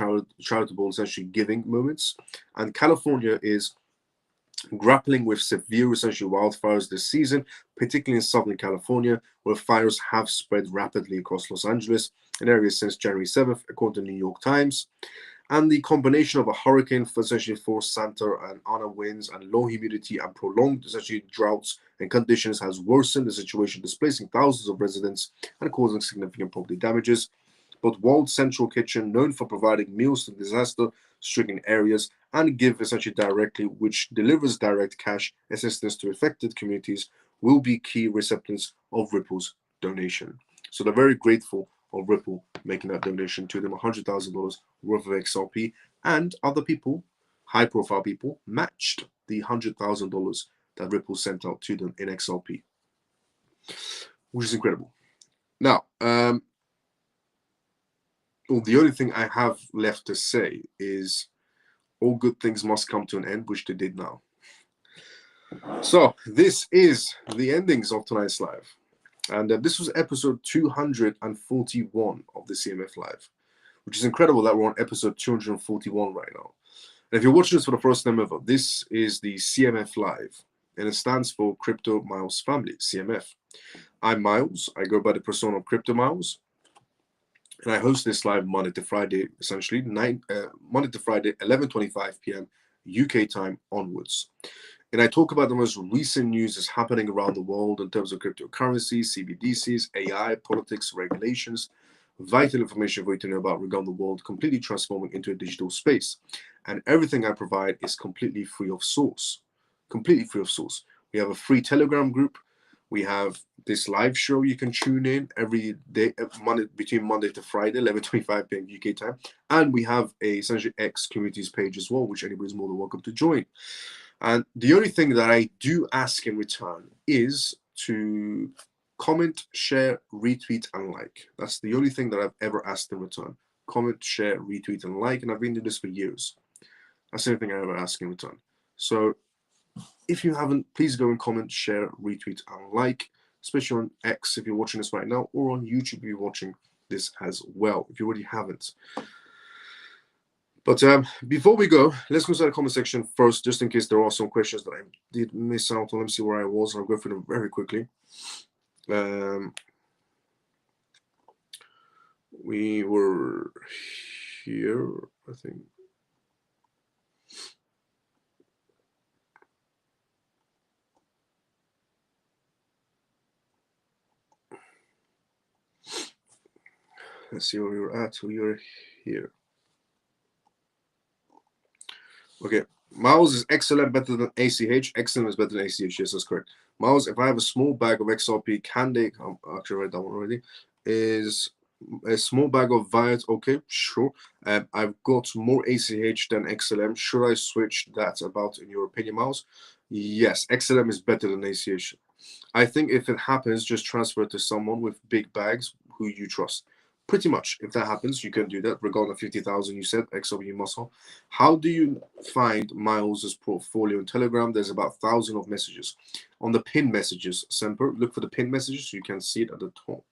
charitable essentially giving movements. And California is grappling with severe essentially wildfires this season, particularly in Southern California, where fires have spread rapidly across Los Angeles in areas since January 7th, according to the New York Times. And the combination of a hurricane essentially force Santa and Ana winds and low humidity and prolonged essentially droughts and conditions has worsened the situation, displacing thousands of residents and causing significant property damages. But World Central Kitchen, known for providing meals to disaster-stricken areas and give essentially directly, which delivers direct cash assistance to affected communities, will be key recipients of Ripple's donation. So they're very grateful of Ripple making that donation to them, $100,000 worth of XRP, and other people, high-profile people, matched the $100,000 that Ripple sent out to them in XRP, which is incredible. Now, the only thing I have left to say is all good things must come to an end, which they did now. So this is the endings of tonight's live. And this was episode 241 of the CMF Live, which is incredible that we're on episode 241 right now. And if you're watching this for the first time ever, this is the CMF Live, and it stands for Crypto Miles Family, CMF. I'm Miles. I go by the persona of Crypto Miles, and I host this live Monday to Friday, essentially Monday to Friday, 11:25 p.m. UK time onwards. And I talk about the most recent news that's happening around the world in terms of cryptocurrency, CBDCs, AI, politics, regulations, vital information for you to know about regarding the world completely transforming into a digital space. And everything I provide is completely free of source. Completely free of source. We have a free Telegram group. We have this live show you can tune in every day, between Monday to Friday, 11:25 p.m. UK time. And we have a essentially X communities page as well, which anybody's more than welcome to join. And the only thing that I do ask in return is to comment, share, retweet, and like. That's the only thing that I've ever asked in return. Comment, share, retweet, and like. And I've been doing this for years. That's the only thing I ever ask in return. So if you haven't, please go and comment, share, retweet, and like, especially on X if you're watching this right now, or on YouTube if you're watching this as well, if you already haven't. But before we go, let's go to the comment section first, just in case there are some questions that I did miss out on. Let me see where I was. I'll go through them very quickly. We were here, I think. Let's see where we were at. We were here. Okay, Miles, is XLM better than ACH? XLM is better than ACH. Yes, that's correct. Miles, if I have a small bag of XRP, can they? I actually read that one already. Is a small bag of Viet okay? Sure. I've got more ACH than XLM. Should I switch that about, in your opinion, Miles? Yes, XLM is better than ACH. I think if it happens, just transfer it to someone with big bags who you trust. Pretty much, if that happens, you can do that. Regarding the 50,000 you said, XRP muscle. How do you find Miles's portfolio in Telegram? There's about 1,000 of messages. On the pin messages, Semper, look for the pin messages. You can see it at the top.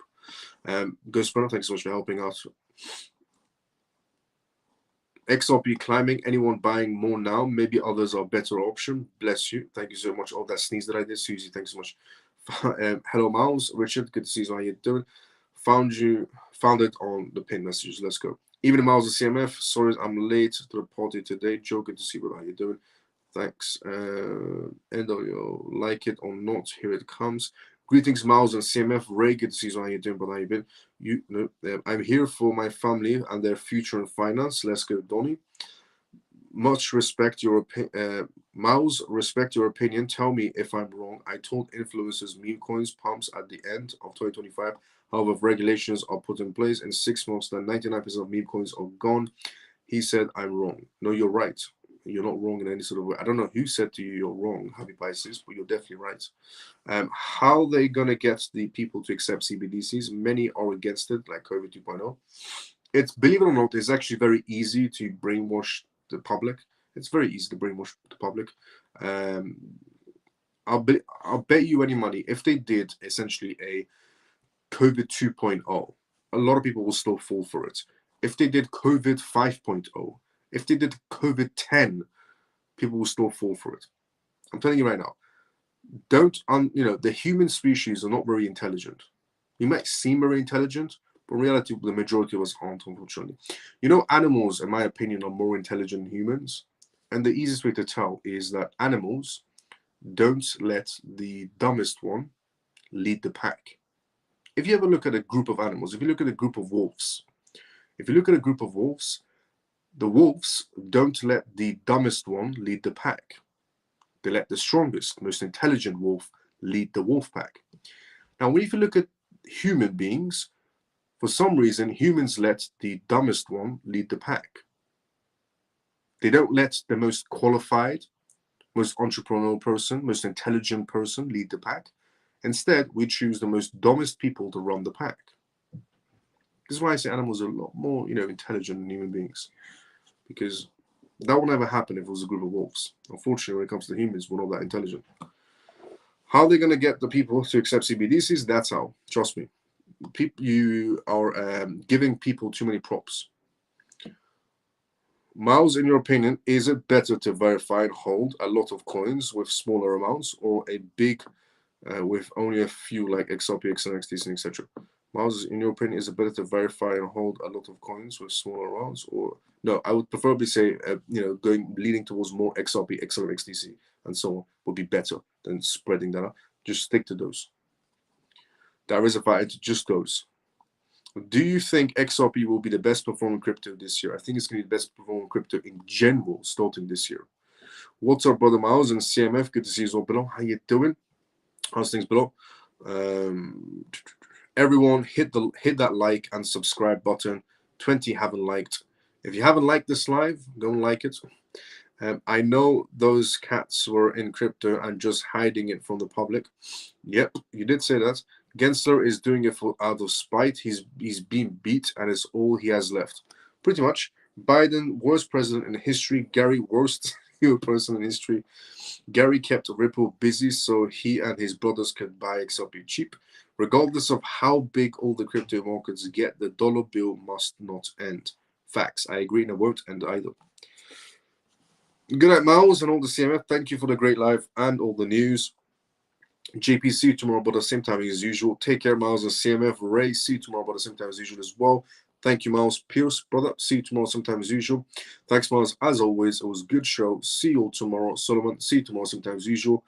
Ghost Runner, thanks so much for helping out. XRP climbing. Anyone buying more now? Maybe others are better option. Bless you. Thank you so much. Oh, that sneeze that I did. Susie, thanks so much. Hello, Miles. Richard, good to see you. How you doing? Found it on the pin messages. Let's go. Even Miles of CMF. Sorry, I'm late to the party today. Joe, good to see you. How you doing? Thanks. End of your like it or not. Here it comes. Greetings, Miles and CMF. Ray, good to see you. How you doing, brother? How you been? I'm here for my family and their future in finance. Let's go, Donny. Much respect your opinion. Miles, respect your opinion. Tell me if I'm wrong. I told influencers meme coins pumps at the end of 2025. However, if regulations are put in place in 6 months, then 99% of meme coins are gone. He said, I'm wrong. No, you're right. You're not wrong in any sort of way. I don't know who said to you you're wrong, Happy Pisces, but you're definitely right. How they going to get the people to accept CBDCs? Many are against it, like COVID 2.0. It's, believe it or not, it's actually very easy to brainwash the public. It's very easy to brainwash the public. I'll bet you any money, if they did essentially a COVID 2.0, a lot of people will still fall for it. If they did COVID 5.0, if they did COVID 10, people will still fall for it. I'm telling you right now. The human species are not very intelligent. We might seem very intelligent, but in reality, the majority of us aren't, unfortunately. Animals, in my opinion, are more intelligent than humans. And the easiest way to tell is that animals don't let the dumbest one lead the pack. If you ever look at a group of animals, if you look at a group of wolves, the wolves don't let the dumbest one lead the pack. They let the strongest, most intelligent wolf lead the wolf pack. Now, if you look at human beings, for some reason, humans let the dumbest one lead the pack. They don't let the most qualified, most entrepreneurial person, most intelligent person lead the pack. Instead, we choose the most dumbest people to run the pack. This is why I say animals are a lot more, intelligent than human beings. Because that would never happen if it was a group of wolves. Unfortunately, when it comes to humans, we're not that intelligent. How are they going to get the people to accept CBDCs? That's how. Trust me. You are giving people too many props. Miles, in your opinion, is it better to verify and hold a lot of coins with smaller amounts, or a big with only a few like XRP, XN, XTC, etc.? Miles, in your opinion, is it better to verify and hold a lot of coins with smaller amounts, or no? I would preferably say, leaning towards more XRP, XN, XTC, and so on would be better than spreading that out. Just stick to those. Diversify into just those. Do you think XRP will be the best performing crypto this year? I think it's going to be the best performing crypto in general starting this year. What's up, brother Miles and CMF? Good to see you all below. How you doing? How's things below? Everyone hit that like and subscribe button. 20 haven't liked. If you haven't liked this live, go and like it. I know those cats were in crypto and just hiding it from the public. Yep, you did say that. Gensler is doing it out of spite. He's been beat and it's all he has left. Pretty much. Biden, worst president in history. Gary, worst person in history. Gary kept Ripple busy so he and his brothers could buy XRP cheap. Regardless of how big all the crypto markets get, the dollar bill must not end. Facts. I agree, and it won't end either. Good night, Miles and all the CMF. Thank you for the great live and all the news. JP, see you tomorrow, but at the same time as usual. Take care, Miles and CMF. Ray, see you tomorrow, but at the same time as usual as well. Thank you, Miles. Pierce, brother, see you tomorrow sometime as usual. Thanks, Miles. As always, it was a good show. See you all tomorrow. Solomon, see you tomorrow sometime as usual.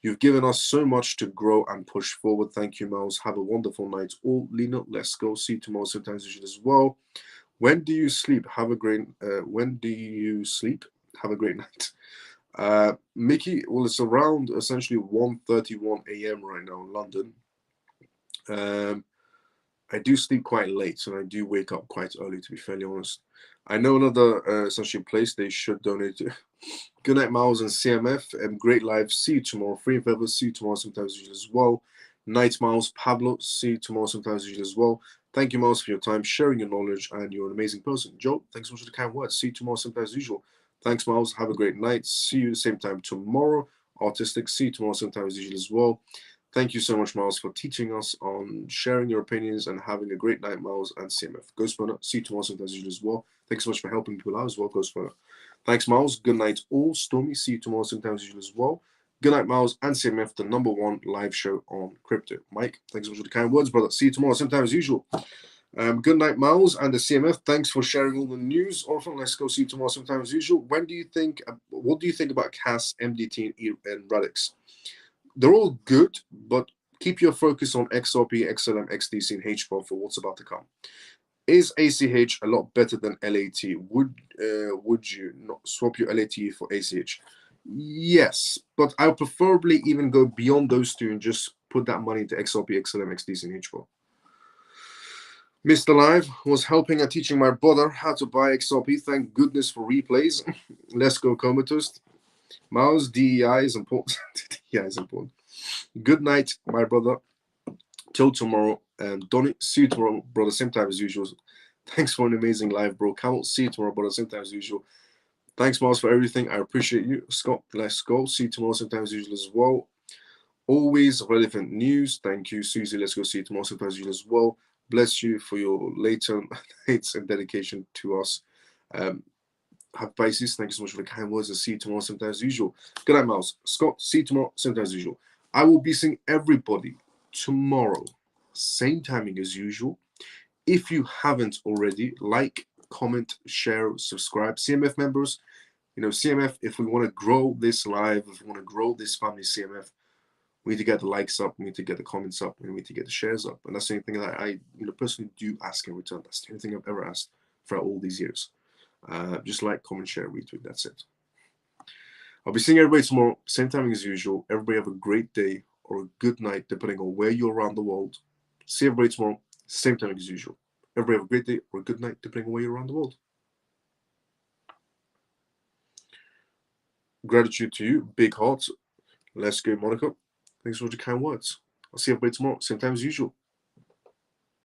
You've given us so much to grow and push forward. Thank you, Miles. Have a wonderful night. All Lena, let's go. See you tomorrow sometime as usual as well. When do you sleep? Have a great night. Mickey, well, it's around essentially 1:31 a.m. right now in London. I do sleep quite late and I do wake up quite early, to be fairly honest. I know another essentially place they should donate to. Good night, Miles and CMF. Great live. See you tomorrow. Free and Feather. See you tomorrow sometimes usual as well. Night, Miles. Pablo. See you tomorrow sometimes usual as well. Thank you, Miles, for your time, sharing your knowledge, and you're an amazing person. Joe, thanks so much for the kind words. See you tomorrow sometimes usual. Thanks, Miles. Have a great night. See you the same time tomorrow. Artistic. See you tomorrow sometimes usual as well. Thank you so much, Miles, for teaching us on sharing your opinions and having a great night, Miles and CMF. Ghost Runner, see you tomorrow sometimes usual as well. Thanks so much for helping people out as well, Ghost Runner. Thanks, Miles. Good night, all. Stormy, see you tomorrow sometimes usual as well. Good night, Miles and CMF, the #1 live show on crypto. Mike, thanks so much for the kind words, brother. See you tomorrow sometimes usual. Good night, Miles and the CMF. Thanks for sharing all the news. Orphan, let's go see you tomorrow sometime as usual. What do you think about CAS, MDT, and Radix? They're all good, but keep your focus on XRP, XLM, XDC, and HPOL for what's about to come. Is ACH a lot better than LAT? Would you not swap your LAT for ACH? Yes, but I'll preferably even go beyond those two and just put that money into XRP, XLM, XDC, and HPOL. Mr. Live was helping and teaching my brother how to buy XRP. Thank goodness for replays. Let's go Comatose. Miles, DEI is important. DEI is important. Good night, my brother. Till tomorrow. Donny, see you tomorrow, brother. Same time as usual. Thanks for an amazing live, bro. Camel, see you tomorrow, brother. Same time as usual. Thanks, Miles, for everything. I appreciate you. Scott, let's go. See you tomorrow, same time as usual as well. Always relevant news. Thank you, Susie. Let's go see you tomorrow, same time as usual as well. Bless you for your later nights and dedication to us. Have Pisces. Thank you so much for the kind words, and see you tomorrow, same time as usual. Good night, Miles. Scott, see you tomorrow, same time as usual. I will be seeing everybody tomorrow, same timing as usual. If you haven't already, like, comment, share, subscribe. CMF members, CMF, if we want to grow this live, if we want to grow this family CMF, we need to get the likes up, we need to get the comments up, and we need to get the shares up. And that's the only thing that I personally do ask in return. That's the only thing I've ever asked throughout all these years. Just like, comment, share, retweet. That's it. I'll be seeing everybody tomorrow, same timing as usual. Everybody have a great day or a good night, depending on where you're around the world. See everybody tomorrow, same timing as usual. Everybody have a great day or a good night, depending on where you're around the world. Gratitude to you. Big hearts. Let's go, Monaco. Thanks for the kind words. I'll see everybody tomorrow, same time as usual.